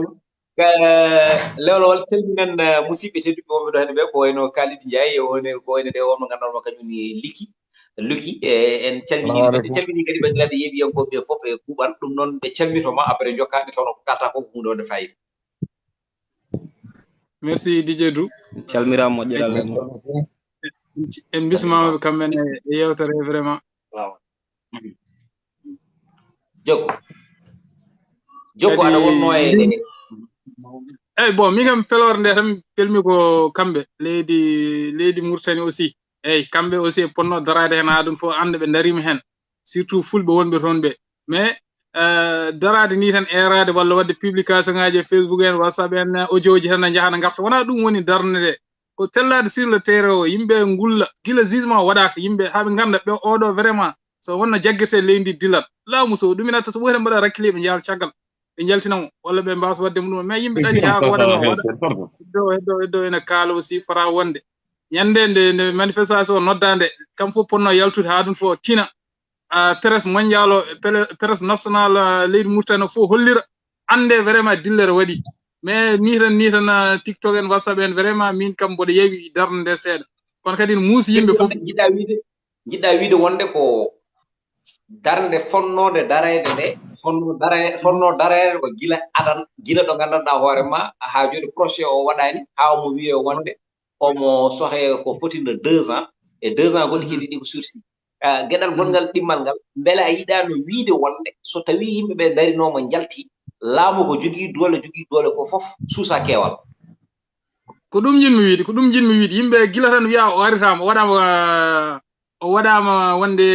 lewlowol calminen musidɓe tedduɓe wonɓe ɗo henne ɓe ko wayno kalidi ndiaye ko wayno nde wonmo gandanma kañum ni luki en calmini ɓe calmini kadi bandiraɓe yeeɓiyankoɓe fof e kuuɓal ɗum noon ɓe calmitoma après jokkaɓe tawno ko kalta ko hunde wonde fayida merci DJ Dou calmirama moƴƴiralla en bismamaɓe kamɓen e yewtere vraiment jokko aɗa wonno e eyyi bon min kam felore nde tan pelmi ko kamɓe leydi Mauritanie aussi eyyi kamɓe aussi e ponno darade hen ha ɗum fof anda ɓe darima hen surtout fulɓe wonɓe toon ɓe mais darade ni tan erade walla wadde publication ngaji e Facebook en WhatsApp en audio ji tan ne jahana garta wona ɗum woni darde nde ko tellade sur le terrain o yimɓe ngulla guila jugement waɗaka yimɓe haaɓe ganda ɓe oɗo vraiment so wonno jagguirte leydi dillat laamu so ɗuminata so ɓoyten mbaɗa rakkile ɓe jaal caggal ɓe jaltinamo walla ɓe mbasa wadde ɗum mais yimɓe ɗaɗi ha ko waɗanno heddo ene kaala aussi fota wonde ñande nde manifestation noddande kam fof ponno yaltude ha ɗum fof tina presse mondial o presse national leydi Mauritanie fof hollira ande vraiment dillere waɗi mais ni tan TikTok en WhatsApp en vraiment min kam mboɗo yeewi darde nde seeɗa kono kadi muusi yimɓe fof jiɗɗa wiide wonde ko darde fonnode darede nde fonno darede ko gila ɗo gandanɗa hoorema ha joni projet o waɗani ha omo wiye wonde omo sohe ko fotino 2 ans e 2 ans gonɗi kedi ɗi ko sursi gueɗal gongal ɗimmal ngal beele a yiɗano wiide wonde so tawi yimɓeɓe darinoma jalti laamu ko jogui doole ko foof suusa kewal ko ɗum jinmi wiide yimɓe gila tan wiya o aritama o waɗama wonde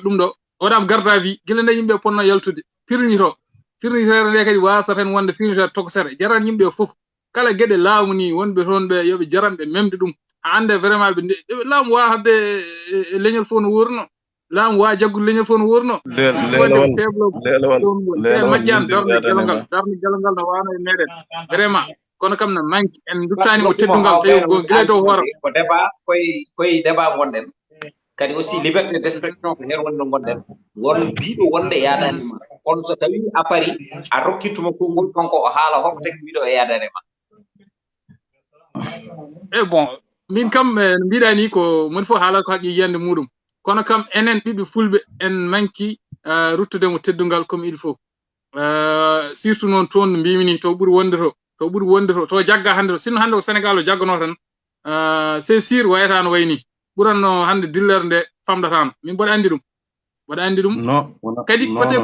ɗum ɗo o waɗama garde à vue gila nde yimɓe ponno yaltude firnitere nde kadi wasa tan wonde firnitere tokosere jaran yimɓe fof kala gueɗe laamu ni wonɓe toon ɓe yoɓe jaran ɓe memde ɗum ande vraiment ɓe laamu wa habde e leñol fof no wurno laamu wa jaggude leñol fof no wurno majjan darde gelongal no wano e meɗen vraiment kono kam no manque en duttanimo teddungal tawi guila dow hoore ko débat koye débat gonɗen kadi aussi liberté d'expression ko hen wonde gonɗen won mbiɗo wonde yadanima kono so tawi a pari a rokkituma konngol kanko o haala horko tagi mbiɗo e yadanema bon min kam mbiɗa ni ko moni fof haalata ko haqqi yiyande muɗum kono kam enen ɓiɓɓe fulɓe en manki ruttudemo teddungal comme il faut surtout noon toon no mbimi ni to ɓuuri wonde to jagga hannde sinno hannde ko Sénégal o jaggano tan c'est sûr wayatano wayni ɓuranno hannde dillere nde famdatano min mboɗa andi ɗum kadi côté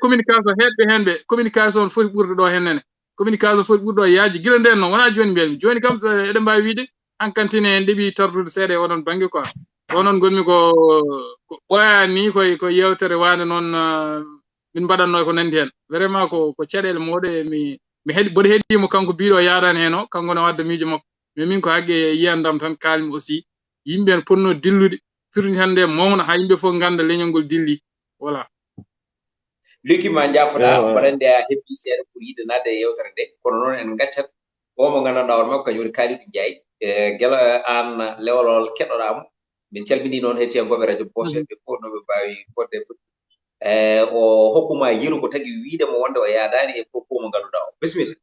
communication heɗɓe hen ɓe communication foti ɓurde ɗo hennene communication foti ɓurɗo yaaji gila nden noon wona joni mbiyami joni kam eɗen mbawi wiide hankantine en ɗeeɓi tardude seeɗa e oɗon banggue quoi o noon gonmi ko ɓoyani ko yewtere wande noon min mbaɗanno ko nandi hen vraiment ko caɗele moɗe mi mboɗo heeɗimo kanko mbiɗo yarani hen o kanko no wadda miijo makko mais min ko haqqe yiyandam tan kalmi aussi yimɓe en ponno dillude firni hande mawna ha yimɓe fof ganda leñol ngol dilli voilà Luki ma jafoɗa mbaɗande a heɓɓi seeɗa pour yiide nadde e yewtere nde kono noon en gaccat omo gandanɗa hoore makko kañum woni Kalidou Ndiaye guela an lewlol keɗɗoɗamo min calmini noon hettiyankoɓe radio Bosse ɓe fof noɓe mbawi fodde o hokkuma yiru ko tagui wiidemo wonde o yaadani e propos mo ganduɗa o bisimilla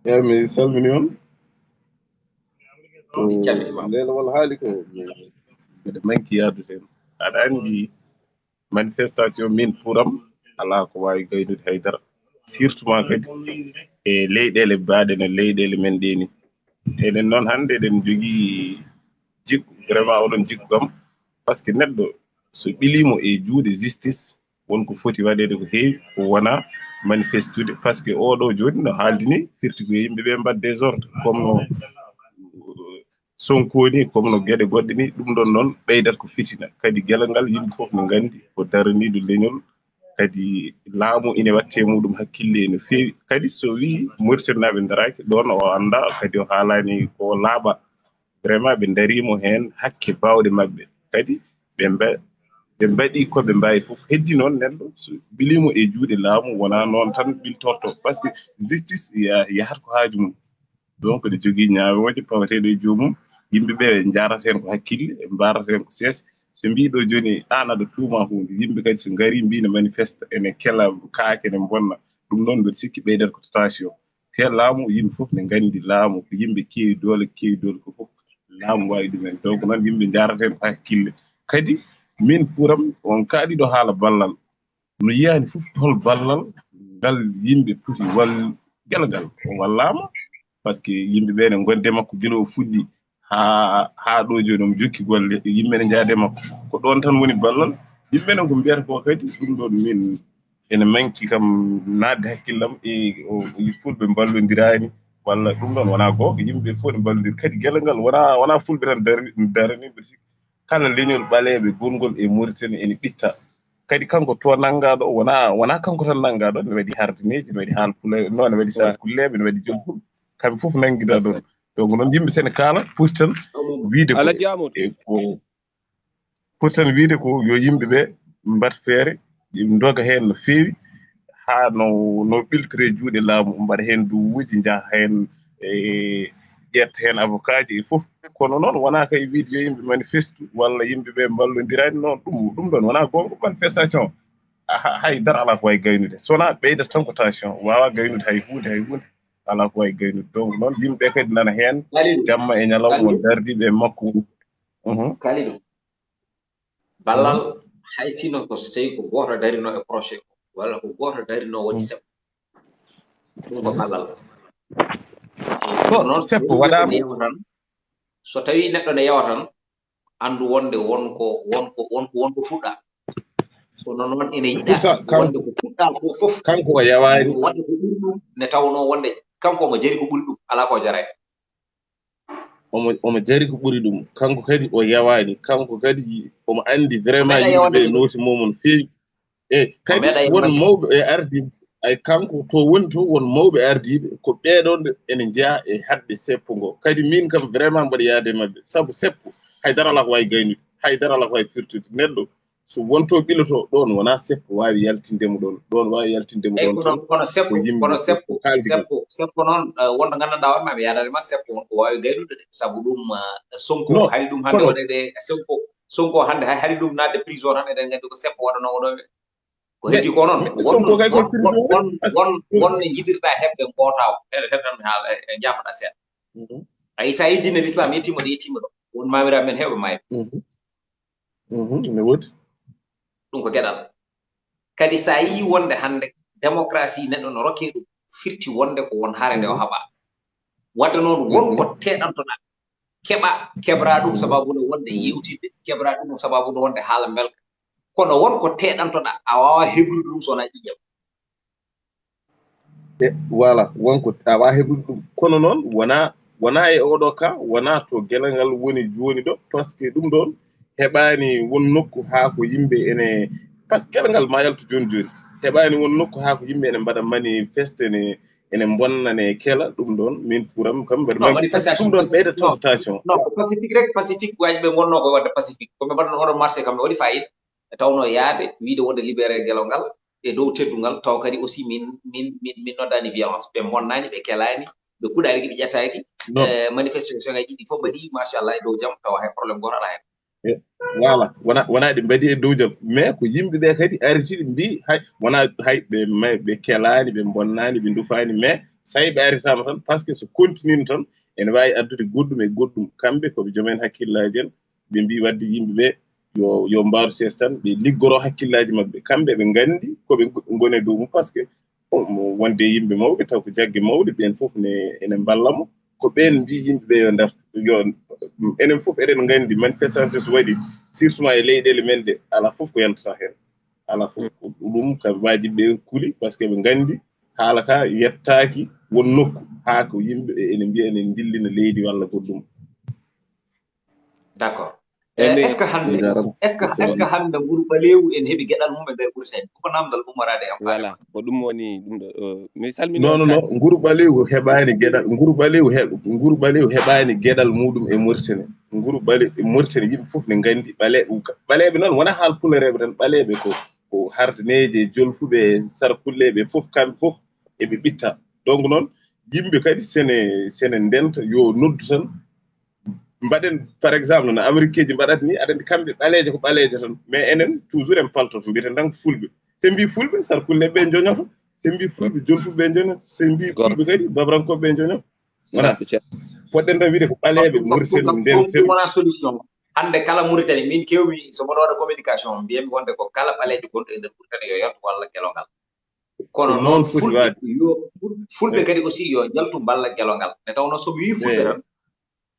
eyyi mi salmini on calmitima lelowol haali ko mbeɗa manki yaadude hen aɗa andi manifestation min puram ala ko wawi gaynude haydara surtout ma kadi e leyɗele baaɗe no leyɗele men ɗeni enen noon hannde eɗen jogii jikku vraiment oɗon jikku kam par ce que neɗɗo so ɓilimo e juuɗe justice wonko foti waɗede ko heewi ko wona manifestude par ce que oɗo joni no haaldini firti ko yimɓe ɓe mbad désordre comme no sonkoni comme no gueɗe goɗɗe ni ɗum ɗon noon ɓeydat ko fitina kadi gelongal yimɓe fof no gandi ko daraniɗo leñol kadi laamu ine watte muɗum hakkille no feewi kadi so wi murtirnaɓe daraki ɗon o anda kadi o haalani ko laaɓa vraiment ɓe darimo hen hakke bawɗe mabɓe kadi ɓe mbaɗi koɓe mbawi fof heddi noon neɗɗo so ɓilimo e juuɗe laamu wona noon tan ɓiltorto par ce que justice yahat ko haaju mum donc ɗe jogii ñaawoje pawateɗo e joomum yimɓe ɓe jarata hen ko hakkille ɓe mbarata hen ko seesa so mbiɗo joni an aɗa tuuma hunde yimɓe kadi so ngari mbino manifeste ene kela kaake ene bonna ɗum noon mbeɗa sikki ɓeydat ko tension te laamu yimɓe fof ne gandi laamu ko yimɓe keewi doole ko fof laamu wawi ɗumen donc noon yimɓe jarata hen ko hakkille kadi min puram on kaaɗiɗo haala ballal no yiyani fof hol ballal ngal yimɓe poti gelgal o wallama par ce que yimɓe ɓe ne gonde makko gila o fuɗɗi ha ɗo joni omo jokki golle yimɓe ne jaade makko ko ɗon tan woni ballal yimɓe ne ko mbiyata ko kadi ɗum ɗon min ene manki kam nadde hakkillam e fulɓe ballodirani walla ɗum ɗon wona goonga yimɓe fof ne ballodiri kadi gelongal wona fulɓe tan daraniɓe sikki kala leñol ɓaleɓe gongol e Mauritanie ene ɓitta kadi kanko to nangaɗo wona kanko tan nangaɗo ne waɗi hardineji ne waɗi haalpulaar no ne waɗi sarkulleɓe ne waɗi jolfulɓe kamɓe fof nanguida ɗon donc noon yimɓe sene kaala poti tan wiide ko yo yimɓe ɓe mbat feere doga hen no feewi ha no ɓiltore juuɗe laamu mbaɗa hen duwuji jaaha hen ƴetta hen avocat ji e fof kono noon wona kay wiide yo yimɓe manifeste walla yimɓe ɓe ballodirani noon ɗum ɗon wona gonga manifestation haydara ala ko wawi gaynude sowona ɓeydata tan ko tension wawa gaynude hay hunde ala ko wawi gaynude donc noon yimɓe kadi nana hen jamma e ñalawma won dardiɓe makko Kalidou ballal hay sino ko so tawi ko goto darino e projet o walla ko goto darino waɗi seɓɓo ɗum ko ballal noon seppo waɗama so tawi neɗɗo ne yawa tan andu wonde wonko fuɗɗa kono noon ene yiɗa wonde ko fuɗɗa ko fof kanko o yawani waɗde ko ɓuri ɗum ne tawno wonde kanko omo jari ko ɓuri ɗum ala ko jarani omo jari ko ɓuri ɗum kanko kadi o yawani kanko kadi omo andi vraiment yimɓeɓe nooti momon feewi kadi won mawɓe e ardiɓe ay kanko to woni to won mawɓe ardiɓe ko ɓeɗon ene jeeya e hadde seppo ngo kadi min kam vraiment mbaɗa yaade mabɓe saabu seppo haydara ala ko wawi gaynude haydara ala ko wawi firtude neɗɗo so wonto ɓiloto ɗon wona seppo wawi yaltindemo ɗon wawi yaltindemo ɗon tan kono seppo noon wonɗo gandanɗa on maɓe yadanema seppo wonko wawi gaynude de saabu ɗum sonko hari ɗum hande waɗede sonko hande hari ɗum nadde prison tan eɗen gandi ko seppo waɗanomo ɗo ɓe ko heddi ko noon wonno jiɗirɗa heɓde gootaw heɓtanmi haala e jafoɗa seeɗa ay sa yeddine l'islam yettima ɗo won mamiraɓe men heɓɓe mayɓe ne woodi ɗum ko geɗal kadi sa yi wonde hande démocratie neɗɗo no rokke ɗum firti wonde ko won haare nde o haɓa wadde noon wonko teɗantoɗa keɓra ɗum sababude wonde yewtidde keɓra ɗum sababude wonde haala belka kono wonko teɗantoɗa a wawa hebrude ɗum sowona ƴiƴam voilà wonko a wawa hebrude ɗum kono noon wona e oɗo ka wona to gelongal woni joni ɗo par ce que ɗum ɗon heɓani won nokku ha ko yimɓe ene par ce que gelongal ma yaltu joni heɓani won nokku ha ko yimɓe ene mbaɗa manifeste ene bonna ne kela ɗum ɗon min puram kam mbaɗa ɗum ɗon ɓeyda tentation non ko pacifique rek pacifique waji ɓe gonno koye wadde pacifique koɓe mbaɗano oɗon marché kam ne waɗi fayida e tawno yaade wiide wonde libéré gelongal e dow teddungal taw kadi aussi min noddani violence ɓe bonnani ɓe kelani ɓe kuɗani ɓe ƴettaki manifestation ngaji ɗi fof mbaɗi machallah e dow jaam tawa hay probléme goto ala hen voilà wona ɗi mbaɗi e dow jaam mais ko yimɓeɓe kadi aritiɗe mbi hay wona hay ɓe kelani ɓe bonnani ɓe dufani mais sayi ɓe aritama tan par ce que so continue tan ene wawi addude goɗɗum e goɗɗum kamɓe koɓe joomen hakkillaji en ɓe mbi wadde yimɓeɓe yo mbaaru sees tan ɓe liggoro hakkillaji mabɓe kamɓe ɓe gandi koɓe gone dow mum par ce que wonde yimɓe mawɓe taw ko jagge mawɗe ɓen fof ene ballamo ko ɓen mbi yimɓeɓe yo ndar enen fof eɗen gandi manifestation so waɗi surtout e leyɗele men ɗe ala fof ko yantata hen ala fof ɗum kam wajiɓe kuuli par ce que ɓe gandi haala ka yettaki won nokku ha ko yimɓe ene mbiya ene dillina leydi walla goɗɗum d'accord est ce que hande guru balewu en hebi gedal mum be der bursen ko namdal ummarade am voilà ko dum woni dum do mi salmini non nguru balewu heɓani gedal nguru balewu heɓani gedal muɗum e Mauritanie nguru bale e Mauritanie yimɓe fof ne gandi ɓaleɓe noon wona haal pulareɓe tan ɓaleɓe ko hardineje jolfuɓe sarkulleɓe fof kamɓe fof eɓe ɓitta donc noon yimɓe kadi sene ndenta yo noddu tan mbaɗen par exemple no amérique ji mbaɗata ni aɗa andi kamɓe ɓaleeje ko ɓaleeje tan mais enen toujours en paltoto mbiyeten tan fulɓe so mbi fulɓe sarkulleɓe ɓe joñoto so mbi fulɓe jolfuɓe ɓe joñoto so mbi fulɓe kadi babrankoɓe ɓe joñoto voilà poɗɗen tan wiide ko ɓaleeɓe Mauritanie ndenten wona solution hande kala Mauritanie min kewmi so mboɗo waɗa communication mbiyami wonde ko kala ɓaleejo gonɗo e nder Mauritanie yo yotto walla gelongal kono noon fulɓe kadi aussi yo jaltu balla gelongal ne tawno somi wi fulɓe tan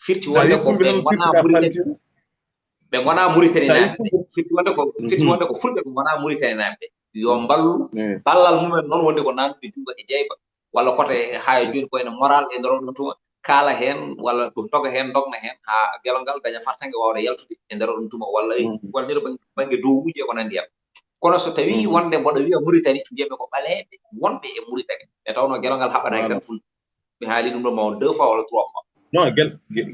firti wonde ko ɓe gona Mauritanie naɓe firti wonde ko fulɓe ɓe gona Mauritanie naɓe yo mballu ballal mumen noon wonde ko nandude jungo e jeyba walla kote ha joni koyene moral e nder on tuma kala hen walla ɗum doga hen dogna hen ha gelongal daña fartangue wawde yaltude e nder on tuma walla wallira banggue dowuji e ko nandi hen kono so tawi wonde mboɗo wiya Mauritanie mbiyaɓe ko ɓaleɓe wonɓe e Mauritanie e tawno gelongal haɓanaki tan fulɓe mi haali ɗum ɗo mawo 2 fois walla 3 fois non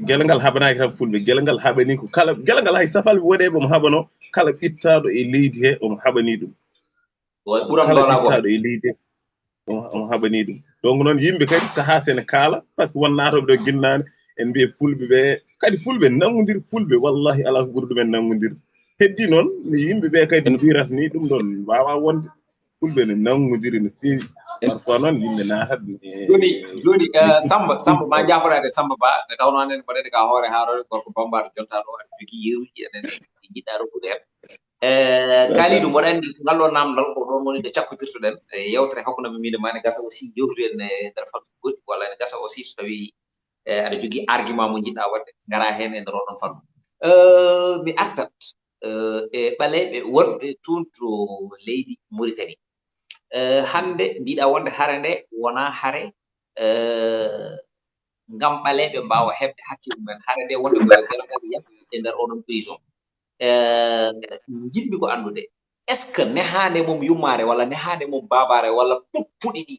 gelongal haɓanaki tan fulɓe gelongal haɓani ko kala gelongal hay safalɓe woɗeɓe omo haɓano kala ɓittaɗo e leydi he omo haɓani ɗum kala ɓittaɗo e leydi he omo haɓani ɗum donc noon yimɓe kadi saaha sene kaala par ce que won natoɓe ɗo guinnane en mbiye fulɓe ɓe kadi fulɓe nangodiri fulɓe wallahi ala ko ɓuuri ɗumen nangodirde heddi noon yimɓe ɓe kadi mbirata ni ɗum ɗon wawa wonde fulɓe ne nangodiri no fewi parfois noon yimɓe natat joni samba ma jaforade samba ba ne tawno anen mbaɗede ka hoore haarore gorko bambaɗo jonta ɗo aɗa jogui yeruji enen jiɗɗa rokkude hen kalidou mboɗa andi ngal ɗo namdal ko ɗon woni nde cakkotirtoɗen yewtere hakkude min ma ne gasa aussi jewtude en e nder fannuji goɗɗi walla ne gasa aussi so tawi aɗa jogui argument mo jiɗɗa wadde gara hen e nder oɗon fannu mi artat e ɓaleɓe wonɓe toon to leydi Mauritanie hande mbiɗa wonde hare nde wona hare ngam ɓaleɓe mbawa heɓde hakkille mumen hare nde wonde koyo gelongal yaɓe e nder oɗon prison jiɗmi ko andude est ce que nehande mum yummare walla nehande mum babare walla puppuɗi ɗi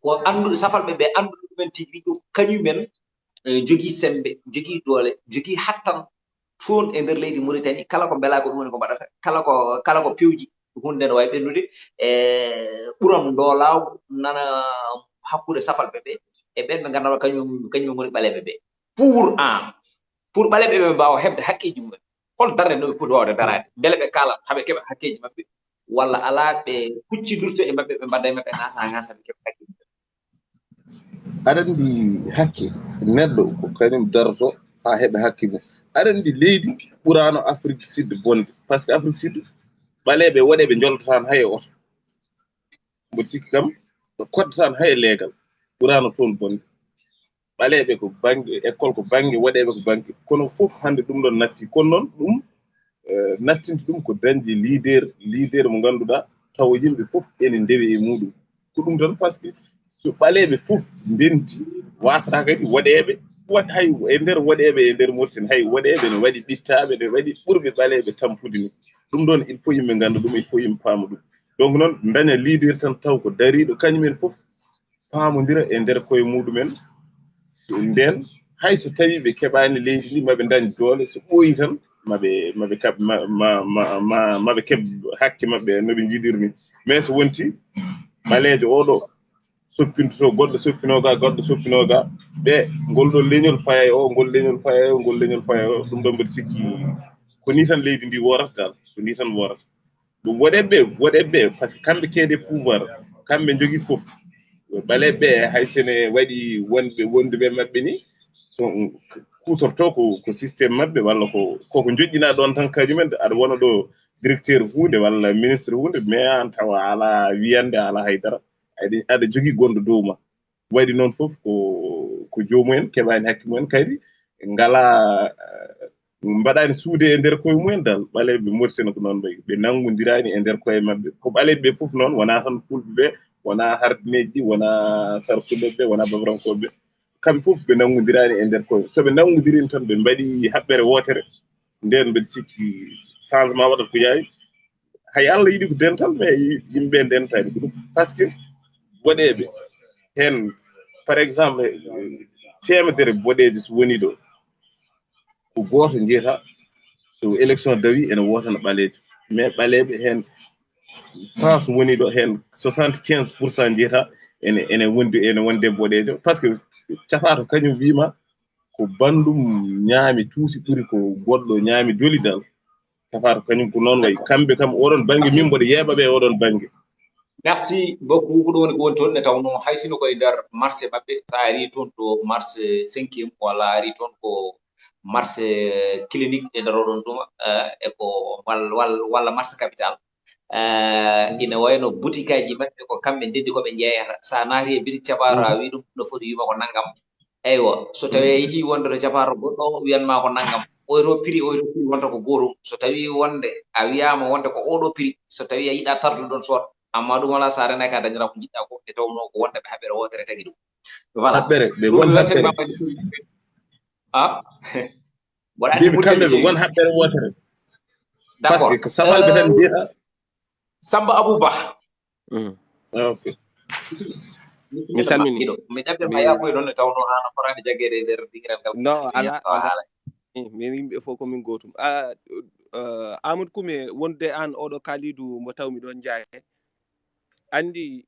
ko andude safalɓe ɓe andude ɗumen tigui ɗo kañumen jogui sembe jogui doole jogui hattan toon e nder leydi Mauritanie kala ko beela ko ɗum woni ko mbaɗata kala ko pewji hunde ne wawi ɓennude ɓuram doolawgo nana hakkude safalɓe ɓe e ɓen ɓe ganduɗa kañum goni ɓaleɓe ɓe pour ɓaleɓe ɓe mbawa heɓde haqqeji mumen hol darde nde ɓe poti wawde darade beele ɓe kala haɓe keeɓa hakkeji mabɓe walla ala ɓe kuccidirto e mabɓe ɓe mbadda e mabɓe ngasa ɓe keeɓa hakkeji mabɓe aɗa andi hakke neɗɗo ko kañum daroto ha heɓa hakke mum aɗa andi leydi ɓurano Afrique sud bonde par ce que Afrique sud ɓaleɓe waɗeɓe joltatan hay e oto mboɗo sikki kam koddatan hay e leegal ɓurano toon bonde ɓaleɓe ko banggue école ko banggue waɗeɓe ko banggue kono fof hande ɗum ɗon natti kono noon ɗum nattinta ɗum ko dañde leader mo ganduɗa taw yimɓe fof ene ndewi e muɗum ko ɗum tan par ce que so ɓaleɓe fof ndenti wasata kadi waɗeɓe waɗ hay e nder waɗeɓe e nder Mauritanie hay waɗeɓe ne waɗi ɓittaɓe ne waɗi ɓurɓe ɓaleɓe tampude ni ɗum ɗon il faut yimɓe ganda ɗum il faut yimɓe paama ɗum donc noon daña leader tan taw ko dariɗo kañumen fof paamodira e nder koye muɗumen nden hayso tawi ɓe keɓani leydi ndi maɓe dañ doole so ɓooyi tan maɓe keɓ hakke maɓɓe noɓe jiɗirni mais so wonti ɓaleejo oɗo soppintoto goɗɗo soppinoga goɗɗo soppinoga ɓe ngol ɗo leñol faya o ngol leñol faya o ngol leñol faya o ɗum ɗon mbiɗa sikki ko ni tan leydi ndi worata dal ko ni tan worata ɗum waɗeɓe par ce que kamɓe keede pouvoir kamɓe jogui fof ɓaleɓe hay sene waɗi wonduɓe maɓɓe ni so kutorto ko systéme maɓɓe walla koko joƴƴina ɗon tan kañumen aɗa wona ɗo directeur hunde walla ministre hunde mais an tawa ala wiyande ala haydara aɗa jogui gonɗo dow ma waɗi noon fof ko joomumen keɓani hakke mumen kadi ngala mbaɗani suude e nder koye mumen dal ɓaleɓe Mauritanie ko noon ɓe nangodirani e nder koye maɓɓe ko ɓaleɓe fof noon wona tan fulɓe ɓe wona hardineji ɗi wona sarkuleɓe wona babrankoɓe kamɓe fof ɓe nangodirani e nder koye soɓe nangodirino tan ɓe mbaɗi haɓɓere wotere nden mbeɗa sikki changement waɗata ko yawi hay Allah yiɗi ko dental mais yimɓe dentani ko ɗum par ce que boɗeɓe hen par exemple temedere boɗeje so woni ɗo ko goto jeyata so élection dawi ene wotana ɓalejo mais ɓaleɓe hen sens woni ɗo hen 75% jeyata ene wonde boɗejo par ce que cafato kañum wima ko bandum ñaami tuusi ɓuri ko goɗɗo ñaami dolidal cafato kañum ko noon wayi kamɓe kam oɗon banggue min mboɗo yeeɓaɓe oɗon banggue. Merci beaucoup ko ɗon woni toon ne tawno hay sino koye nder marché maɓɓe sa ari toon to marché 5e walla ari toon ko marché clinique e nder oɗon tuma e ko walla marché capital ina wayno boutique aji maɓɓe ko kamɓe ndeddi koɓe jeeyata sa naati e boutique capato a wi ɗum no foti wima ko naggam eywa so tawi a yeehi wonde to capato goɗɗo wiyanma ko naggam oyto prix wonta ko gotum so tawi wonde a wiyama wonde ko oɗo prix so tawi a yiɗa tardude ɗon soot amma ɗum wala sa renaki a dañata ko jiɗɗa ko e tawno ko wonde ɓe haɓere wotere tagi ɗum voilà ɓe won haɓɓere waɗa andi kamɓe ɓe won haɓɓere wotere par ce que ko safalɓe tan jeyata Samba Abouba ok mi salmini mi ɗaɓɓirma yafoye ɗon ne tawno hana forani jaggede nder ɗigiral ngal non ala min yimɓe fof komin gotum Amadou Koumé wonde an oɗo kalidu mo taw miɗon jaaye andi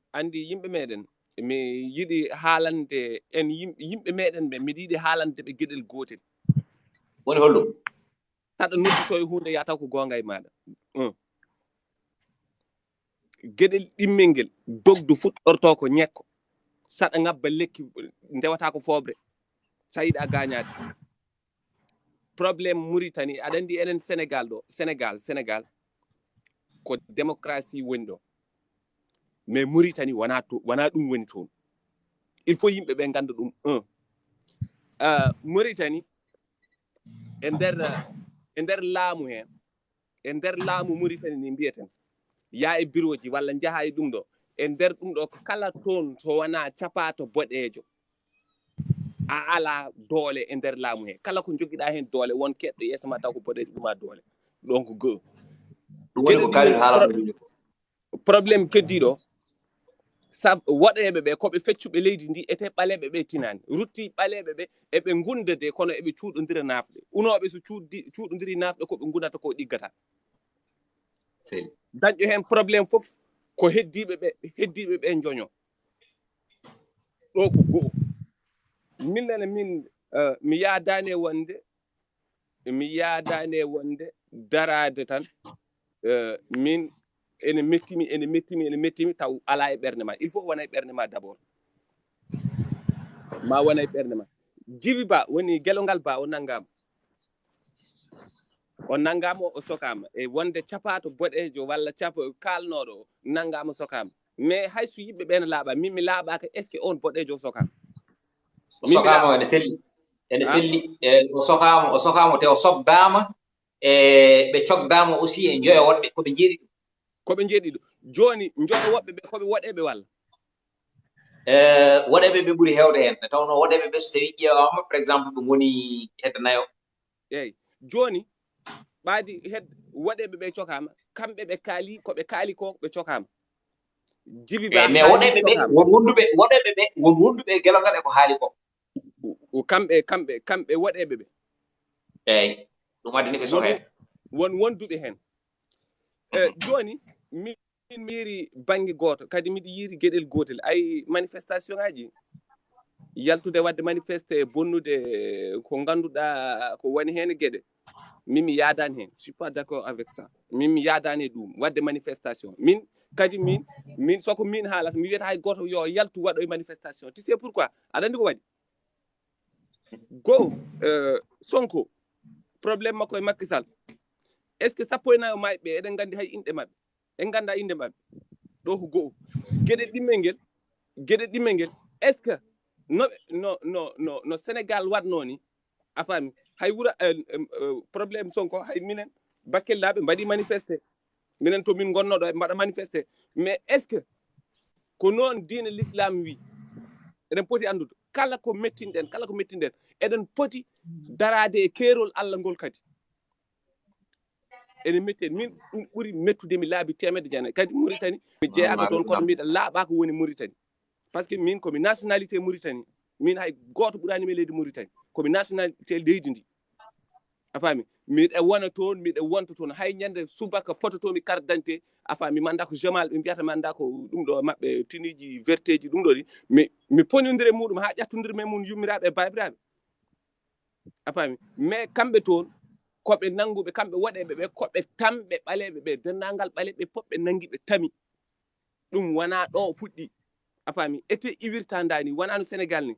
yimɓe meɗen mi yiɗi haalande en yimɓe meɗen ɓe miɗa yiɗi haalande ɓe gueɗel gotel woni holɗum saɗa nodduto e hunde yataw ko gonga e maɗa gueɗel ɗimmel ngel dogdu fuɗɗorto ko ñekko saɗa ngabba lekki ndewata ko fobre sa yiɗa gañade probléme Mauritanie aɗa andi enen Sénégal ɗo Sénégal ko démocratie woni ɗo mais Mauritanie wona ɗum woni toon il faut yimɓe ɓe ganda ɗum Mauritanie e nder laamu hen e nder laamu Mauritanie ni mbiyeten yaa e bureau ji walla jaha e ɗum ɗo e nder ɗum ɗo kala toon to wona capato boɗejo a ala doole e nder laamu he kala ko jogiɗa hen doole won keɗɗo yeeso ma taw ko boɗejo ɗuma doole donc go ɗum woni ko kaaliɗo haalano probléme keddiɗo waɗeɓe ɓe koɓe feccuɓe leydi ndi ete ɓaleɓe ɓe tinani rutti ɓaleɓe ɓe eɓe gundade kono eɓe cuuɗodira nafɗe unoɓe so cuuɗodiri nafɗe koɓe gundata ko ɗiggata dañƴo hen probléme foof ko heddiɓe ɓe joño ɗo ko go'o minne min mi yaadani wonde darade tan min ene mettimi taw ala e ɓernde ma il faut wona e ɓernde ma d'abord ma wona e ɓernde ma Djiby Ba woni Gelongal Ba o nanngama o sokama e wonde capato boɗejo walla kalnoɗo nanngama sokama mais hayso yimɓe ɓe ne laaɓa min mi laaɓaka est ce que on boɗejo sokama o sokama ene selli o sokama te o sokdama e ɓe cogdama aussi e joyo woɗɓe koɓe jeeɗi ɗum joni joyo woɓɓe ɓe koɓe woɗeɓe walla woɗeɓe ɓe ɓuuri hewde hen ne tawno woɗeɓe ɓe so tawi ƴewama par exemple ɓe goni hedde nayo eyyi joni ɓaadi woɗeɓe ɓe cokama kamɓe ɓe kaali koɓe kaali ko ɓe cokama Djiby Ba mais woɗeɓe ɓe won wonduɓe Gelongal e ko haali ko kamɓe woɗeɓe ɓe eyyi ɗum addini ɓe sohede won wonduɓe hen joni min mi yiri banggue goto kadi miɗa yiri gueɗel gotel ay manifestation aji yaltude wadde manifeste e bonnude ko ganduɗa ko woni hen gueɗe min mi yaadani hen je suis pas d'accord avec ça min mi yaadani ɗum wadde manifestation min kadi min soko min haalata mi wiyata hay goto yo yaltu waɗoye manifestation tu sais pourquoi aɗa andi ko waɗi go Sonko probléme makko e Macky Sall est ce que sappo e nayo mayɓe eɗen gandi hay inɗe mabɓe en ganda inde mabɓe ɗo ko go'o gueɗe ɗimmel ngel est ce que no Sénégal watno ni a faami hay wura probléme Sonko hay minen bakkellaɓe mbaɗi manifesté minen to min gonnoɗo e mbaɗa manifesté mais est ce que ko noon diine l'islam wi eɗen poti andude kala ko mettinɗen eɗen poti darade e keerol Allah ngol kadi ene metti min ɗum ɓuri mettude mi laabi temedde jana kadi Mauritanie mi jeeyaka toon kono mbiɗa laaɓaka woni Mauritanie par ce que min komi nationalité Mauritanie min hay goto ɓurani mi leydi Mauritanie komi nationalité leydi ndi a faami miɗa wona toon miɗa wonta toon hay ñande subaka fototomi carte d'identité a faami mi anda ko jamal ɓe mbiyata mi anda ko ɗum ɗo maɓɓe tiniji verteji ɗum ɗo ɗi mi poñodire muɗum ha ƴattodirme mum yummiraɓe e babiraɓe a faami mais kamɓe toon koɓe nanguɓe kamɓe waɗeɓe ɓe koɓe tamɓe ɓaleɓe ɓe dendagal ɓaleɓe fof ɓe nangi ɓe tami ɗum wona ɗo fuɗɗi a faami ete iwirtandani wona no Sénégal ni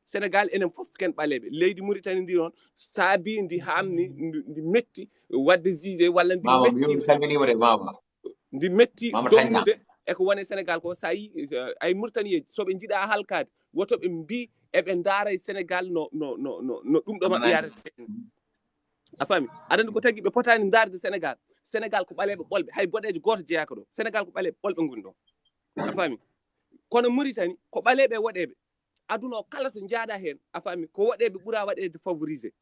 Sénégal enen fof ken ɓaleɓe leydi Mauritanie ndi noon saabi ndi hamni ndi metti wadde jugé walla ndi metti ndi metti donnude eko wone Sénégal ko sa yi ay Mauritanie soɓe jiiɗa halkade wotoɓe mbi eɓe daara e Sénégal no ɗum ɗo maɓɓe yarete a faami aɗa andi ko tagui ɓe potani darde Sénégal ko ɓaleɓe ɓolɓe hay boɗejo goto jeeyaka ɗo Sénégal ko ɓaleɓe ɓolɓe goni ɗo a faami kono Mauritanie ko ɓaleɓe waɗeɓe aduna o kala to jaaɗa hen a faami ko waɗeɓe ɓuura waɗede favorisé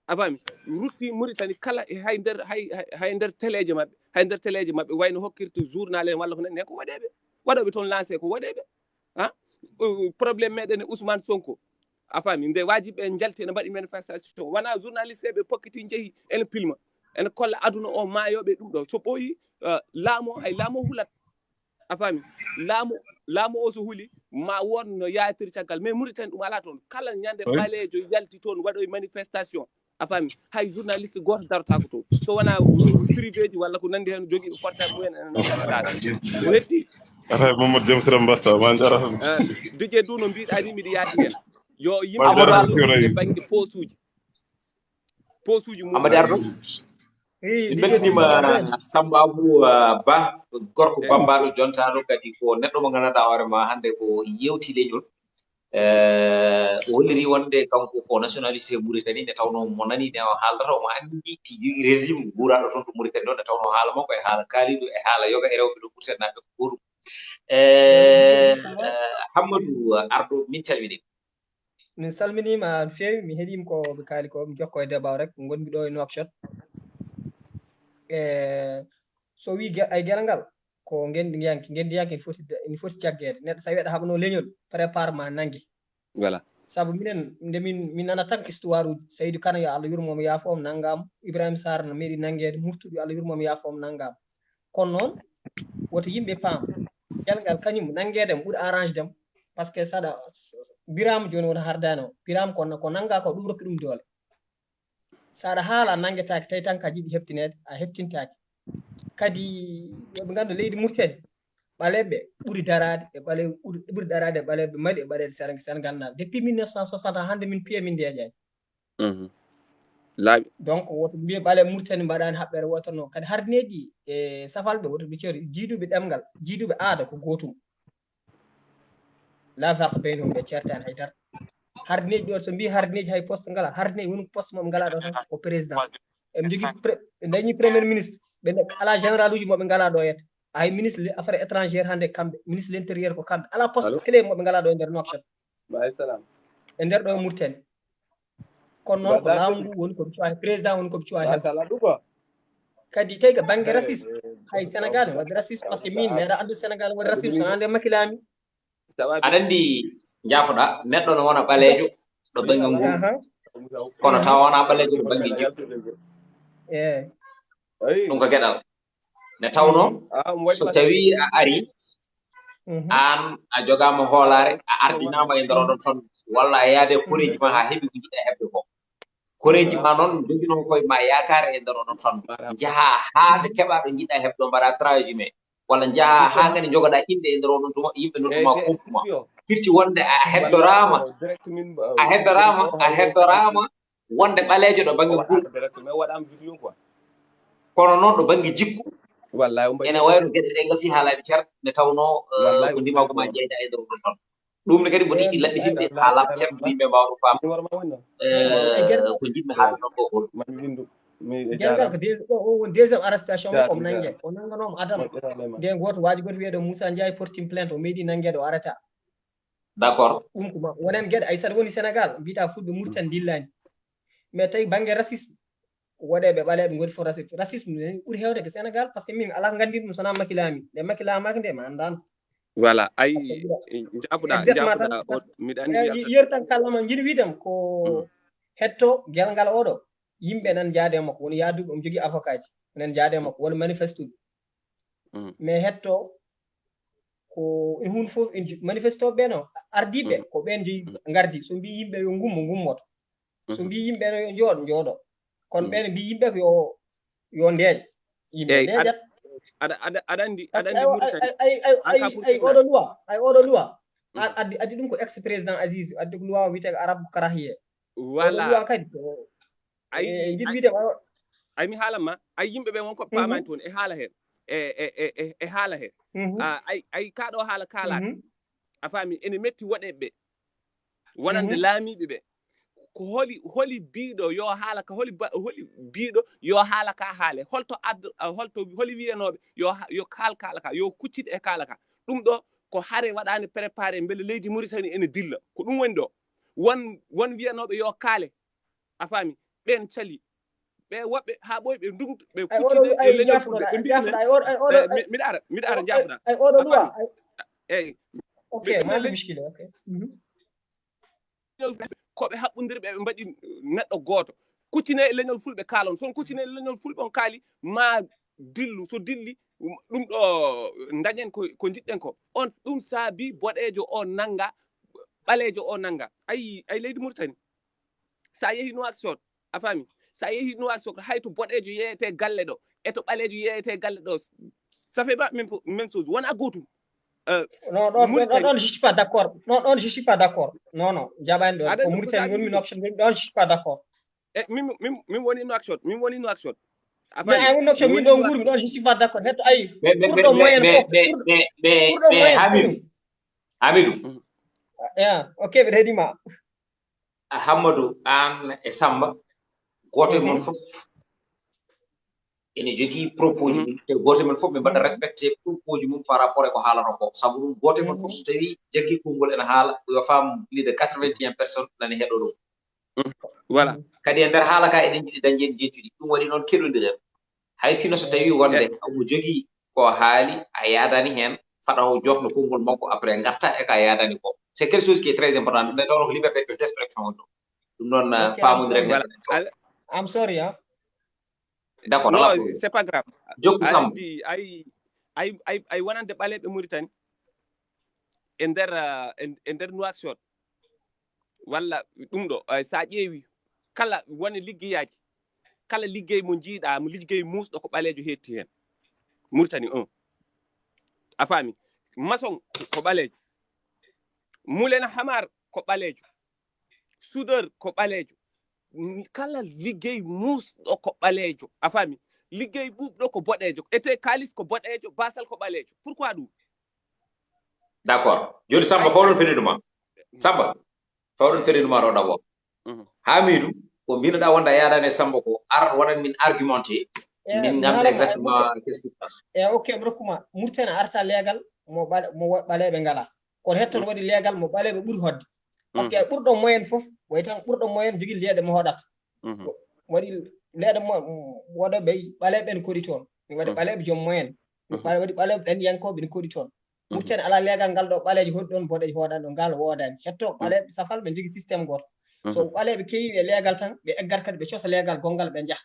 a faami rutti Mauritanie kala hay nder téléje mabɓe wayno hokkirta journal en walla ko nanni hen ko waɗeɓe waɗoɓe toon lancé ko waɗeɓe ha probléme meɗen e Ousmane Sonko a faami nde wajiɓe jalti ene mbaɗi manifestation wona journaliste ɓe pokkiti jeehi ene pilma ene kolla aduna o maayoɓe ɗum ɗo so ɓooyi laamu hay laamu hulat a faami laamu o so huuli ma won no yaatir caggal mais Mauritanie ɗum ala toon kala ñande ɓaleejo yalti toon waɗoye manifestation a faami hay journaliste goto darotako toon so wona privé ji walla ko nandi hen joguiɓe portable mumen ene nodda laas ko heddi ata Mamadou Jaam Sira mbatta ma jarata dije du no mbiɗa ni miɗa yaadi hen yo yimɓe e banggue posuji mum Amadou Ardo mi beltinima Samba Abou Ba gorko bambaɗo jontaɗo kadi ko neɗɗo mo ganduɗa hoorema hande ko yewti leñol o holliri wonde kanko ko nationalité Mauritanie nde tawno mo nani ne o haaldata omo andi tigi régime guuraɗo toon to Mauritanie ɗo nde tawno haala makko e haala kaaliɗo e haala yoga e rewɓe ɗo Mauritanie naɓe ko gotum Hammadou Ardo min calmini min salminima no feewi mi heeɗima ko ɓe kaali ko mi jokko e débat rek gonmi ɗo e Nouakchott so wi ay gueɗal ko gendiyanke ene foti jaggede neɗɗo so wiyaɗa haɓano leñol prépare ma nangui voilà saabu minen nde min nana tan histoire uji Saydou Kane yo Allah yurmomo yaafo mo nanggama Ibrahima Sarr no meeɗi nanguede Murtuɗo yo Allah yurmomo yaafo mo nanggama kono noon woto yimɓe paam gueɗal kañum nanguede mo ɓuuri arrange dem par ce que saɗa Birama joni wona hardani o Birama ko nangga ko ɗum rokki ɗum doole saɗa haala nanguetake tawi tan ka jiiɗi heftinede a heftintaki kadi yoɓe gandu leydi Mauritanie ɓaleɓe ɓuuri darade e ɓaleɓe ɓuuri darade e ɓaleɓe Mali e ɓaleɓe Sénégal naɓe depuis 1960 hande min piya min ndeeƴani laaɓi donc woto mbiye ɓaleɓe Mauritanie mbaɗani haɓɓere wotono kadi hardineji e safalɓe woto ɓe ceeri jiiduɓe ɗemgal jiiduɓe aada ko gotum la farque baynahum ɓe ceertani haydara hardineji ɗo so mbi hardineji hay poste ngala hardineji woni poste moɓe ngala ɗo tan ko président eɓe jogui ɓe dañi premier ministre ɓe ala général uji moɓe ngala ɗo yette hay ministre des affaires étrangères hande kamɓe ministre de l' intérieur ko kamɓe ala poste clé moɓe ngala ɗo e nder Nouakchott e nder ɗo e Mauritanie kono noon ko laamu ngu woni koɓe cuwa président woni koɓe cuwa hen kadi tawi ko banggue racisme hay Sénégal ne wadde racisme par ce que min meeɗa andude Sénégal waɗi racisme so hande makki laami aɗa andi jaafoɗa neɗɗo no wona ɓaleejo ɗo banggue ngu kono taw wona ɓaleejo ɗo banggue jikku ɗum ko gueɗal nde tawno so tawi a ari an a jogama hoolare a ardinama e nder oɗon fannu walla a yaade koreji ma ha heeɓi ko jiɗɗa heɓde ko koreji ma noon joguino koye ma yakare e nder oɗon fannu jaaha haade keɓa ɗo jiɗɗa heɓde mbaɗa trajumé walla jaaha ha gani jogoɗa inde e nder oɗon tuma yimɓe nodduma koftuma firti wonde a heddorama wonde ɓaleejo ɗo banggue gurɗo kono noon ɗo banggue jikku ene wayno gueɗe ɗe gasi ha laaɓi ceer nde tawno ko ndimago ma jeyda e nder oɗon fannu ɗum ne kadi mboɗo yiɗi laɓɓitinde ha laaɓa ceer ko yimɓe mbawɗo faam ko jiɗmi haalde noon ɗo hol guelgal ko woni deuxiéme arrestation makko omo nangue o nanganoma adama nden goto waji goto wiyeɗo Moussa Ndiaye portime plainte o meeɗi nanguede o arrêta d' accord ɗum ko wonen gueɗe ay saɗa woni Sénégal mbiyata fulɓe Mauritanie dillani mais tawi banggue racisme waɗeɓe ɓaleɓe goni fo racisme ne ɓuuri hewde ko Sénégal par ce que min ala gandin ɗum sona Macky laami nde Macky laamaki nde mi andano voilà ay exactement tan miɗa andi yer tan kallama jiɗi widem ko hetto gelngal oɗo yimɓe nan jaade makko woni yaaduɓe omo jogui avocat ji nan jaade makko woni manifeste uɓe mais hetto ko e hunde fof manifeste oɓe no ardiɓe ko ɓen jeeyi gardi so mbi yimɓe yo gummoto so mbi yimɓe yo jooɗo kono ɓen mbi yimɓe ko yo ndeeƴ yimɓe ndeeƴat aɗa andi ay oɗo loi addi ɗum ko ex président Aziz addi ko loi wiyete arabe karahiye voilà loi kadi jiɗi wiide ay mi haalanma ay yimɓe ɓe wonko paamani toon e haala heen e haala heen ay kaɗo haala kaalaɗe a faami ene metti waɗeɓe ɓe wonande laamiɓe ɓe ko holi biiɗo yo haala ka holi biiɗo yo haala ka haale holto holi wiyanoɓe yo kaala ka yo kucciɗe e kaala ka ɗum ɗo ko hare waɗani préparé beele leydi Mauritanie ene dilla ko ɗum woni ɗo won wiyanoɓe yo kaale a faami ɓen cali ɓe woɓɓe ha ɓoyi ɓe ndumtu ɓe kuccide e leñol fulɓe ɓe miɗa ara jafuɗa ay oɗo loi eyyi ok mami miskile ok koɓe haɓɓodirɓe ɓe mbaɗi neɗɗo gooto kuccine e leñol fulɓe kaalon son kuccine e leñol fulɓe on kaali ma dillu so dilli ɗum ɗo dañen ko jiɗɗen ko on ɗum saabi boɗejo o nanga ɓalejo o nanga ay leydi Mauritanie sa yeehi Nouakchott a faami sa yeehi Nouakchott hayto boɗejo yeyete galle ɗo e to ɓalejo yeyete galle ɗo ça fait pas même chose wona gotum non je suis pas d'accord non je suis pas d'accord non jaɓani ɗon ko Mauritanie wonmi Nouakchott ɗon je suis pas d'accord min woni Nouakchott mais ay woni Nouakchott min ɗo guurmi ɗon je suis pas d'accord hetto ayi ɓurɗo moyen fof ɓurɗo moyen Hamidou ok ɓe heeɗima Hammadou an e Samba goto mon fof ene jogui propos ji mum te goto men fof ɓe mbaɗa respecté propos ji mum par rapport e ko haalata ko saabu ɗum goto men fof so tawi jaggi konngol ene haala yo faam plus de 81 personnes nani heɗo ɗum voilà kadi e nder haala ka eɗen jiɗi dañde en jettuɗi ɗum waɗi noon keɗodiren hay sino so tawi wonde omo jogui ko haali a yaadani hen faɗa o jofno konngol makko après garta e ka yaadani ko c'est quelque chose qui est très important nde tawno ko liberté d'expression on ɗo ɗum noon paamodiren I'm sorry d'accord non c'est pas grave jokku Samb ay wonande ɓaleɓe Mauritanie e nder Nouakchott walla ɗum ɗo sa ƴeewi kala woni liggeyaji kala liggey mo jiiɗa mo liggey musɗo ko ɓalejo hetti hen Mauritanie 1 a faami maçon ko ɓalejo mulena hamar ko ɓalejo soudeur ko ɓalejo kala liggey musɗo ko ɓalejo a faami liggey ɓuuɓɗo ko boɗejo ete kalis ko boɗejo basal ko ɓalejo pourquoi ɗum d'accord joni Samba fawɗon feniduma Samba fawɗon feniduma ɗo d'abord Hamidou ko mbinoɗa wonde a yaadani e Samba ko waɗan min argumenté min ganda exactement qu'est ce qui se passe ok mi rokkuma Mauritanie arta leegal mo ɓaleɓe ngala kono hetton waɗi leegal mo ɓaleɓe ɓuuri hodde par ce que ɓurɗo moyen fof way tan ɓurɗo moyen jogui leeɗe mo hoɗata waɗi leeɗe woɗoɓe ɓaleɓe ne koɗi toon mi waɗi ɓaleɓe joom moyen waɗi ɓaleɓe ɗanɗiyankoɓe ne koɗi toon Mauritanie ala leegal ngal ɗo ɓalejo hoɗi ɗon boɗejo hoɗani ɗo ngal wodani hetto ɓaleɓe safal ɓe jogui systéme goto so ɓaleɓe keewi e leegal tan ɓe eggat kadi ɓe coosa leegal gongal ɓe jaaha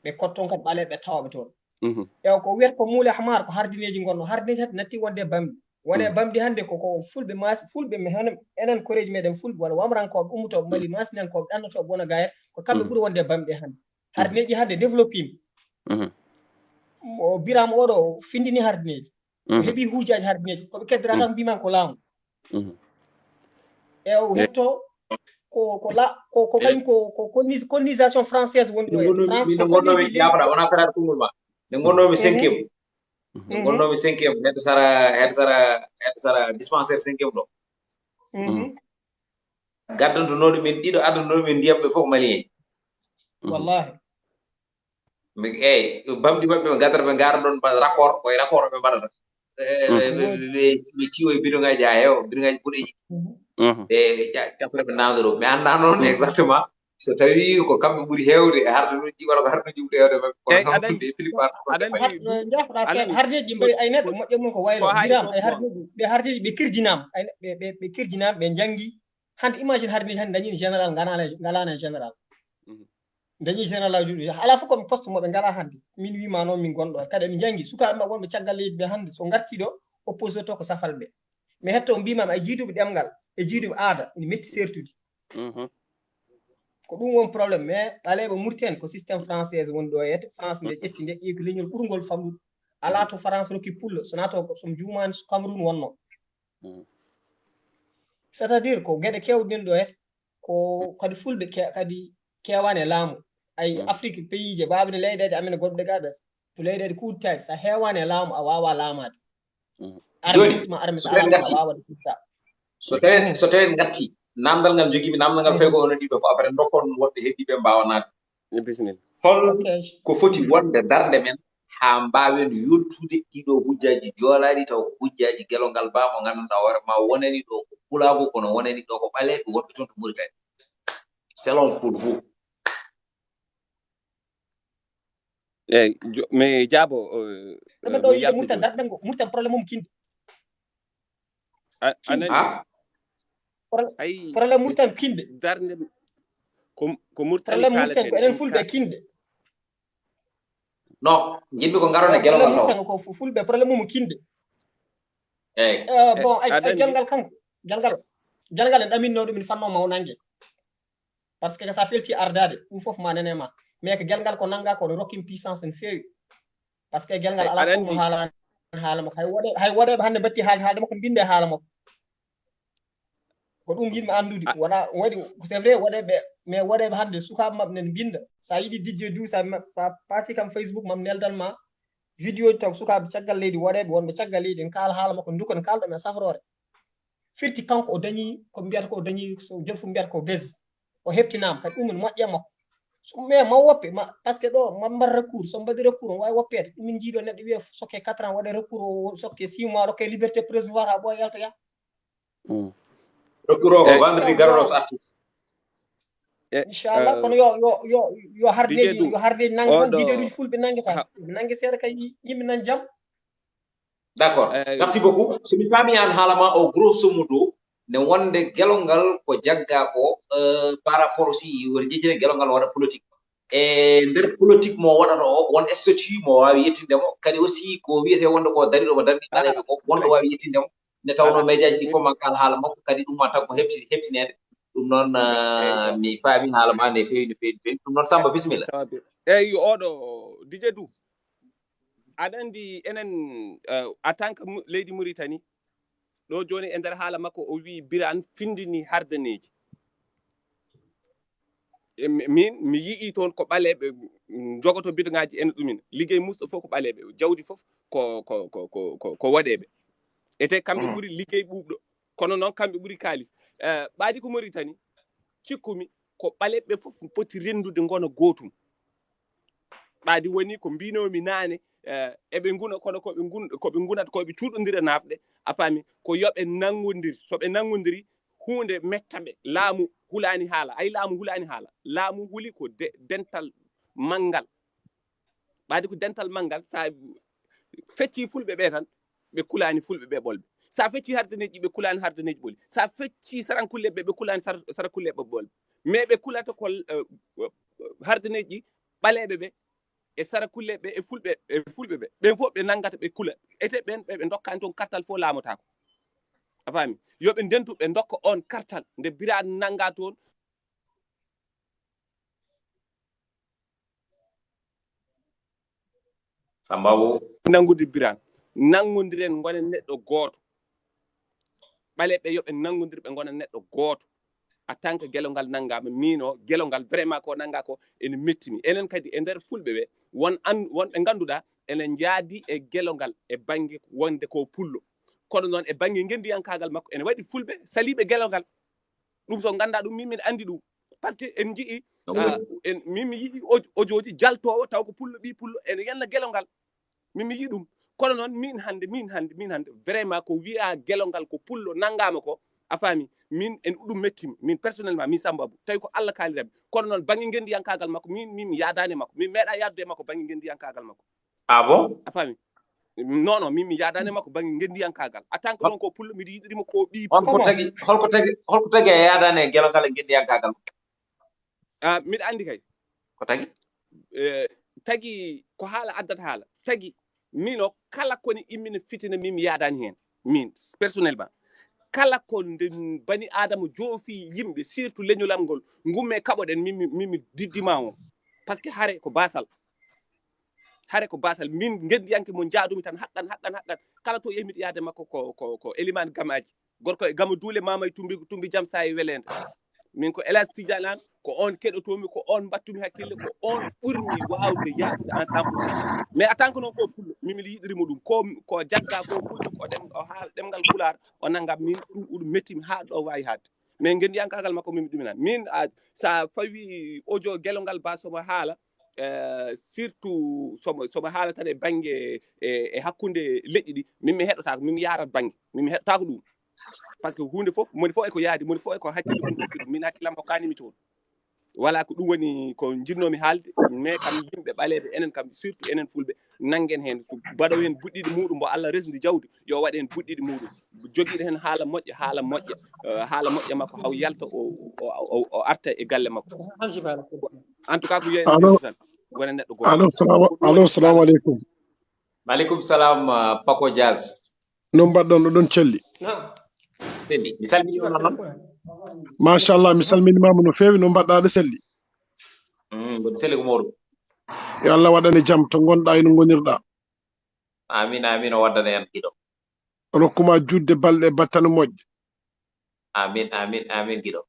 ɓe kotton kadi ɓaleɓe ɓe tawaɓe toon ewa ko wiyata ko muule hamar ko hardineji gonno hardineji hade natti wonde bamɗi wone bamɗi hannde koko fulɓe fulɓe enen koreji meɗen fulɓe walla wamrankoɓe ummotoɓe mali masinankoɓe ɗannotoɓe wona gayat ko kamɓe ɓuuri wonde bamɗi hannde hardineji hannde développima o birama oɗo findini hardineji o heeɓi huujaji hardineji koɓe keddora tan mbiman ko laamu ew hetto ko kañum ko colonisation française woni ɗo min no gonnomi jaɓata wona ferade kongol ma nde gonnomi 5e nde gonnomi 5e heɗo sara dispensaire 5e ɗo gaddanto noon min ɗiɗo addannoɗo min ndiyam ɓe fof malien wallahi eyyi bamɗi maɓɓe ɓe gaddata ɓe gara ɗon raccord koye raccord ɓe mbaɗata ɓe ciwoye bidongaji ha heewa bidongaji boɗeji ɓe ƴaɓɓata ɓe nasa ɗo mi anda noon exactement so tawi ko kamɓe ɓuri heewde e harduji walla ko harduji ɓuri heewde maɓɓe kono kam aɗa fulɓe andi e pilipar jafra aɗa seeɗa andi hardeji ɗi mbayi ay neɗɗo moƴƴo mum ko ko waylo haali biram ko ay bon hardeji ɓe hardeji ɓe kirjinama ay ɓe kirjinama ɓe jangi hande imagine hardeji hande dañini général ngalana e général dañi général aji ɗuɗi ala fof koɓe poste moɓe ngala hande min wima noon min gonɗo kadi ɓe jangi sukaɓe mabɓe wonɓe caggal leydi ɓe hande so garti ɗo opposé to ko safal ɓe mais hetto mbimama ay jiiduɓe ɗemgal e jiiduɓe aada ina metti sertude ko ɗum won probléme mais ɓaleɓe murti hen ko systéme française woni ɗo yete france nde ƴetti nde ƴeewi ko leñol ɓurgol famɗude ala to france rokki pullo sona to somi jumani cameroun wonno c' est à dire ko gueɗe kewɗe ɗo yete ko kadi fulɓe kadi kewani e laamu ay afrique pays je baɓe leyɗeje amen goɗɗe gaɗa to leyɗeje kuuɗitaɗe sa hewani e laamu a wawa laamade joni ma armi so sa ala tawi a garti wawa de kuuɗita so tawi garti namdal ngal jogiimi namdal ngal fay ko ono ɗiɗo ko après dokkon woɓɓe heddiɓe mbawa naade bisimilla hol ko foti wonde darde men ha mbawen yoltude ɗiɗo hujjaji joolaɗi taw ko hujjaji gelongal ba mo ganduɗa hoore ma wonani ɗo ko pulago kono wonani ɗo ko ɓaleɓe wonɓe toon to Mauritanie selon pour vous eyyi mais jaabo ɗumen ɗo yiide murtan darɗe ngo murtan probléme mum kinde anani probléme murtan kinde darde ko murtani probléme murtan ko enen fulɓe kinde non jiɗmi ko garone gelongal taw murtan ko fulɓe probléme mum kinde eyyi bon ay gelngal kanko gelngal en ɗaminno ɗum min fanno mawnangue par ce que sa felti ardade ɗum foof ma nenema mais ko gelngal ko nanga ko no rokkim puissance no feewi par ce que gelngal ala fof mo haalani haala makko hay woɗeɓe hande batti haalde makko binde haala makko ko ɗum yimɓe andude wona waɗi c'est vrai woɗeɓe mais woɗeɓe hande sukaɓe mabɓe nene binda sa yiiɗi dijje du sa paasi kam facebook mam neldanma vidéo ji taw sukaɓe caggal leydi woɗeɓe wonɓe caggal leydi en kaala haala makko duka ne kalɗo e safrore firti kanko o dañi ko mbiyata ko o dañi so joni fof mbiyata ko bes o heftinama kadi ɗum ne moƴƴe makko mais ma woppe par ce que ɗo ma mbaɗ recours so mbaɗi recours on wawi woppede ɗum min jiiɗo neɗɗo wiye sokke 4 ans waɗe recours o sokke 6 mois rokke liberté provisoire ha ɓooya yalta yaha recours o ko vendredi garoɗo so arti inchallah kono yo hardeji nangue tan leader uji fulɓe nangueta ɓe nangue seeɗa kay yimɓe nan jaam d' accord merci beaucoup somi faami an haala ma o grosso modo ne wonde gelongal ko jagga ko par rapport aussi woni jejjine gelongal waɗa politique e nder politique mo waɗata o won statut mo wawi yettindemo kadi aussi ko wiyete wonde ko dariɗo mo darni ɓaleɓe ko wonɗo wawi yettindemo nde tawno médiaji ɗi fof man kala haala makko kadi ɗum ma taw ko hebtinede ɗum noon mi faami haala ma ne feewi no feewi ɗum noon Samba bisimilla eyyi oɗo dj dou aɗa andi enen en tant que leydi Mauritanie ɗo joni e nder haala makko o wi biran findini hardaneji min mi yii toon ko ɓaleɓe jogoto bidoŋaji ene ɗumin liggey musɗo fof ko ɓaleɓe jawdi fof ko waɗeɓe ete kamɓe ɓuuri liggey ɓuuɓɗo kono noon kamɓe ɓuuri kaalis ɓaadi ko Mauritanie cikkumi ko ɓaleɓe fof poti rendude gona gootum ɓaadi woni ko mbinomi naane eɓe nguna kono koɓe ngunata koɓe cuuɗodira nafɗe a faami ko yoɓe nangodir soɓe nangodiri hunde mettaɓe laamu hulani haala ay laamu hulani haala laamu huli ko dental manggal ɓaadi ko dental manggal sa fecci fulɓe ɓe tan ɓe kulani fulɓe ɓe ɓolɓe sa fecci hardaneji ɓe kulani hardaneji ɓoli sa fecci sarankulle ɓe kulani sarankulle ɓe ɓolɓe mais ɓe kulata ko hardaneji ɓaleɓe ɓe e sarakulle ɓe e fulɓe ɓe ɓen fof ɓe nangata ɓe kula ete ɓen ɓe dokkani toon kartal fof laamotako a faami yoɓe ndentu ɓe dokka on kartal nde biraɗo nanga toon Sambabo nangude biran nangodiren gonen neɗɗo gooto ɓaleɓe yoɓe nangodir ɓe gona neɗɗo gooto en tant que gelongal nangama mino gelongal vraiment ko nanga ko ene mettimi enen kadi e nder fulɓe ɓe wonɓe ganduɗa enen jaadi e gelongal e banggue wonde ko pullo kono noon e banggue gendiyankagal makko ene waɗi fulɓe saliɓe gelongal ɗum so ganda ɗum min andi ɗum par ce que en jii min mi yiɗi ojoji jaltowo taw ko pullo ɓi pullo ene yenna gelongal min mi yii ɗum kono noon min hande vraiment ko wiya gelongal ko pullo nangama ko a faami min en ɗum mettim min personnellement min Sambabou tawi ko Allah kaliraɓe kono noon banggue gendiyankagal makko min mi yadani makko min meeɗa yadde makko banggue gendiyankagal makko bon a faami non min mi yadani makko banggue gendiyankagal en tant que ɗon ko pullo miɗa yiɗirimo ko ɓi holko tagi a yadani Gelongal e gendiyankagal miɗa andi kay ko tagi tagi ko haala addata haala tagi mino kala koni immina fitina min mi yadani hen min personnellement kala ko nde bani adama joofi yimɓe surtout leñolam ngol ngumme kaɓoɗen min diddima on par ce que haare ko basal min gendiyanke mo jaadumi tan haqqan kala to yehmiɗo yaade makko ko élimane gamaji gorko e gama duule mamay tumbi jam sa e welede min ko Elhadji Tidiane an ko on keɗotomi ko on battumi hakkille ko on ɓurmi wawde yadude en 100% mais en tant que noon ko pullo min miɗa yiɗirimo ɗum ko jagga ko pullo o haala ɗemgal pular o nanngam min ɗum mettimi ha ɗo wawi hadde mais gendiyankagal makko min ɗuminan min sa fawi audio Gelongal ba somo haala surtout somo haala tan e banggue e hakkude leƴƴi ɗi min mi heɗotako min mi yarat banggue min mi heɗotako ɗum par ce que hunde fof moni fof eko yaadi moni fof eko hakkille mum hokki ɗum min hakkillam hokkanimi toon wala ko ɗum woni ko jinnomi haalde mais kam yimɓe ɓaleɓe enen kam surtout enen fulɓe nanguen hen mbaɗo hen buɗɗiɗe muɗum mbo Allah resdi jawdi yo waɗe hen buɗɗiɗe muɗum joguiɗo hen haala moƴƴa makko haw yalta o arta e galle makko en tout cas ko wiyen tan wona neɗɗo goto allo salamu aleykum maaleykum salam Pako Diaz no mbaɗɗon ɗon celli mi salminima noon machallah mi salminimama no fewi no mbaɗɗaɗo selli mboɗo selli ko moɗum yo Allah waɗane jaam to gonɗa eno gonirɗa amin o waddana en giɗo rokkuma judde balɗe battane moƴƴe amin giɗo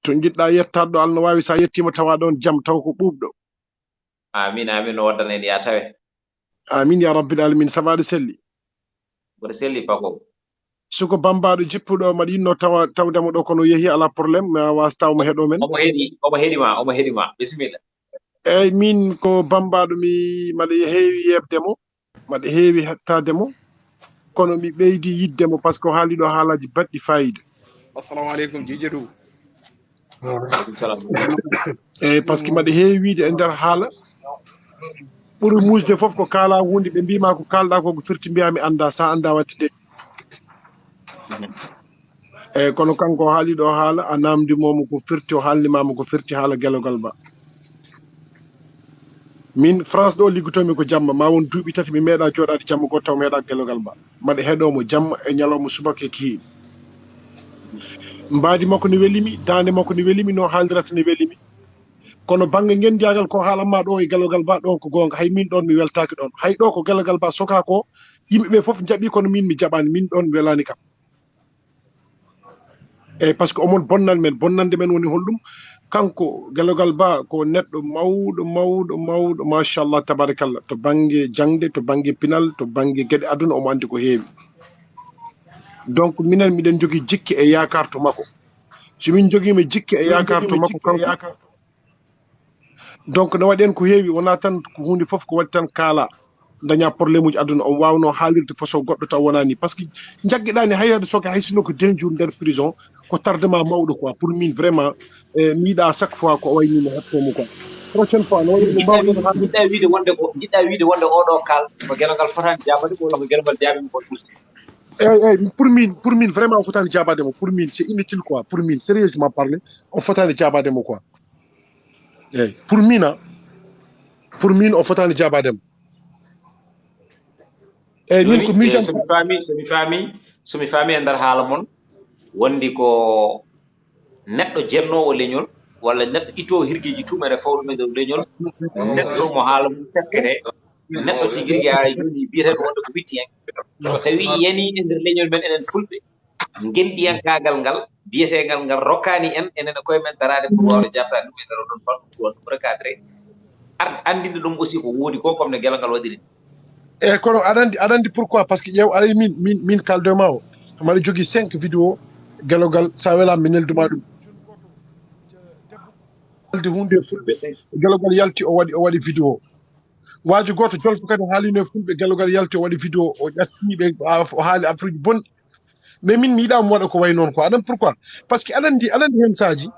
to jiɗɗa yettade ɗo Allah no wawi sa yettima tawa ɗon jaam taw ko ɓuuɓɗo amin o waddana en ya tawe amin ya rabbil alamin sabaɗo selli mboɗo selli Pako suko bambaɗo jippuɗo maɗa yinno tawdemo ɗo kono yeehi ala probléme mi wasta mo heeɗo men omo heeɗima bisimilla eyyi min ko bambaɗo maɗa heewi yebdemo maɗa heewi hettademo kono mi ɓeydi yiddemo par ce que o haaliɗo haalaji baɗɗi fayida assalamu aleykum jijeɗu aleykum salam eyyi par ce que maɗa heewi wiide e nder haala ɓuuri musde foof ko kaala hunde ɓe mbima ko kalɗa koko firti mbiyami anda sa anda watte de eyyi kono kanko haaliɗo haala a namdimomo ko firti o haalnimama ko firti haala Gelongal ba min France ɗo liggotomi ko jamma ma won duuɓi tati mi meeɗa joɗade jamma goto taw meeɗa Gelongal ba maɗa heeɗomo jamma e ñalawma subaka e kihiɗi mbaadi makko ne welimi dande makko ne welimi no haaldirata ne welimi kono banggue gendiyagal ko haalanma ɗo e Gelongal ba ɗon ko gonga hay min ɗon mi weltaki ɗon hay ɗo ko Gelongal ba soka ko yimɓeɓe foof jaaɓi kono min mi jaɓani min ɗon mi welani kam eyyi par ce que omon bonnande men woni holɗum kanko Gelongal ba ko neɗɗo mawɗo machallah tabarakallah to banggue jangde to banggue pinal to banggue gueɗe aduna omo andi ko heewi donc minen miɗen jogui jikki e yakar to makko somin joguima jikki e yakar to makko kanko donc no waɗi en ko heewi wona tan ko hunde foof ko waɗi tan kaala daña probléme uji aduna on wawno haalirde façon goɗɗo taw wonani par ce que jaggueɗani hayade soke hay sinno ko 2 jours nder prison ko tardement mawɗo quoi pour min vraiment miiɗa chaque fois ko wayni no hettomo quoi prochaine fois no waɗi jiɗɗa wiide wonde oɗo kal ko Gelongal fotani jabade walla ko Gelongal jaabimo ko ɓurti eyyi pour min vraiment o fotani jabademo pour min c'est inutile quoi pour min sérieusement parler o fotani jabademo quoi eyyi pour min o fotani jabademo eyyi min ko miijam somi faami e nder haala mon wondi ko neɗɗo jennowo leñol walla neɗɗo ittowo hirgeji tumere fawɗume dow leñol neɗɗo mo haala mum teskete neɗɗo tiguirigui a joni biyeteɗo wonde ko witti en so tawi yani e nder leñol men enen fulɓe gendiyankagal ngal biyetegal ngal rokkani en enen e koye men darade pour wawde jabtade ɗum e nder oɗon fanɗu won ɗum recadré andinde ɗum aussi ko woodi ko comme no Gelongal waɗiri eyyi kono aɗa andi pourquoi par ce que ƴeew aɗa min kaldema o maɗa jogui 5 vidéo Gelongal sa welama mi nelduma ɗum alde hunde fulɓe Gelongal yalti o waɗi vidéo waji goto jolfo kadi haalino e fulɓe Gelongal yalti o waɗi vidéo o ƴattiɓe o haali affaire ji bonɗi mais min mi yiɗa mo waɗa ko way noon quoi aɗan pourquoi par ce que aɗa andi hen saji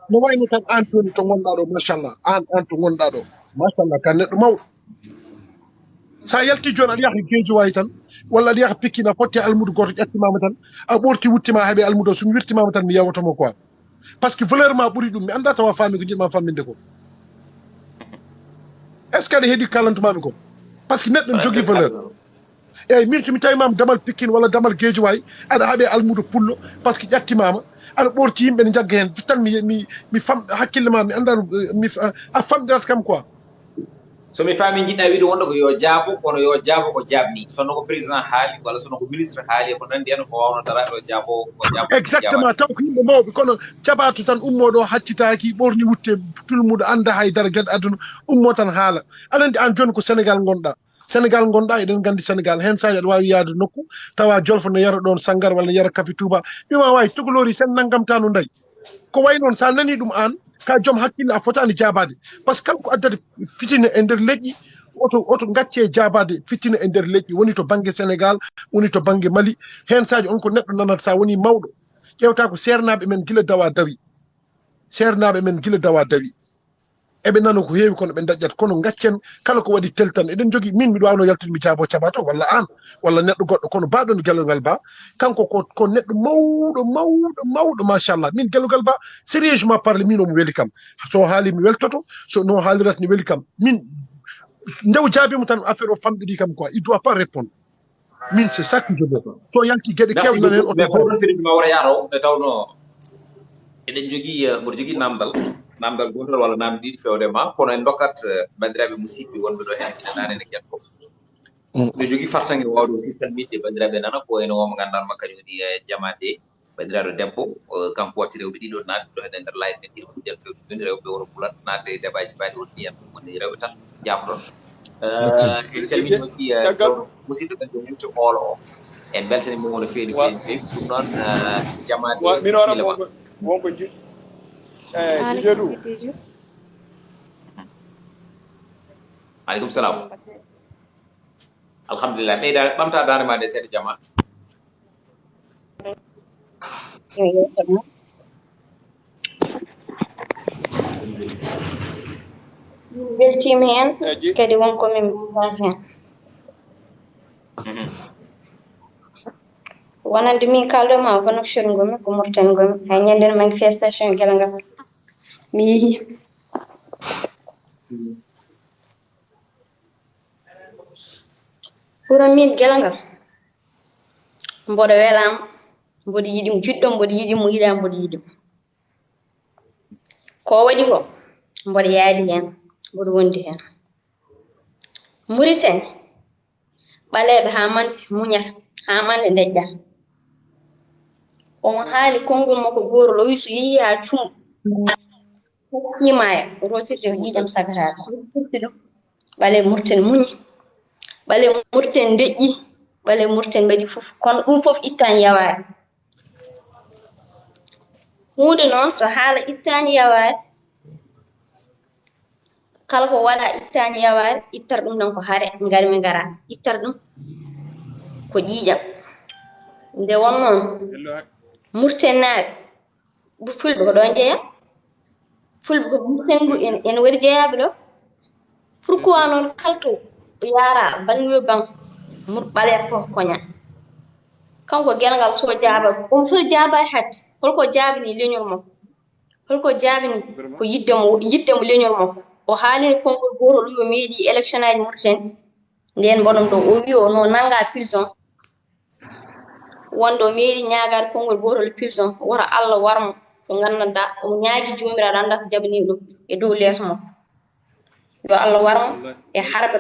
no wayno tan an toni to gonɗa ɗo machallah an to gonɗa ɗo machallah ka neɗɗo mawɗo sa yalti joni aɗa yaha Guédiawaye tan walla aɗa yaha Pikine a fotte almudo goto ƴettimama tan a ɓorti wuttima heeɓe almudo somi wirtimama tan mi yewotamo quoi par ce que valeur ma ɓuuri ɗum mi anda tawa faami ko jiɗma famminde ko est ce que aɗa heeɗi kalantumami ko par ce que neɗɗo ne jogui valeur eyyi min somi tawimama damal Pikine walla damal Guédiawaye aɗa haaɓe almudo pullo par ce que ƴattimama aɗa ɓorti yimɓe ne jagga hen tan mi fam hakkille ma mi anda a famdirat kam quoi so mi faami jiɗɗa wiide wonɗo ko yo jaabo kono yo jaabo ko jaabni sono ko président haali walla sono ko ministre haali ko nandi hen ko wawno dara ɗo jaabo ko jaabo exactement taw ko yimɓe mawɓe kono jaɓatu tan ummoɗo haccitaki ɓorni wutte tulmuɗo anda haydara gueɗe aduna ummo tan haala aɗa andi an joni ko Sénégal gonɗa eɗen gandi Sénégal hen saji aɗa wawi yaade nokku tawa jolfo ne yara ɗon sangar walla yara kafi touba ɓima wawi togolori sen naggam tano dayi ko way noon sa nani ɗum an ka joom hakkille a fotani jabade par ce que kala ko addata fitina e nder leƴƴi oto gacce jabade fitina e nder leƴƴi woni to banggue Sénégal woni to banggue Mali hen saji on ko neɗɗo nanata sa woni mawɗo ƴewta ko sernaɓe men gila dawa dawi eɓe nano ko heewi kono ɓe daƴƴata kono gaccen kala ko waɗi tel tan eɗen jogui min miɗo wawno yaltude mi jaabo caɓato walla an walla neɗɗo goɗɗo kono baɗon Gelongal Ba kanko ko neɗɗo mawɗo machallah min Gelongal Ba sérieusement parlé min omo weeli kam so haali mi weltoto so no haalirat ni weeli kam min ndew jaabimo tan affaire o famɗiɗi kam quoi il doit pas répondre min c'est ça que je veux so yalti gueɗe kewɗe nan hen mais fof ɗon firinde ma wara yaaro nde tawno eɗen jogui mboɗo jogui namdal gotol walla namde ɗiɗi fewdema kono en dokkat bandiraɓe musidɓe wonɓe ɗo hen ina nane ne ken fof ɓe jogui fartangue wawde aussi salminde bandiraɓe nana ko wayno woma gandanma kañum woni jamade bandiraɗo debbo kanko watti rewɓe ɗiɗo nadde ɗo hen nder live men ɗiɗo ɗen fewde joni rewɓe woro bulat nadde e débat ji mbaɗi won ndiyam woni rewɓe tata jafoɗon en calmini aussi musidɗo men ɗo yewti hoolo o en beltanimo no feewi ɗum noon jamade minora wonko jijeɗu aleykum salam alhamdulillah ɓeyda ɓamta dande ma de seeɗa jama beltima hen kadi wonko min beltani hen wonande min kaldoma ko nokshir ngomi ko murten ngomi hay ñanden manifestation Gelongal mi yeehi pour min Gelongal mboɗo welama mboɗo yiɗimo jiɗɗo mboɗo yiɗimo yiɗa mboɗo yiɗimo ko waɗi ko mboɗo yaadi hen mboɗo wondi hen Mauritanie ɓaleɓe ha mande muñata ha mande dejja omo haali konngol makko gorol o wi so yeehi ha cum simaya rosirde ko ƴiƴam sagataɗo firti ɗum ɓale Mauritanie muñi ɓale Mauritanie deƴƴi ɓale Mauritanie mbaɗi fof kono ɗum fof ittani yaware hunde noon so haala ittani yaware kala ko waɗa ittani yaware ittar ɗum tan ko haare garmi gara ittar ɗum ko ƴiƴam nde wonnoon Mauritanie naaɓe fulɓe ko ɗon jeeya fulɓe ko Mauritanie ndu ene waɗi jeeyaɓe ɗo pourquoi noon kalto yaara banyo ban ɓaleɓe fof koña kanko Gelongal so jaaba on fof jaabani hadde holko jaabini leñol makko holko jaabini ko yiddemo leñol makko o haali konngol gotol o meeɗi élection aji Mauritanie nden boɗom ɗo o wi o no nanga prison wonde o meeɗi ñaagade konngol gotol prison woto Allah warmo to gandanɗa omo ñaagui jomiraɗo anda so jabani ɗum e dow leeso makko yo Allah warmo e harɓe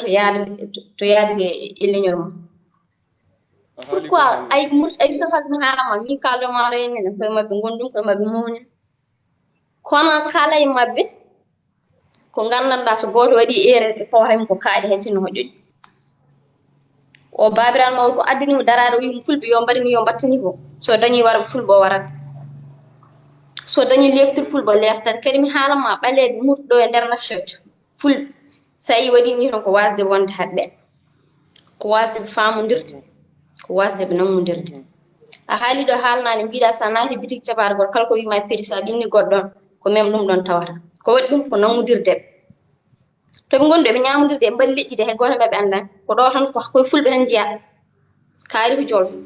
to yaade e leñol mum pourquoi ay safak mi haalama min kaldoma reynene koye mabɓe gondum koye mabɓe mawni kono kala e mabɓe ko gandanɗa so goto waɗi erreur ɓe tawatamo ko kaaɗi hay sinno ko ƴoƴƴi o babiral mawɗo ko addinimo darade o wimo fulɓe yo mbaɗini yo mbattani ko so dañi warɓe fulɓe o warat so dañi leftir fulɓe o leftat kadi mi haalama ɓaleɓe murɗo e nder nafshat fulɓe sa yi waɗi ni tan ko wasde wonde haɓɓe ko wasde ɓe famodirde ko wasde ɓe nammodirde a haali ɗo haalnani mbiɗa sa naati bitik capargol kala ko wima péri sa ɗinni goɗɗon ko même ɗum ɗon tawata ko waɗi ɗum ko namudirde toɓe gondi ɓe ñamodirde ɓe mbaɗi leƴƴide hay goto maɓe andan ko ɗo tan koye fulɓe tan jiya kaari ko jolfo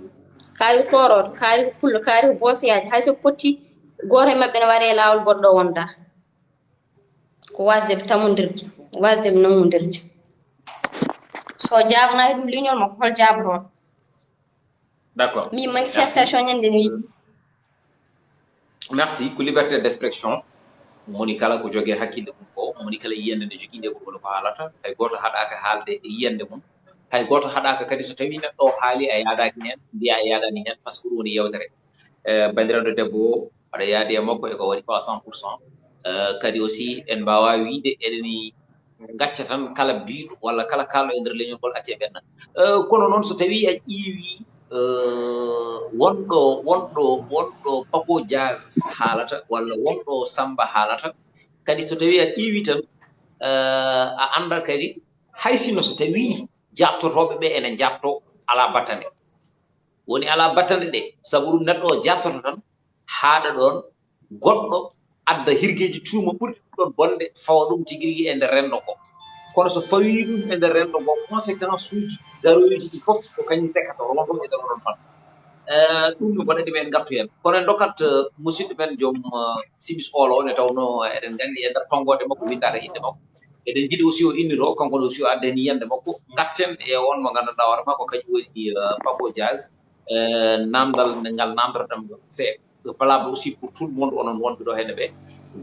kaari ko toroto kaari ko pullo kaari ko boosoyaji hayso potti goto e maɓɓe ne waɗe lawol goɗɗo wonda ko wasdeɓe tammodirde wasdeɓe namudirde so jabnayi ɗum leñol makko hol jabroɗo d'accord min manifestation ñande mi merci ko liberté d'expression moni kala ko jogee hakkille mum ko moni kala yiyande nde jogii nde ko woni ko haalata hay goto haɗaka haalde e yiyande mum hay goto haɗaka kadi so tawi neɗɗo o haali a yaadaki hen mbiya a yaadani hen par ce que ɗum woni yewtere bandiraɗo debbo aɗa yaadi e makko eko waɗi ko à 100%. Kadi aussi en mbawa wiide eɗeni gacca tan kala biiɗo walla kala kalɗo e nder leñol ngol acce ɓenna kono noon so tawi a ƴiiwi wonɗo Paco Jazz haalata walla wonɗo Samba haalata kadi so tawi a ƴiiwi tan a anda kadi hay sinno so tawi jabtotoɓe ɓe ene jabto ala battane woni ala battane ɗe sabu ɗum neɗɗo o jabtoto tan haaɗa ɗon goɗɗo adda hirgeji tuuma ɓurɗi ɗum ɗon bonde fawa ɗum tigi rigui e nder rendo ko kono so fawi ɗum e nder rendo ngo conséquence uji garoyoji ɗi fof ko kañum tekkato rondon e nder oɗon fan ɗum no bonɗe men gartu hen kono en dokkat musidɗo men joom simis olo ne tawno eɗen gandi e nder tongode makko windaka inde makko eɗen jiiɗi aussi o inniro kanko aussi o adda ni yiyande makko gatten e on mo ganduɗa hoore makko kañum woni Paco Jazz namdal ngal namdotoɗam c'est valable aussi pour tout le monde onon wonɓe ɗo henne ɓe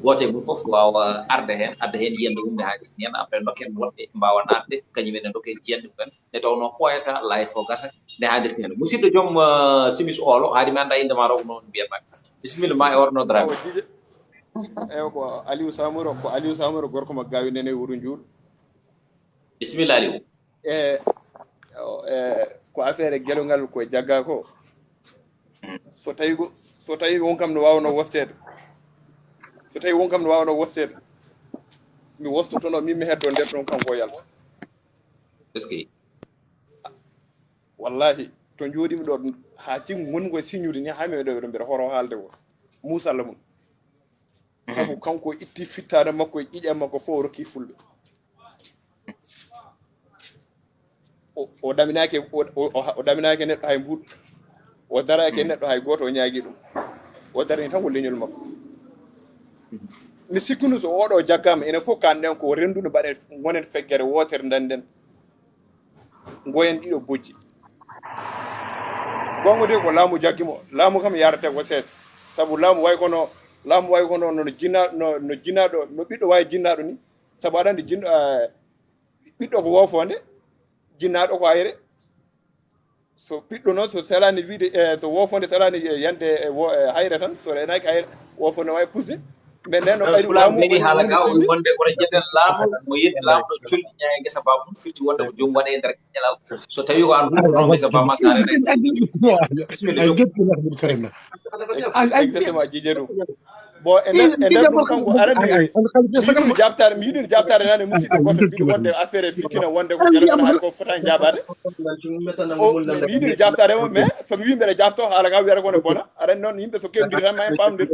goto e mum fof wawa arde hen adda hen yiyande mum nde haalis hen après dokken wonɓe mbawa nadde kañumen dokken jiyande mumen nde tawno ɓoyata laayi fo gasa nde haadirte hen musidɗo joom simis olo haadi mi anda inde ma rog noon mbiyatma bisimilla ma e ornodrami eyi ko Aliou Samouro gorko mo gawi nene wuro Ndiour bisimilla Aliou ko affaire gelongal ko jagga ko so tawi won kam no wawno woftede mi wostotono min mi heddo nder ɗon kanko yalta est ce que wallahi to jooɗimi ɗo ha tin woni koye signude ni ha mi ɗo mbiɗa horo haalde ko musalla mum sabu kanko itti fittade makko e ƴiƴe makko fof o rokki fulɓe o daminaki neɗɗo hay mbuɗ o daraki neɗɗo hay goto o ñaagui ɗum o darani tan ko leñol makko mi sikkunu so oɗo jaggama enen fof kanɗen ko rendude mbaɗen gonen feggere wotere danden goyen ɗiɗo bojji gongo de ko laamu jaggimo laamu kam yarate ko sees sabu laamu way kono no jinnaɗo no ɓiɗɗo wawi jinnaɗo ni sabu aɗa andi ɓiɗɗo ko wofonde jinnaɗo ko ayre so ɓiɗɗo noon so selani wiide so wofonde selani yande hayre tan so renaki hayre wofonde wawi pusde mais nden no ɓayri laamu ɓeni haala ga o wonde oɗo jeɗen laamu mo yetti laamu ɗo colɗi ñaye guesa ba mum firti wonde ko joom waɗe e nder ñalal so tawi ko an hunduno guesa ba ma sa renaki bisimilla joom exactement jije ɗum bon e nder ɗum kanko arani mi yiɗino jabtare nane musidɗo goto mbiɗo wonde affaire fitina wonde ko gelongal haali ko fotani jabade mi yiɗino jabtare mo mais somi wi mbeɗa jabto haala ka wiyata kone bona aɗani noon yimɓe so kewdiri tan ma en pamdir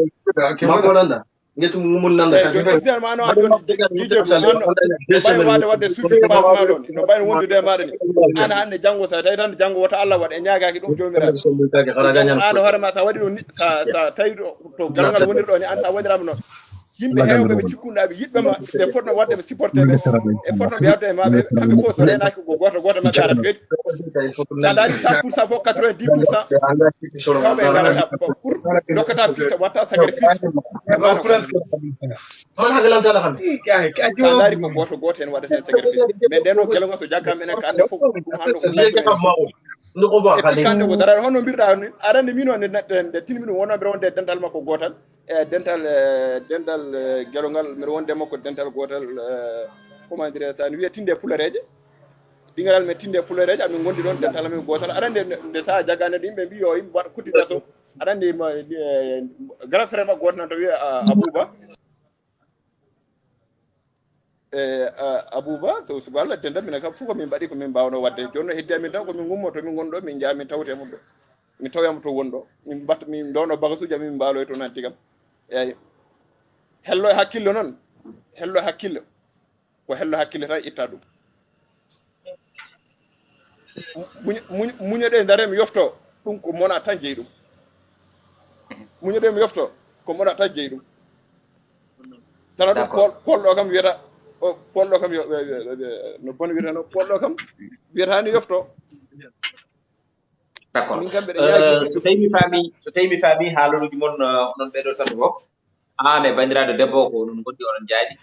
exactement no joni jije ɗum ɓay wadde suufi basma ɗon no ɓayno wondude maɗa ni an hande janggo sa tawi tan janggo woto Allah waɗ e ñagaki ɗum jomiraɗo an hoorema sa waɗi ɗum sa tawi to galongal woniri ɗo ni an sa waɗirama noon yimɓe hewɓe ɓe cikkuɗaɓe yiɗɓema ɓe fotno wadde ɓe supporté ɓe e fotno ɓe yawde e maɓe kamɓe fof so renaki ko goto maɓɓe arata kadi sa daari 100% fof 90% kawɓe garata pour dokkata fitta watta sacrifice sa daari ko goto hen waɗata hen sacrifice mais nden noon gelongal so jaggama enen ko ande fof ɗum hande kande ko darade honno mbirɗa ni aɗa andi min o nde tinmi ɗum wonno mbiɗa wonde dental makko gotal e dental gelongal mbiɗa wonde makko dental gotal comment dire tani wiye tinde pulareje ɗingalal men tinde pulareje amin gondi ɗon dental amin gotal aɗa andi nde saha jaggande ɗo yimɓe mbi yo yimɓe waɗa kuttita to aɗa andi grand frère makko goto nan to wiye Abouba Abouba so Allah tenda min kam fu ko min mbaɗi ko min mbawno wadde joni heddi amin taw ko min gummoto min gonɗo min jaa min tawte mum ɗo mi tawyamo to wonɗo min batta min ndowno bagasuji min mbaloy to nanti kam eyyi hello e hakkille noon hello e hakkille ko hello hakkille tan itta ɗum muñoɗe dare mi yofto ɗum ko mona tan jeeyi ɗum muñoɗe mi yofto ko mona tan jeeyi ɗum tana ɗum polɗo kam wiyata polɗo kam no bon wiyatano polɗo kam wiyatani yofto d'accord so tawi mi faami haalaluji mon onon ɓeɗo tan fof an e bandiraɗo debbo ko onon gondi onon jaaɗi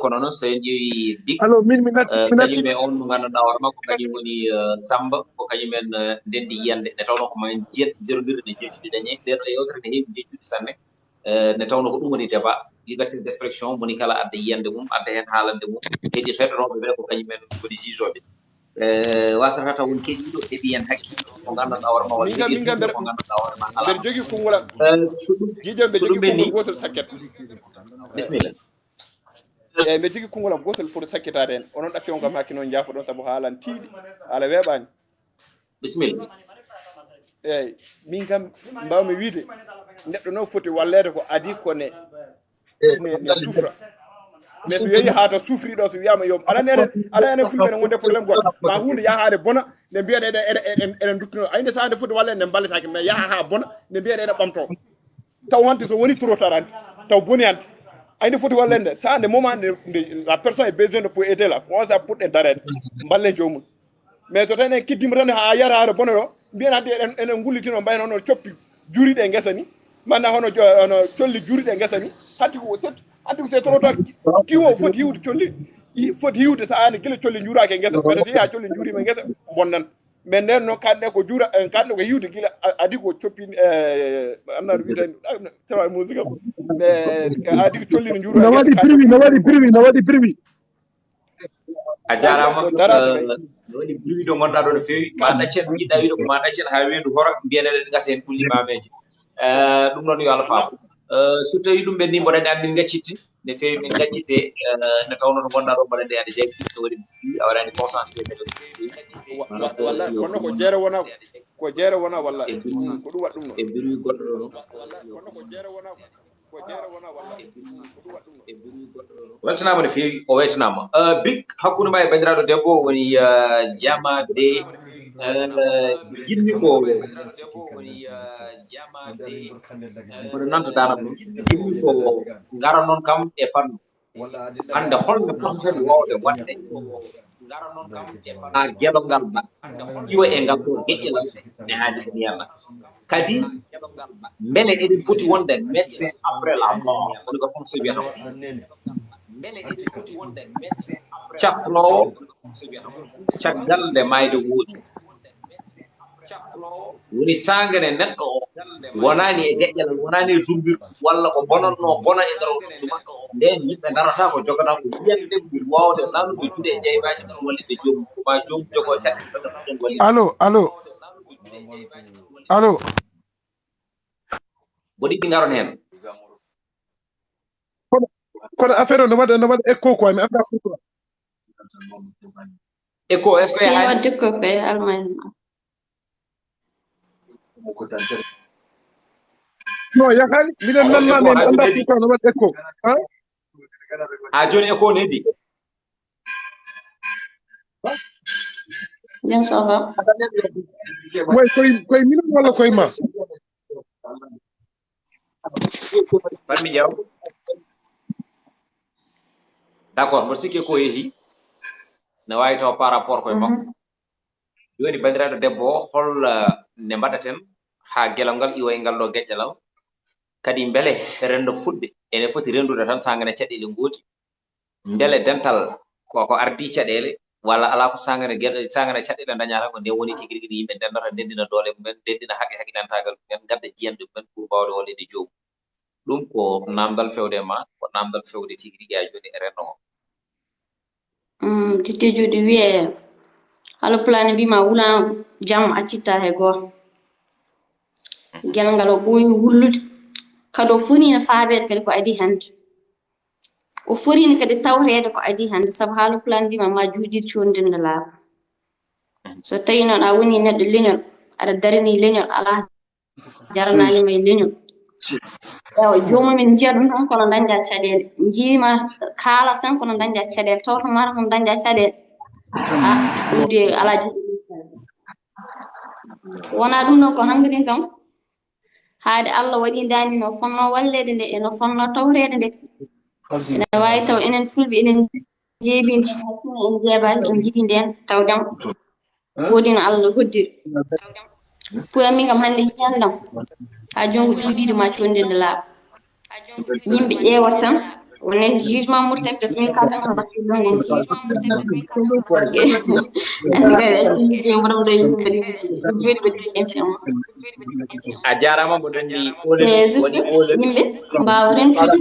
kono noon so en ƴeewi dik kañum e on mo ganduɗa hoore makko kañum woni Samba ko kañumen ndendi yiyande nde tawno ko men jerodirde ne jeccuɗi dañe nden ɗo yewtere ne heewi jeccuɗi sanne nde tawno ko ɗum woni débat liberté d' expression moni kala adda yiyande mum adda hen haalande mum heeɗi heɗotoɓe ɓe ko kañumen woni jugeoɓe wasata taw woni keɗiɗo heeɓi hen hakkille ko ganduɗa hoore ma walla ko ganduɗa hoore ma ala mbeɗa jogui kongolam jiijam ɓe jogui kongol gotol sakket bisimilla eyyi mbeɗa jogui kongolam gotol pour sakkitade hen onon ɗacce on kam hakki noon jaafoɗon saabu haalan tiiɗi haala weeɓani bisimilla eyyi min kam mbawmi wiide neɗɗo noon foti wallede ko adi ko ne souffra mais so yeehi haata suufri ɗo so wiyama yo ala enen fulɓe ne gonde probléme goto ma hunde yahade bona nde mbiyaɗa eɗen duttino ayde sa nde foti wallede nde balletake mais yaha ha bona nde mbiyaɗa eɗen ɓamto taw hante so woni trop tard hante taw boni hante ayde foti wallede nde sa nde moment nde la personne est besoin de pour aider là on sa pour darede ballen jomum mais so tan en kiddima tan ha yara haade bona ɗo mbiyen hande enen gullitino mbayno hono coppi juriɗe e guesa ni manna hono colli juriɗe e guesa ni hatti ko c'est trop tard kiwo foti hiwde colli foti hiwde so an gila colli juuraki e guesa peut-être ya colli juurima e guesa bonnan mais nden noon kanɗe ko juura kanɗe ko hiwde gila adi ko coppini annaɗo witani tawa musique am mais adi ko colli no juura no waɗi primi a jarama no waɗi bruit do gonɗa ɗo no feewi ma ɗaccen jiɗɗa wiide ko ma ɗaccen ha weedu hora mbiyeneɗen gasa hen kulli mameji ɗum noon yo Allah faamu so tawi ɗum ɓenni mboɗani an min gaccitte ne feewi min gaccitte nde tawno to gonɗa ɗo mbaɗa nde ade jaggi no waɗi a waɗani consensus walla kono ko jeere wona walla ko ɗum waɗa ɗum noon e bruit goɗɗo ɗo kono ko jeere wona walla weltanama no feewi o waytanama big hakkude ma e bandiraɗo debbo woni jamaɓe jinmi ko oɗo nanta danam ɗum jinmi ko gara noon kam e fannu hande holno pototen wawde waɗde ha gelongal ba iwa e ngal ɗo geƴƴelal ne haajata ndiyalla kadi beele eɗen poti wonde médecin après la mort woni ko français wiyata caflowo caggal nde mayde woodi woni sangane neɗɗo o wonani e geƴƴelal wonani e dumbir walla ko bonanno bona e nder on tuma nden yimɓe darata ko jogata ko yiyande ɓuri wawde lannude juuɗe e jeymaji ɗon wallide joomum ko ma joomum jogo caɗɗe ɗon walli allo boɗi ɗi garon hen kono affaire o no waɗa écho quoi mi anda pourquoi écho est ce que si wadde ko pe almayna non yahani minen nanma mi anda pourquoi no waɗa écho ha joni écho neddi jam sova way koye minen walla koye ma fammi ƴeew d' accord mboɗo sikki ko yeehi ne wawi taw par rapport koye makko joni bandiraɗo debbo o hol ne mbaɗaten ha gelongal iwoye ngal ɗo geƴƴalal kadi beele rendo fuɗɓe ene foti rendude tan sangane caɗele gooti beele dental koko ardi caɗele walla ala ko sangane caɗele dañata ko nde woni tigui rigui yimɓe ndendata ndendina doole mumen ndendina haqqilantagal mumen gadda jiyanɗe mumen pour wawde wallede joomum ɗum ko namdal fewde ma ko namdal fewde tigui rigui ha joni e rendo o tittejude wiye halo plane mbima wulan jaam accitta he goto guel ngal o ɓooyi wullude kadi o fonino faabede kadi ko adi hande o forino kadi tawrede ko adi hande saabu haalo plan mbima ma juuɗiɗi condinde laaɓa so tawi noon a woni neɗɗo leñol aɗa darini leñol ala jarananima e leñol ewa jomumen jiya ɗum tan kono dañƴa caɗele jiima kaalata tan kono dañƴa caɗele tawto mata kono dañƴa caɗele ɗum de ala wona ɗum ɗon ko hankkadin kam haade Allah waɗi dani no fonno wallede nde eno fonno tawrede nde ene wawi taw enen fulɓe enen jeebinde hay sinno en jeebaki en jiiɗi nden taw jam woodi no Allah hoddiri puyan min kam hannde yiyandam ha jonngo juuɗiɗo ma condinde laaɓa yimɓe ƴeewat tan wonen jugement murten parce que min kaltan hono bakkille ngon andi kadi activité mbaɗam ɗo yimɓe jooɗi ɓe inchallah a jarama mo nanndi e juste yimɓe mbawa rentude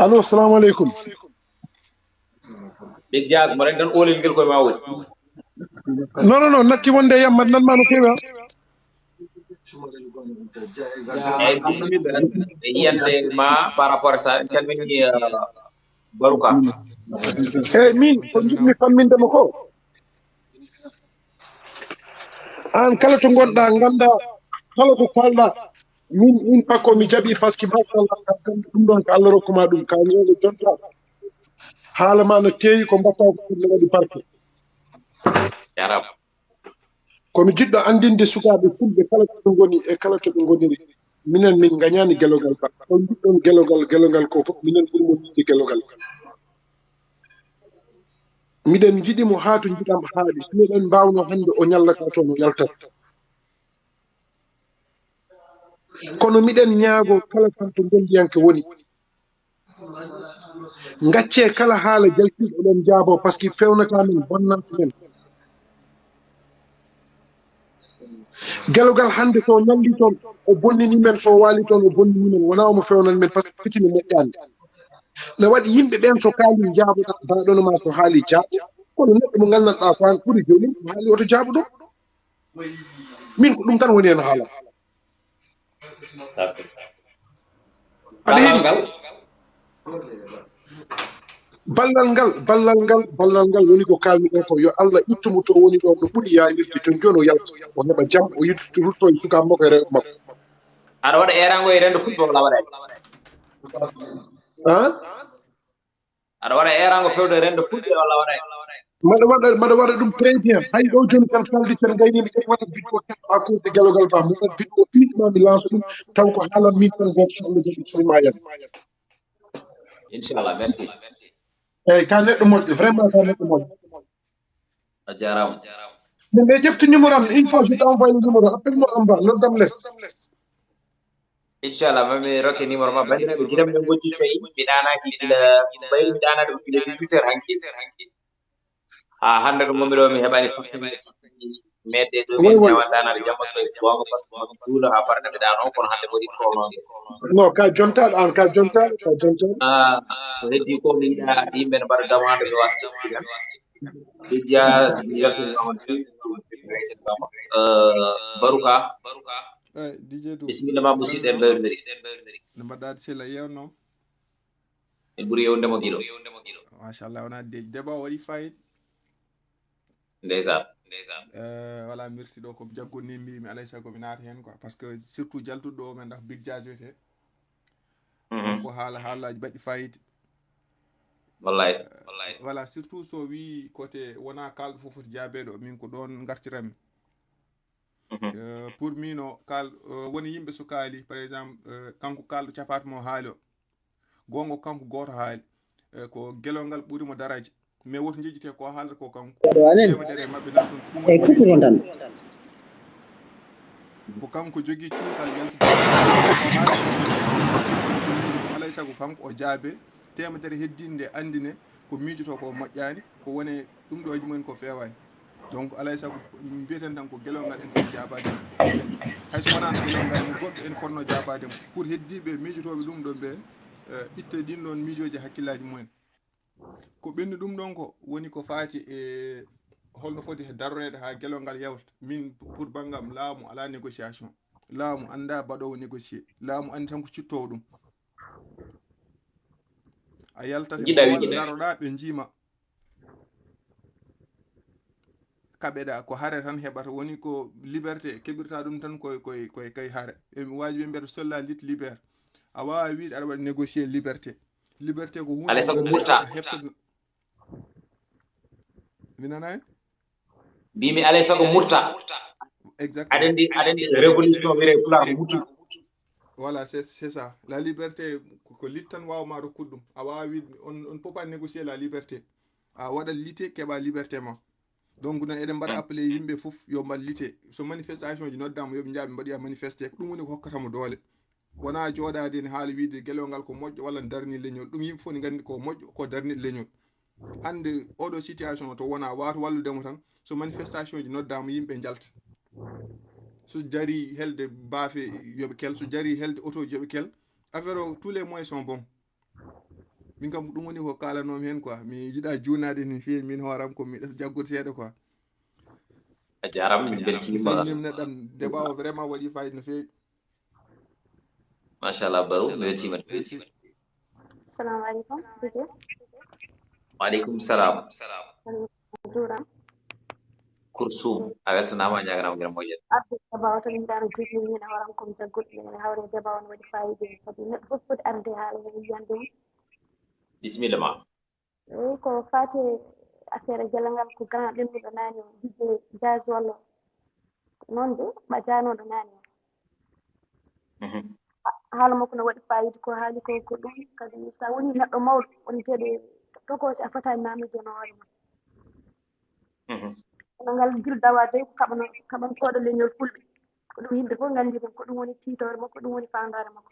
allo assalamu aleykum ɓe jas mo rek tan olel ngel koye ma woni non natti wonde yammat nan ma no feewi eyyi bismilla e yiyande ma par rapport à ça en calmini baruka eyyi min ko jiɗmi fammindema ko an kala to gonɗa ganda kala ko kalɗa min pakko mi jaɓi par ce que machallah ɗum ɗon ko Allah rokkuma ɗum kañoɗo jonta haala ma no teewi ko mbatta ko ɗum waɗi parke jarama komi jiɗɗo andinde sukaɓe fulɓe kala to ɓe goni e kala to ɓe goniri minen min gañani gelogal ba on jiɗɗon gelogal ko fof minen ɓurmo yiide gelogal miɗen jiɗimo haa to jiɗam haaɗi so miɗen mbawno hannde o ñallaka toon o yaltat kono miɗen ñaago kala tan to gondiyanke woni ngacce kala haala jaltiɗo oɗon jaabo par ce que fewnata men bonnata men gelogal hannde so ñalli toon o bonnini men so waali toon o bonnini men wona omo fewnan men par ce que fitini moƴƴani ne waɗi yimɓe ɓen so kaali jaaboɗa baɗono ma so haali jaaɓo kono neɗɗo mo nganndanɗa ko an ɓuri joni ko haali oto jaaɓo ɗum min ko ɗum tan woni hen haala aɗa yiɗi ballal ngal woni ko kalmi ɗo ko yo Allah ittumo to woni ɗo no ɓuri yaanirde to joni o yalta o heɓa jam o rutto e sukaɓe makko e rewɓe makko aɗa waɗa erango e rendo fulɓe walla waɗani aɗa waɗa erango fewde rendo fulɓe walla waɗani maɗa waɗa ɗum très bien hay ɗo joni tan kaldi sen gaynimi ɗe waɗa bidɗo keɗɗo à cause de gelogal ba mi waɗa bidɗo piɗma mi lance ɗum taw ko haalan min tan goto so Allah jaɓi soyma yan inchallah merci eyyi ka neɗɗo moƴƴo vraiment ka neɗɗo moƴƴo a jarama mais ƴeftu numéro am une fois je t'envoie le numéro appelle moi en bas noddam less inchallah mami rokke numéro ma bandiraɓe jiram ɓe gojji tawi mi ɗanaki gila ɓayri mi ɗanade ko gila 18 heures hanki ha hande ɗo gomi ɗo mi heɓani fakkinde medde ɗo min ñawan ɗanade jamma so gonga par ce que mami juulo ha parɗe ɓe ɗano kono hande waɗi pronoɓe non ka jontaɗo an ka jontaɗo ko heddi ko mi yiɗa yimɓe ne mbaɗa demande mi wasa ɗiɗan ɓiɗja mi yaltinimama baruka bisimilla ma musidɗo en ɓewdiri no mbaɗɗa silla yewno en ɓuuri yewndemo guiɗo machallah wona deji débat waɗi fayid ndeysan voilà merci ɗo komi jaggonni mbimi alay sago mi naata hen quoi par ce que surtout jaltuɗo ɗo men dak big jas wiyete ko haalaji baɗɗi fayid wallahi voilà surtout so wi côté wona kalɗo fof foti jaabeɗo min ko ɗon gartiranmi pour mino woni yimɓe so kaali par exemple kanko kalɗo capata mo haali o gonga kanko goto haali ko gelongal ɓuurimo daraje mais woto jejjite ko haalata ko kanko temedere mabɓe nan toon ko ɗum ko kanko jogui cuusal yaltude ko haali ko alay saago kanko o jaabe temedere heddinde andine ko miijoto ko moƴƴani ko woni ɗum ɗoji mumen ko fewani donc alay saago mbiyeten tan ko gelongal en foti jabade hayso wonano gelongal ni goɗɗo en fonno jabade pour heddiɓe miijotoɓe ɗum ɗon ɓe itta ɗin ɗon miijoji hakkillaji mumen ko ɓenni ɗum ɗon ko woni ko faati e holno foti darorede ha gelongal yawta min pour bangam laamu ala négociation laamu anda baɗowo négocier laamu andi tan ko cittowo ɗum a yaltat daroɗa ɓe jiima kaɓeɗa ko haare tan heɓata woni ko liberté keɓirta ɗum tan koye kay haare emi waji ɓe mbiyata seul la lutte libère a wawa wiide aɗa waɗa négocier liberté ko hunde alay sago a murta hefta mi nanani mbimi alay sago murta exactement aɗa andi révolution wiyre pular ko muttuɗo voilà c'est ça la liberté ko lit tan wawma rokkude ɗum a wawa wiide on peut pas négocier la liberté a waɗat lite keɓa liberté ma donc noon eɗen mbaɗa appelé yimɓe fof yo mbaɗ lite so manifestation ji noddama yoɓe jaaɓe mbaɗoya manifesté ko ɗum woni ko hokkatamo doole wona jooɗade ne haala wiide gelongal ko moƴƴo walla darni leñol ɗum yimɓe fof ne gandi ko moƴƴo ko darni leñol hande oɗo situation to wona wato walludemo tan so manifestation ji noddama yimɓe jalta so jari helde baafe yoɓe kel so jari helde auto ji yoɓe kel affaire o tous les moyens sont bons min kam ɗum woni ko kalanomi hen quoi mi yiɗa junade ni fewi min hooram ko mi jaggude seeɗa quoi a jarama min beltima salmim neɗɗam débat o vraiment waɗi fayida no fewi machallah Barou mi weltima Assalamu alaikum. waaleykum salam Juram. kursum a weltanama a ñaganama gueɗam moƴƴere Abdu deba o tan mbiɗano jogi min a waran komi jagguɗo min hawre deba on waɗi fayida kadi neɗɗo fof foti arde haala hen yiyande mum bisimilla ma eyi ko fati affaire gelongal ko grand ɗennuɗo nani o jidde jaz walla noon de ɓa janoɗo nani o haala makko no waɗi fayida ko haali ko ɗum kadi sa woni neɗɗo mawɗo on gueɗe tokosi a fotani namide no hoore ma ngal girdawa de ko kaɓantoɗo leñol fulɓe ko ɗum yimɓe fof gandi ɗum ko ɗum woni titore makko ɗum woni fandare makko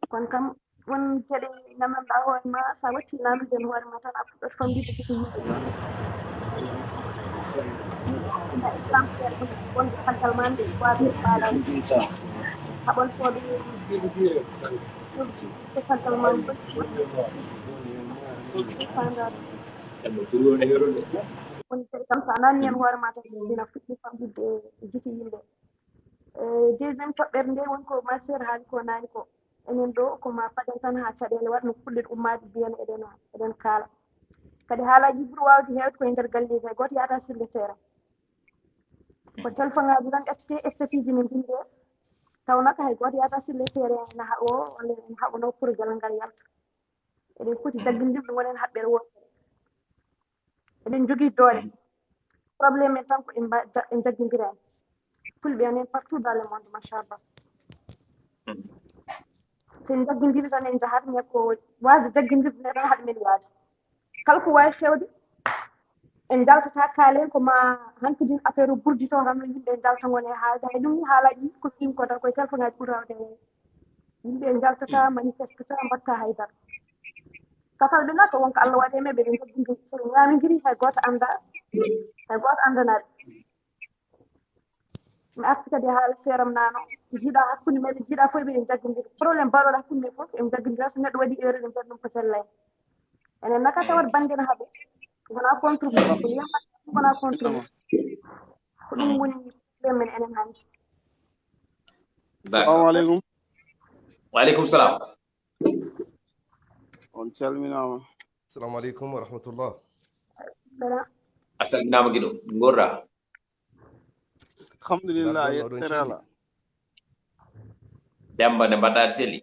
kono kam won geɗe namdanɗa hoore ma sa watti namde no hoore ma tan a fuɗɗot famɗide koko yimɓe exemple wonde caggal ma nde waade faalaji haɓantoɓe ko caggal ma fandare woni kadi kam so a nanni hen hoore ma tan dina fuɗɗi famɗidde gite yimɓe deuxiéme toɓɓere nde woni ko ma sœur haali ko nani ko enen ɗo koma paɗen tan ha caɗele waɗa no fuɗɗiɗe ummade mbiyana eɗen kaala kadi haalaji ɓuuri wawde hewde koye nder galleji hay goto yahata sur le terrain ko téléphone ngaji tan ƴettete statut ji ne mbinde tawnaka hay goto yahata sur le terrain ene haɓo walla ene haɓano pour gelongal yalta eɗen foti jaggodirde ɗum wonen haɓɓere wotere eɗen jogui doole probléme men tan ko en jaggodirani fulɓe anen partout dans le monde machallah so en jaggodiri tan en jahat mais ko wasde jaggodirde nde tan haade men yaade kala ko wawi fewde en jaltata kaalen koma hankkadin affaire o ɓurdi to tan no yimɓe jalta gone haalde hay ɗum ni haalaji ko fim ko tan koye téléphone ngaji ɓuuri wawde yimɓe jaltata manifestata mbatta haydara sakal ɓe naka wonko Allah waɗi men ɓeɗen jaggodiri so ñamidiri hay goto anda hay goto andanaɓe mi arti kadi haala seeram nano jiiɗa hakkude men jiiɗa fof ɓeɗen jaggodiri probléme baɗoɗo hakkude men fof en jaggodira so neɗɗo waɗi erreur en mbiyata ɗum ko sellay enen naka tawat banggue ne haaɓe wona contre mum ko yimɓe wona contre mum ko ɗum woni probléme men enen hannde assalamu aleykum waaleykum salam on calminama assalamu aleykum wa rahmatullah salam a salminama guiɗo gorɗa alhamdulillah yettere ala demba nde mbaɗɗa selli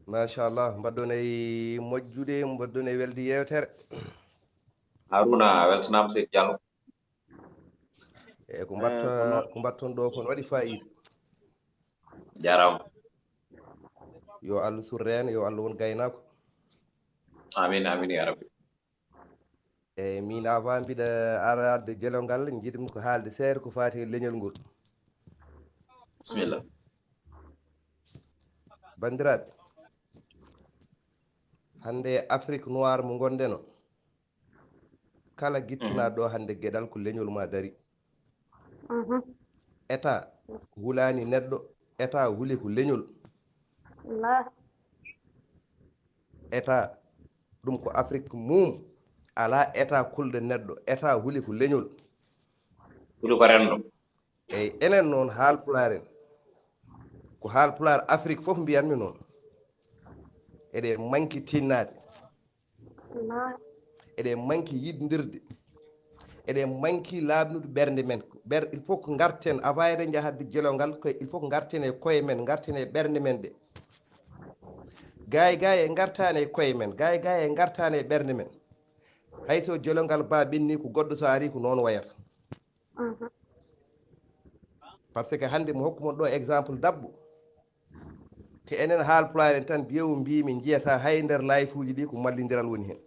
machallah mbaɗɗon e moƴƴude mbaɗɗon e welde yewtere haruna weltanama seydi diallo e ko mbatton ɗo kon waɗi fayida jarama yo Allah surreno yo Allah won gaynako amin amin ya rabbi eyyi min avant mbiɗa arade gelongal jiɗmi ko haalde seeɗa ko fati e leñol ngol bisimilla bandiraɓe hande Afrique noir mo gondeno kala guittunaɗo ɗo hande gueɗal ko leñol ma dari état hulani neɗɗo état huuli ko leñol état ɗum ko Afrique mum ala état kulde neɗɗo état huuli ko leñol huuli ko renndo eyyi enen noon haalpulaar en ko haalpulaar Afrique fof mbiyanmi noon eɗen manki tinnade eɗen manki yiddirde eɗen manki laaɓnude ɓernde men il faut ko garten avant eɗen jahade Gelongal ko il faut ko garten e koye men garten e ɓernde men ɗe gay e gartani e koye men gay e gartani e ɓernde men hayso Gelongal ba ɓenni ko goɗɗo so ari ko noon wayata par ce que hannde mi hokkuma ɗo exemple dabbo ko enen haalpulaar en tan biyewu mbimi jiyata hay nder life uji ɗi ko mallodiral woni hen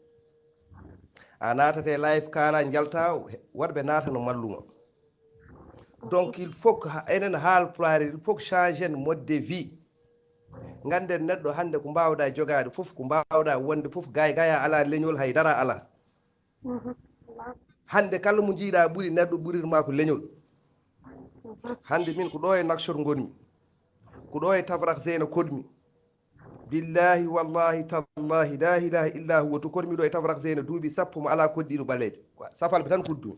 a natate e life kaala jalta waɗɓe naata no malluma donc il faut que enen haalpulaar il faut que changer mode de vie ganden neɗɗo hannde ko mbawɗa jogade fof ko mbawɗa wonde fof gaya ala leñol haydara ala hannde kala mo jiiɗa ɓuuri neɗɗo ɓurirma ko leñol hannde min ko ɗo e Nouakchott gonmi ko ɗo e Tabrak Zeyna kodmi billahi wallahi tallahi la ilaha illa huwa to kormi ɗo e Tabrak Zeyna duuɓi sappo mo ala koddiɗo ɓaleejo safalɓe tan koddumi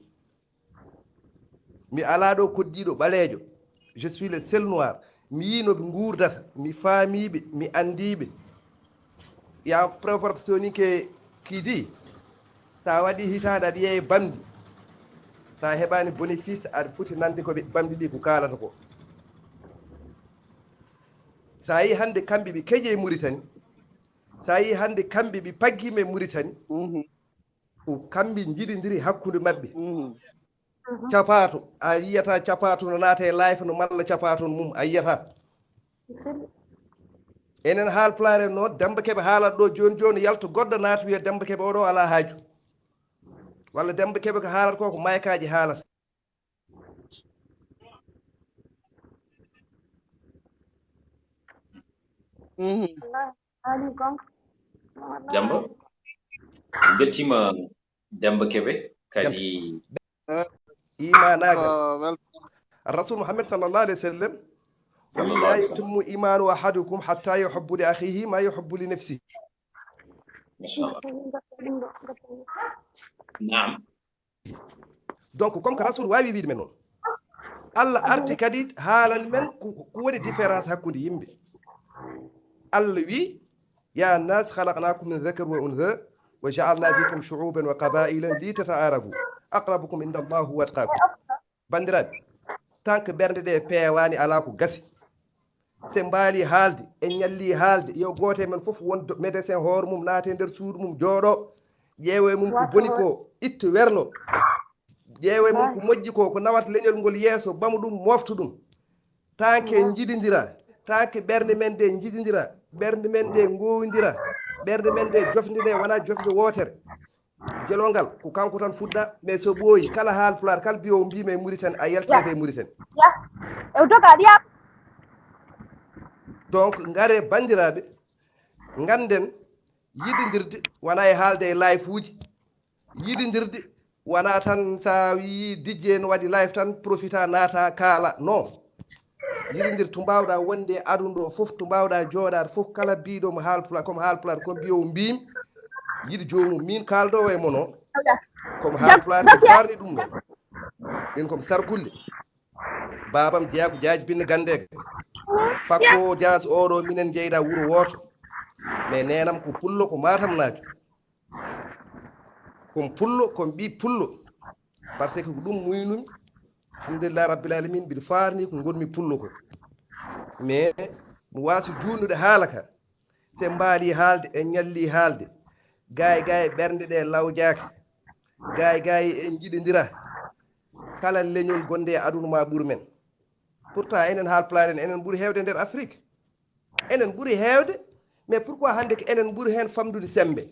mi ala ɗo koddiɗo ɓaleejo je suis le seul noir mi yinoɓe gurdata mi faamiɓe mi andiɓe ya proportionni ke kiidi sa waɗi hitande aɗa yeeye bamdi sa heɓani bénéfice aɗa foti nande koɓe bamdi ɗi ko kalata ko sa yi hannde kamɓe ɓe keeƴe Mauritanie sa yi hannde kamɓe ɓe paggima e Mauritanie ko kamɓe jiɗodiri hakkude maɓɓe capato a yiyata capato no naata e life no malla capato mum a yiyata enen haalpulaar en noon Demba Keɓe haalat ɗo joni yalta goɗɗo naata wiya Demba Keɓe oɗo ala haaju walla Demba Keɓe ko haalat ko maykaji haalata Jamba beltima Demba Keɓe kadi imanagal الرسول محمد صلى الله عليه وسلم لا يتم إيمان أحدكم حتى يحب لأخيه ما يحب لنفسه ما شاء الله نعم donc comme que rasul wawi wiide men noon Allah arti kadi haalani men ko woni différence hakkude yimɓe Allah wi ya nas khalaqnakum min dhakar wa untha wa ja'alna fikum shu'uban wa qaba'ila li tata'arafu aqrabukum inda Allah huwa atqakum bandiraɓe tant que ɓernde ɗe peewani ala ko gasi se mbaali haalde en ñalli haalde yo goote men fof won médecin hoore mum naate nder suudu mum jooɗo ƴeewe mum ko boni ko itta werlo ƴeewe mum ko moƴƴi ko nawata leñol ngol yeeso bama ɗum mofta ɗum tant que jiɗidira tant que ɓernde men ɗe jiɗidira ɓernde men ɗe gowidira ɓernde men ɗe jofdide wona jofde wootere Gelongal ko kanko tan fuɗɗa mais so ɓooyi kala haalpulaar kala mbiyo mbimi e Mauritanie a yaltinete e Mauritanie donc ngare bandiraɓe ganden yiɗidirde wona e haalde e life uji yiɗidirde wona tan sa wi dijje no waɗi life tan profita naata kaala non yiɗidir to mbawɗa wonde e aduna ɗo fof to mbawɗa jooɗade fof kala mbiɗomo haalpulaar comme haalpulaar comme mbiyowo mbimi yiɗi jomum min kaldowo e mono comme haalpulaar ɓe farni ɗum ɗo min komi sarkulle babam jeeya ko jaaji binne gandega pakko jas oɗo minen jeyɗa wuuro woto mais nenam ko pullo ko matam naajo komi pullo komi ɓi pullo par ce que ko ɗum muynumi alhamdulillah rabbil alamin mbiɗa farni ko gonmi pullo ko mais mi wasa juunude haala ka se mbaali haalde en ñalli haalde gaye ɓernde ɗe lawjaka gaye en jiɗodira kala leñol gonde e aduna ma ɓuuri men pourtant enen haalpulaar en enen ɓuuri hewde nder Afrique enen ɓuuri hewde mais pourquoi hannde ko enen ɓuuri hen famdude sembe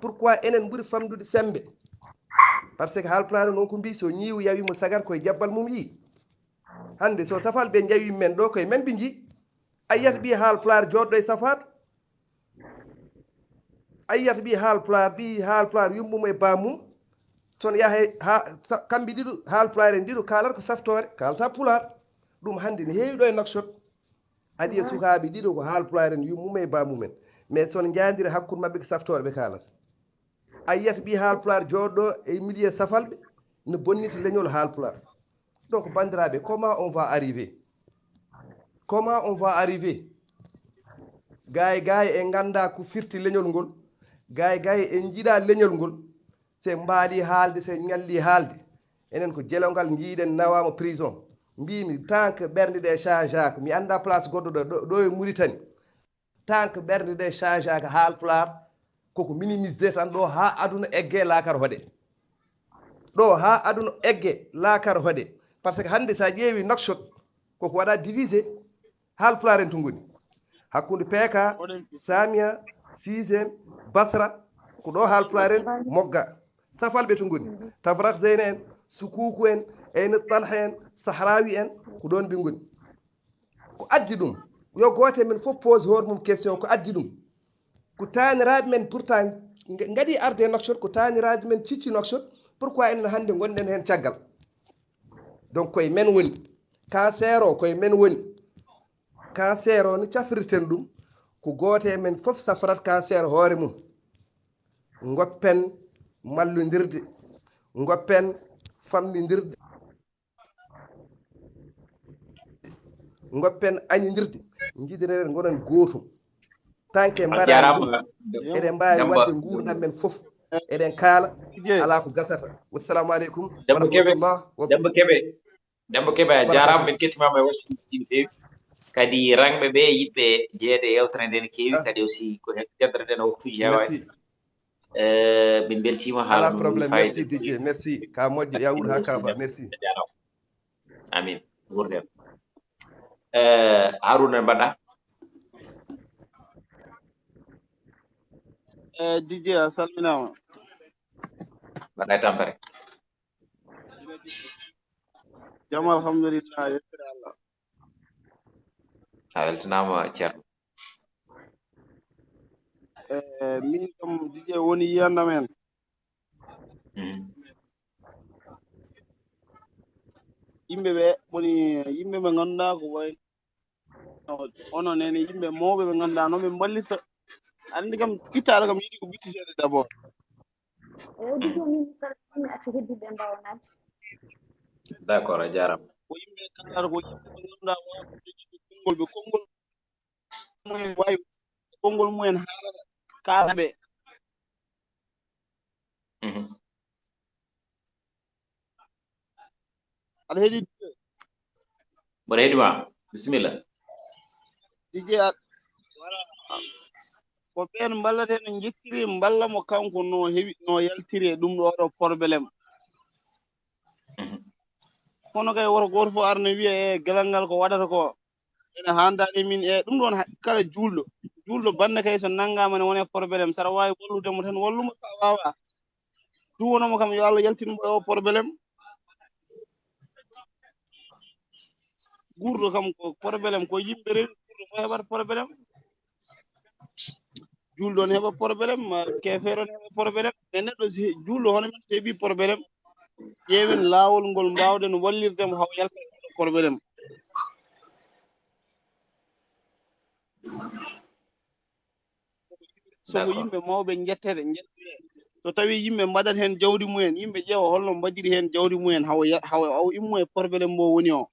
pourquoi enen ɓuuri famdude sembe par ce que haalpulaar noon ko mbi so ñiiwu yawimo sagar koye jabbal mum yii hannde so safalɓe jawi men ɗo koye men ɓe jii a yiyata ɓi haalpulaar joɗɗo e safaɗo a yiyata ɓi haalpulaar yummumo e bamum sono yaha kamɓe ɗiɗo haalpulaar en ɗiɗo kalata ko saftore kalata pulaar ɗum hannde ne heewi ɗo e Nouakchott aɗi e sukaaɓe ɗiɗo ko haalpulaar en yummumo e bamumen mais sono jandiri hakkude mabɓe ko saftore ɓe kalata a yiyata ɓi haalpulaar jooɗɗo e milieu safalɓe ne bonnita leñol haalpulaar donc bandiraɓe comment on va arriver gaye en ganda ko firti leñol ngol gaye en jiiɗa leñol ngol se mbaali haalde se ñalli haalde enen ko Gelongal jiiɗen nawama prison mbimi tant que ɓernde ɗe changeaka mi annda place goɗɗo ɗo e Mauritanie tant que ɓernde ɗe changeaka haalpular koko minimisde tan ɗo ha aduna egge laakar hoɗe ɗo ha aduna egge laakar hoɗe par ce que hannde sa ƴeewi Nouakchott koko waɗa divisé haalpular en to ngoni hakkunde peeka samia sixiéme basra ko ɗo haalpular en mogga safalɓe to ngoni tafrak zeyne en sukuku en eyne talha en sahrawi en ko ɗon ɓe ngoni ko addi ɗum yo goote men fof pose hoore mum question ko addi ɗum ko taaniraaɓe men pourtant ngaɗi arde e Nouakchott ko taaniraaɓe men cicci Nouakchott pourquoi enen hannde gonɗen heen caggal donc koye men woni cancer o koye men woni cancer o no cafrirten ɗum ko goote e men fof safarat cancer hoore mum goppen mallodirde goppen fammindirde goppen añodirde jiiɗiren gonon gootum tant que mbaɗani ɗum eɗen mbawi wadde gurdam men fof eɗen kaala ala ko gasata wassalamu aleykum wa rahmatullah Demba Kebe a jarama min kettimama e wasiyiji ɗi no fewi kadi rangɓe ɓe yiɗɓe jeeyede yewtere nde no kewi kadi aussi ko jeddere nde no waktuji hewani min beltima haala ala probléme merci DJ merci ka moƴƴo yawude ha kaba merci jarama amin gurden Haruna mbaɗɗa DJ a salminama mbaɗɗa e tampere jam alhamdulillah yettire Allah a weltanama ceerno min kam DJ woni yiyanda men yimɓe ɓe woni yimɓe ɓe ganduɗa ko way onon ene yimɓe mawɓe ɓe ganduɗa noon ɓe ballita andi kam ittaɗo kam yiɗi ko bittitede d' abord d' accord a jarama ko yimɓe kalaata ko yimɓe ɓe ganduɗa wawi ɓe konngol mumen wawi konngol mumen haalata kaalaɓe aɗa heeɗi mboɗo heeɗima bisimilla DJ voilà ko ɓen ballate no jettiri balla mo kanko no heewi no yaltiri e ɗum ɗo oɗo probléme kono kay woto goto fof arno wiya e gelal ngal ko waɗata ko ene handani min e ɗum ɗon kala julɗo bande kay so nanggama ne wone probléme saɗa wawi walludemo tan wallumo sa wawa duwonomo kam yo Allah yaltinmo e o probléme gurdo kam ko probléme ko yimɓe rewi gurdo fo heɓata probléme julɗo ne heɓa probléme kefeero ne heɓa probléme mais neɗɗo julɗo hono men so heeɓi probléme ƴeewen laawol ngol mbawɗen wallirdemo haw yalta probléme soko yimɓe mawɓe jettede so tawi yimɓe mbaɗat hen jawdi mumen yimɓe ƴeewa holno mbaɗiri hen jawdi mumen haw immo e probléme mbo woni o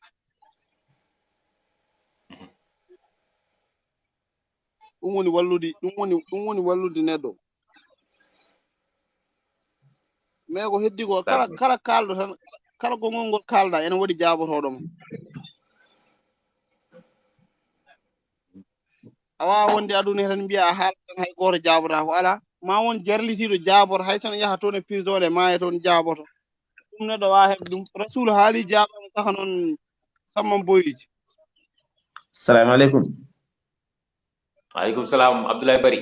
ɗum woni wallude neɗɗo mais ko heddi ko kala kalɗo tan kala gongol ngol kalɗa ene waɗi jabotoɗoma a wawa wonde aduna tan mbiya a haala tan hay goto jabota ko ala ma won jarlitiɗo jabota hay tan yaha toon e prison e maayo toon jaboto ɗum neɗɗo wawa heɓde ɗum rasul haali jabama saka noon samman boyiji assalamu aleykum waaleykum salam Abdoulaye Bari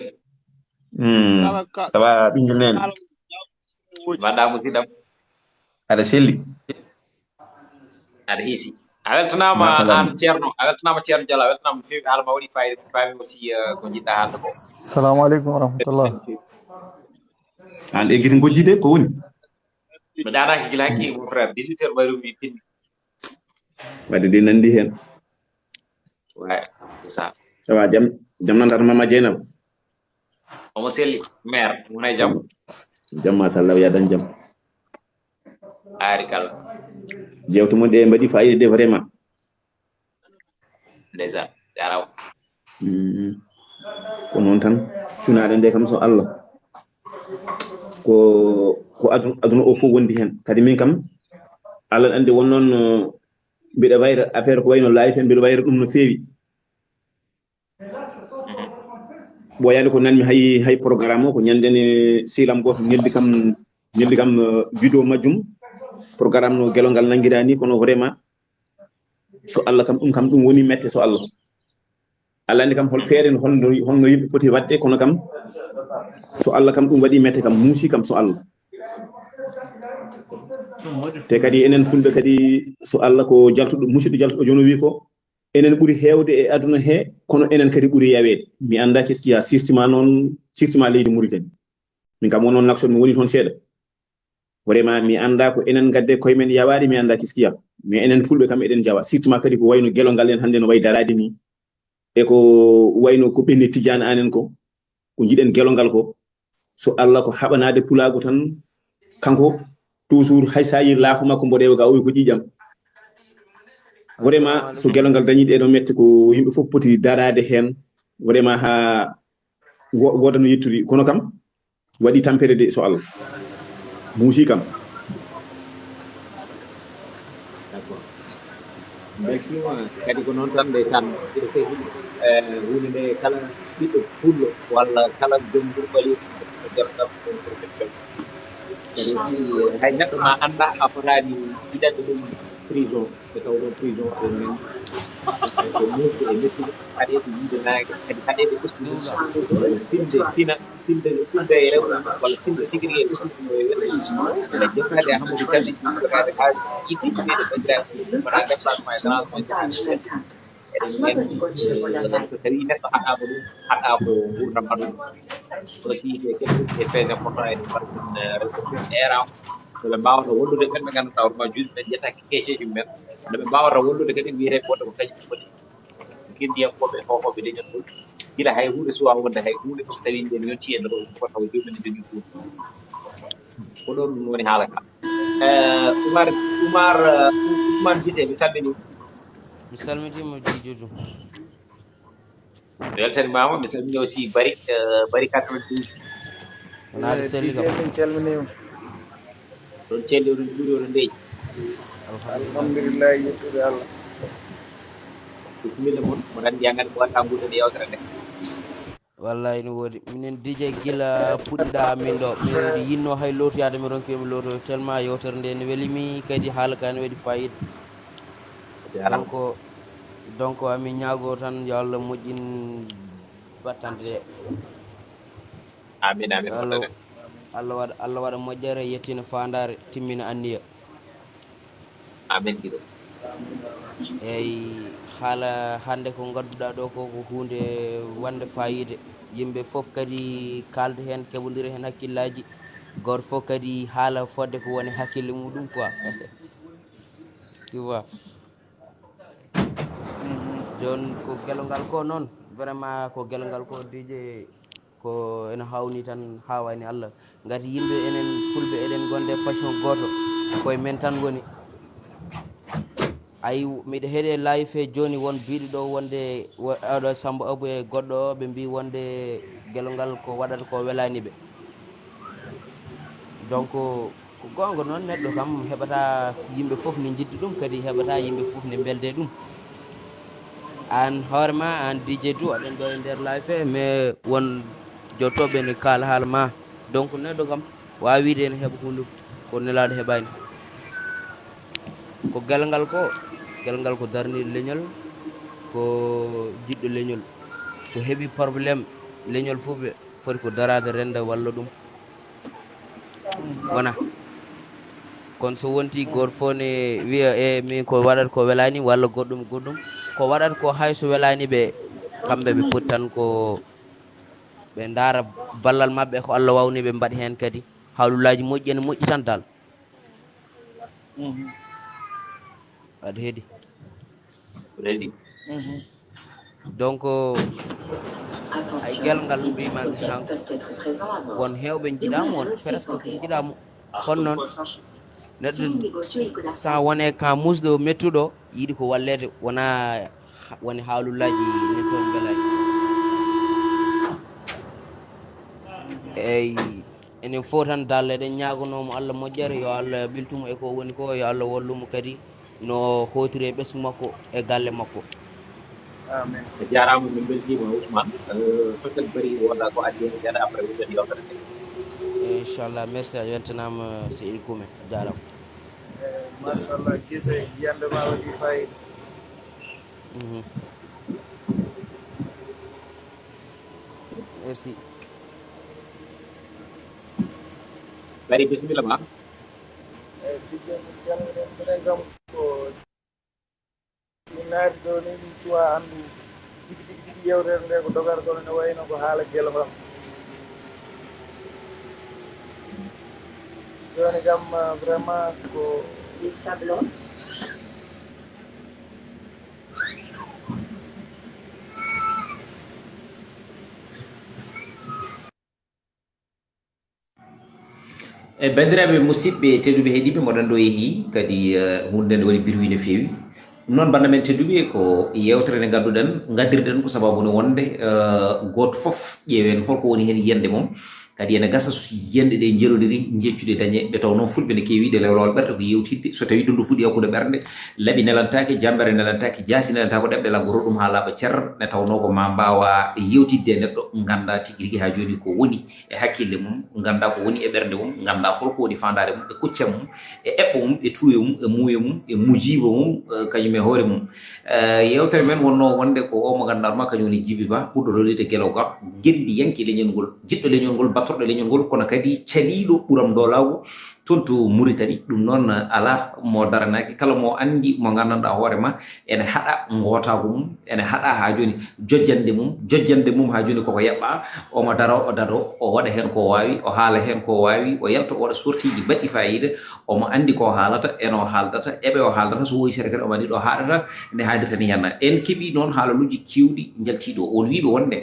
ça va ɓingel nene mbaɗɗa musidɗam aɗa selli aɗa hiisi a weltanama an ceerno Diallo a weltanama no fewi haala ma waɗi fayida mi faami aussi ko jiɗɗa haalde ko assalamu aleykum wa rahmatullah an eggiti gojjide ko woni mi ɗanaki gila hakki mon frère 18 heures ɓayru mi pinni wadde de nandi hen ouais c'est ça ça va jam nandata mama Dieynaba omo selli maire wona jam masallah ya dan jam ari kala jewte mon ɗe mbaɗi fayida de vraiment déjà jaraw ko noon tan funade nde kam so Allah ko aduna o fof wondi hen kadi min kam Allah andi won noon mbiɗa wayra affaire ko wayno live en mbiɗa wayra ɗum no feewi ɓoyani ko nanmi hay programme o ko ñandene silam goto neldi kam vidéo majjum programme no Gelongal nanguirani kono vraiment so Allah kam ɗum woni mette so Allah andi kam hol feere holno yimɓe poti wadde kono kam so Allah kam ɗum waɗi mette kam muusi kam so Allah te kadi enen fulɓe kadi so Allah ko jaltuɗo musidɗo jaltuɗo jono wi ko enen ɓuri heewde e aduna he kono enen kadi ɓuri yawede mi anda qu'est ce qu'il y a surtout leydi Mauritanie min kam wonon nakson mi woni toon seeɗa vraiment mi anda ko enen gadde koye men yawaɗi mi anda qu'est ce qu'il y a mais enen fulɓe kam eɗen jawa surtout kadi ko wayno Gelongal en hannde no wayi darade ni e ko wayno ko ɓenni Tidiane anen ko jiɗen Gelongal ko so Allah ko haɓanade pulago tan kanko toujours hay sa yi laafa makko mboɗewa ga o wi ko ƴiƴam vraiment so Gelongal dañi ɗeɗo mette ko yimɓe fof poti darade hen vraiment ha woda no yetturi kono kam waɗi tampere de so Allah muusi kam d'accord beltima kadi ko noon tan ndeysan ɓiɗo sehil hunde nde kala ɓiɗɗo pullo walla kala joom ɓurɓali jarɗam kadi hay neɗɗo ma anda a fotani yiɗande ɗum prison ɓe taw ɗon prison ko men ko musde e mettude haɗede yiide naage kadi haɗede ɓesdude finde e rewɓe walla finde tigi rigui e ɓesdude no wiyete ene jokkade e Hamadou Kane jokkade ha yiɗde ɓeɗe bandiraɓe wona déplacement e transmet eɗen gandi so tawi neɗɗo haɗama ɗum haɗa ko gurdam aduna aussi c'est quelque chose qui est très important eɗen mbaɗɗum rewɓe fof erama ɓe mbawata wallude ɓen ɓe ganduɗa hoorema juuɗe men ƴettaki keeceji mumen ndeɓe mbawata wallude kadi wiyeteɓe wonde ko kañum woni guindiyankoɓe hohoɓe leñol ngol gila hay hunde suwa wonde hay hunde so tawi nden yonti e nder ko taw jomum ene jogui hunde ko ɗon ɗum woni haala ka Oumar Gissé mi salmini mi salmitima Djidiou mi weltanimama mi salmini aussi Bari 92 wonade selli kam min calminima ɗon celli oɗon juuri oɗon ndeeƴi alhamdulillah yettude Allah bisimilla moon mo nandi angandi ko watta nguɗen yewtere nde wallahi no woodi minen DJ gila puɗɗiɗa amin ɗo miɗo yinno hay lotoyade mi ronki mi loto tellement yewtere nde ne welimi kadi haala ka ne waɗi fayida donc amin ñaago tan yo Allah moƴƴin battande ɗe amin Allah waɗa moƴƴere yettina fandare timmina anniya amin giɗo eyyi haala hande ko gadduɗa ɗo ko hunde wande fayida yimɓe fof kadi kalda hen keɓodira hen hakkillaji goto fof kadi haala fodde ko woni hakkille muɗum quoi tu vois joni ko Gelongal ko noon vraiment ko Gelongal ko DJ ko ene hawni tan hawani Allah gati yimɓe enen fulɓe eɗen gonde passion goto koye men tan woni ayi miɗa heeɗe live fe joni won biɗo ɗo wonde aɗo Samba Abou e goɗɗo o ɓe mbi wonde Gelongal ko waɗata ko welani ɓe donc ko gonga noon neɗɗo kam heɓata yimɓe foof ne jiddi ɗum kadi heɓata yimɓe foof ne belde ɗum an hoorema an DJ Tout aɗon ɗo e nder live fe mais won jottoɓe ne kaala haala ma donc neɗɗo kam wawi wiide ene heeɓa hunde ko nelaɗo heɓani ko Gelongal ko darniɗo leñol ko jiɗɗo leñol so heeɓi probléme leñol fof ɓe foti ko darade renda walla ɗum wona kono so wonti goto fof ne wiya e min ko waɗata ko welani walla goɗɗum ko waɗata ko hayso welani ɓe kamɓe ɓe poti tan ko ɓe daara ballal mabɓe ko Allah wawni ɓe mbaɗi hen kadi hawlullaji moƴƴi ene moƴƴi tan dal aɗa heeɗi donc ay Gelongal mbimami hanko won hewɓe jiiɗamo won presque ko jiiɗamo kono noon neɗɗo sa wone ka musɗo mettuɗo yiiɗi ko wallede wona woni hawlullaji nen toon belani eyyi enen fof tan dalle eɗen ñagonomo Allah moƴƴere yo Allah ɓiltumo e ko woni ko yo Allah wallumo kadi no hotiri e ɓesgu makko e galle makko. amin a jarama min beltima Ousmane peut-être bari wonɗa ko addi hen seeɗa après wuɗen yewtere nde inchallah merci a weltanama seydi Koume a jarama. machallah guise yiyande ma waɗi fayida. Merci. bari bisimilla ma Dijjo min calminen minen kam ko min naati ɗo ni min cuwa andu tigi tigi tigi yewtere nde ko dogata kono ne wayno ko haala Gelongal joni kam vraiment ko sablon e bandiraɓe musidɓe tedduɓe heeɗiɓe moɗon ɗo yeehi kadi hunde nde waɗi birwi no feewi ɗum noon banda men tedduɓe ko yewtere nde gadduɗen gaddirɗen ko sababu no wonde goto foof ƴeewen holko woni hen yiyande mum kadi ene gasa so yiyande ɗe jelodiri jeccude dañe ɗe taw noon fulɓe ne keewiɗe lewlawol ɓerde ko yewtidde so tawi dundu fuɗɗi hakkude ɓerde laaɓi nelantaki jambere nelantaki jaasi nelantaki ko ɗeɓɗe laggoro ɗum ha laaɓa ceer ne tawno ko ma mbawa yewtidde neɗɗo ganda tigui rigui ha joni ko woni e hakkille mum ganda ko woni e ɓerde mum ganda holko woni fandare mum e kuccam mum e eɓɓo mum e tuuye mum e muuye mum e mujiba mum kañum e hoore mum yewtere men wonno wonde ko o mo gandanma kañum woni Djiby Ba ɓurɗo rollide Gelongal geɗɗi yanki leñol ngol jiɗɗo leñol ngol battorɗo leñol ngol kono kadi caliɗo ɓuuram dolago toon to Mauritanie ɗum noon ala mo daranaki kala mo andi mo gandanɗa hoorema ene haɗa gotago mum ene haɗa ha joni jojjande mum ha joni koko yaɓɓa omo daro o dado o waɗa hen ko wawi o haala hen ko wawi o yalta o waɗa sortiji baɗɗi fayida omo andi ko haalata eno haaldata eɓe o haaldata so woyi seeɗa kadi omo andi ɗo haɗata nde haaldirta ni henna en keeɓi noon haalaluji kewɗi jaltiɗo on wiɓe wonde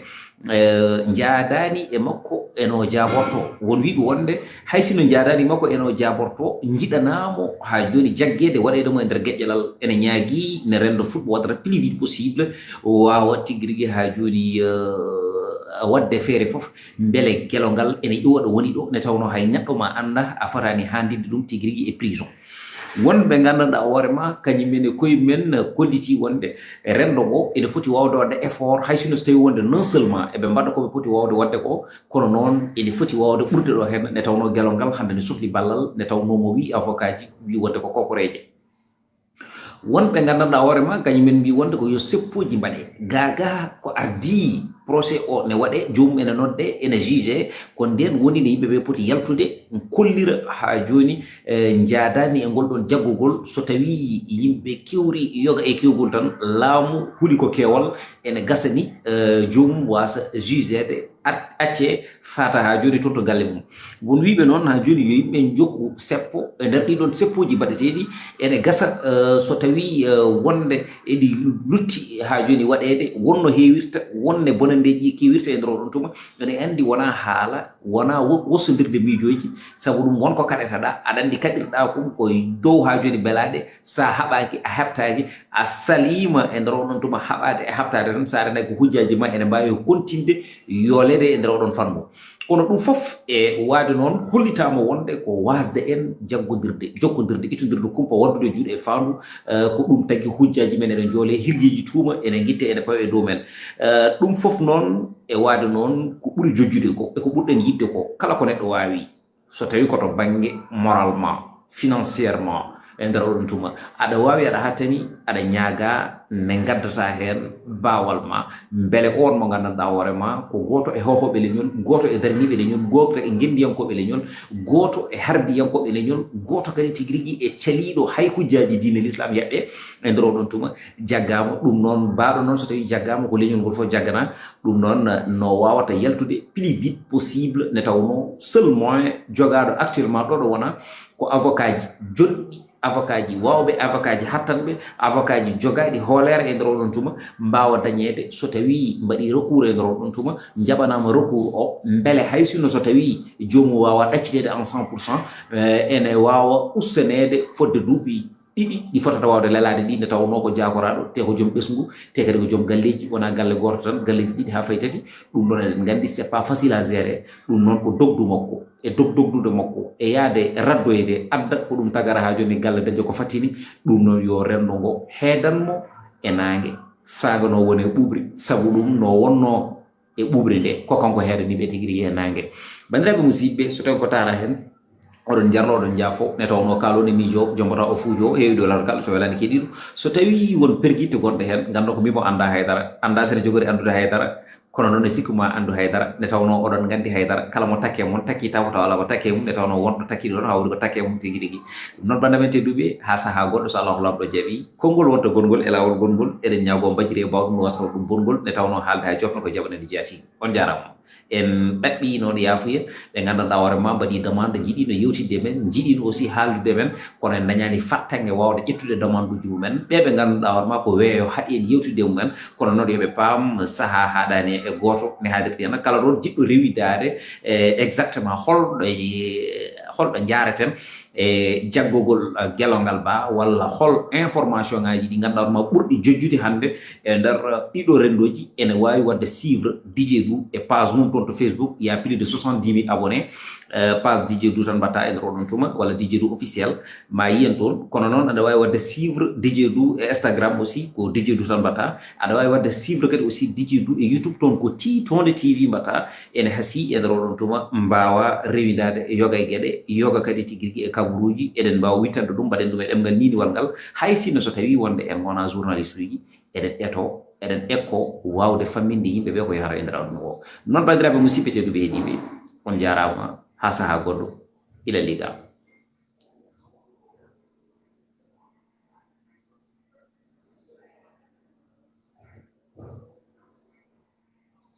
jaadani e makko eno jaborto won wiɓe wonde hay sino jaadani makko eno jaborto jiɗanamo ha joni jaggede waɗedemo e nder geƴƴalal ene ñaagui ne rendo fuɗɗo waɗata plus vite possible wawa tigui rigui ha joni wadde feere foof beele Gelongal ene ƴowaɗo woni ɗo ne tawno hay neɗɗo ma anda a fotani handinde ɗum tigui rigui e prison wonɓe gandanɗa hoorema kañumen e koyemumen kolliti wonde rendo ngo ene foti wawde wadde effort hay sino so tawi wonde non seulement eɓe mbaɗa koɓe poti wawde wadde ko kono noon ene foti wawde ɓurde ɗo hen nde tawno Gelongal hande ne sohli ballal nde tawnomo wi avocat ji wi wonde ko kokoreje wonɓe gandanɗa hoorema kañumen mbi wonde ko yo seppoji mbaɗe gaga ko ardi procès o ne waɗe jomum ene nodde ene juge ko nden woni ne yimɓeɓe poti yaltude kollira ha joni jaadani e ngol ɗon jaggugol so tawi yimɓe kewri yoga e kewgol tan laamu huuli ko keewal ene gasani jomum wasa jugede acce fata ha joni toon to galle mum won wiɓe noon ha joni yo yimɓe jokku seppo e nder ɗiɗon seppoji mbaɗeteɗi ene gasa so tawi wonde eɗi lutti ha joni waɗede wonno heewirta wonne bonandeji kewirta e nder oɗon tuma ene andi wona haala wona wosodirde miijoji saabu ɗum wonko kaɗetaɗa aɗa andi kaɗirɗa kum koye dow ha joni belaɗe sa haɓaki a heɓtaki a salima e nder oɗon tuma haɓade e haɓtade tan sa renaki ko hujjaji ma ene mbawi kontinde yoolede e nder oɗon fannu kono ɗum fof e waade noon hollitama wonde ko wasde en jaggodirde jokkodirde itodirde kumpa waddude juuɗe e faandu ko ɗum tagui hujjaji men eɗen joole hirgueji tuuma ene guitte ene pawe e dow men ɗum fof noon e waade noon ko ɓuuri jojjude ko eko ɓurɗen yidde ko kala ko neɗɗo wawi so tawi koto banggue moralement financièrement e nder oɗon tuma aɗa wawi aɗa hattani aɗa ñaaga ne gaddata hen bawal ma beele on mo gandanɗa hoorema ko goto e hohoɓe leñol goto e darniɓe leñol goto e gendiyankoɓe leñol goto e harbiyankoɓe leñol goto kadi tigui rigui e caliɗo hay hujjaji diine l'islam yaɓɓe e nder oɗon tuma jaggama ɗum noon mbaɗo noon so tawi jaggama ko leñol ngol fof jaggana ɗum noon no wawata yaltude plus vite possible ne tawno seul moyen jogaɗo actuellement ɗo ɗo wona ko avocat ji joɗɗi avocat ji wawɓe avocat ji hattanɓe avocat ji jogaɗi hoolere e nder oɗon tuma mbawa dañede so tawi mbaɗi recours e nder oɗon tuma jaɓanama recours o beele hay sinno so tawi jomum wawa ɗaccitede en 100% ene wawa ussanede fodde duuɓi ɗiɗi ɗi fotata wawde lelade ɗi nde tawno ko jakoraɗo te ko joom ɓesgu te kadi ko joom galleji wona galle goto tan galleji ɗiɗi ha fay tati ɗum ɗon eɗen gandi c'est pas facile à gérer ɗum noon ko dogdu makko e dogdude makko e yaade raddoyde adda ko ɗum tagara ha joni galle dañde ko fatini ɗum noon yo renndo ngo heedanmo e naange sagano woni e ɓuɓri sabu ɗum no wonno e ɓuɓri nde ko kanko heedaniɓe tigi rigui e naangue bandiraɓe musidɓe so tawi ko tara hen oɗon jarno oɗon jaafo ne tawno kalone miijo jombata o fuujo o heewi dow lawol kala so welani keɗiɗo so tawi won perguitte gonɗe hen ganda ko mbimo anda haydara anda sene jogori andude haydara kono noon e sikkuma andu haydara ne tawno oɗon gandi haydara kala mo takke mon takki taw taw ala ko takke mum ne tawno wonɗo takkiɗo ɗon hawri ko takke mum tigui rigui ɗum noon bandamen tedduɓe ha saaha goɗɗo so allahu lamɗo jaaɓi konngol wonta gongol e lawol gongol eɗen ñawgo mbajiri e bawɗum no wasno ɗum bongol ne tawno haalde ha jofno ko jaɓanede jeeyatigi on jarama en ɗaɓɓi noon yaafuya ɓe gandanɗa hoorema mbaɗi demande jiiɗino yewtidde men jiiɗino aussi haaldude men kono en dañani fattange wawde ƴettude demande uji mumen ɓe ɓe gandanɗa hoorema ko weeyo haaɗi en yewtidde mumen kono noon yooɓe paam saaha haɗani e goto ne haadirti hen kala ɗon jiɗɗo rewidade exactement holɗo jareten e jaggogol gelongal ba walla hol information ngaji ɗi ganduɗa ma ɓurɗi jojjude hannde e nder ɗiɗo rendoji ene wawi wadde suivre DJ Dou e page mum toon to Facebook il y a plus de 70 000 abonnés page DJ Dou tan mbatta e nder oɗon tuma walla DJ Dou officiel ma yiyen toon kono noon aɗa wawi wadde suivre DJ Dou e Instagram aussi ko DJ Dou tan mbatta aɗa wawi wadde suivre kadi aussi DJ Dou e YouTube toon ko Titonde TV mbatta ene haasi e nder oɗon tuma mbawa rewidade yoga e gueɗe yoga kadi tigui e kabaruji eɗen mbawa wittande ɗum mbaɗen ɗum e ɗemgal niniwal ngal hay sinno so tawi wonde en gona journaliste uji eɗen eto eɗen ekko wawde famminde yimɓeɓe ko yahata e nder aduna o noon bandiraɓe musidɓe tedduɓe heeɗiɓe on jarama ha saaha goɗɗo ila liga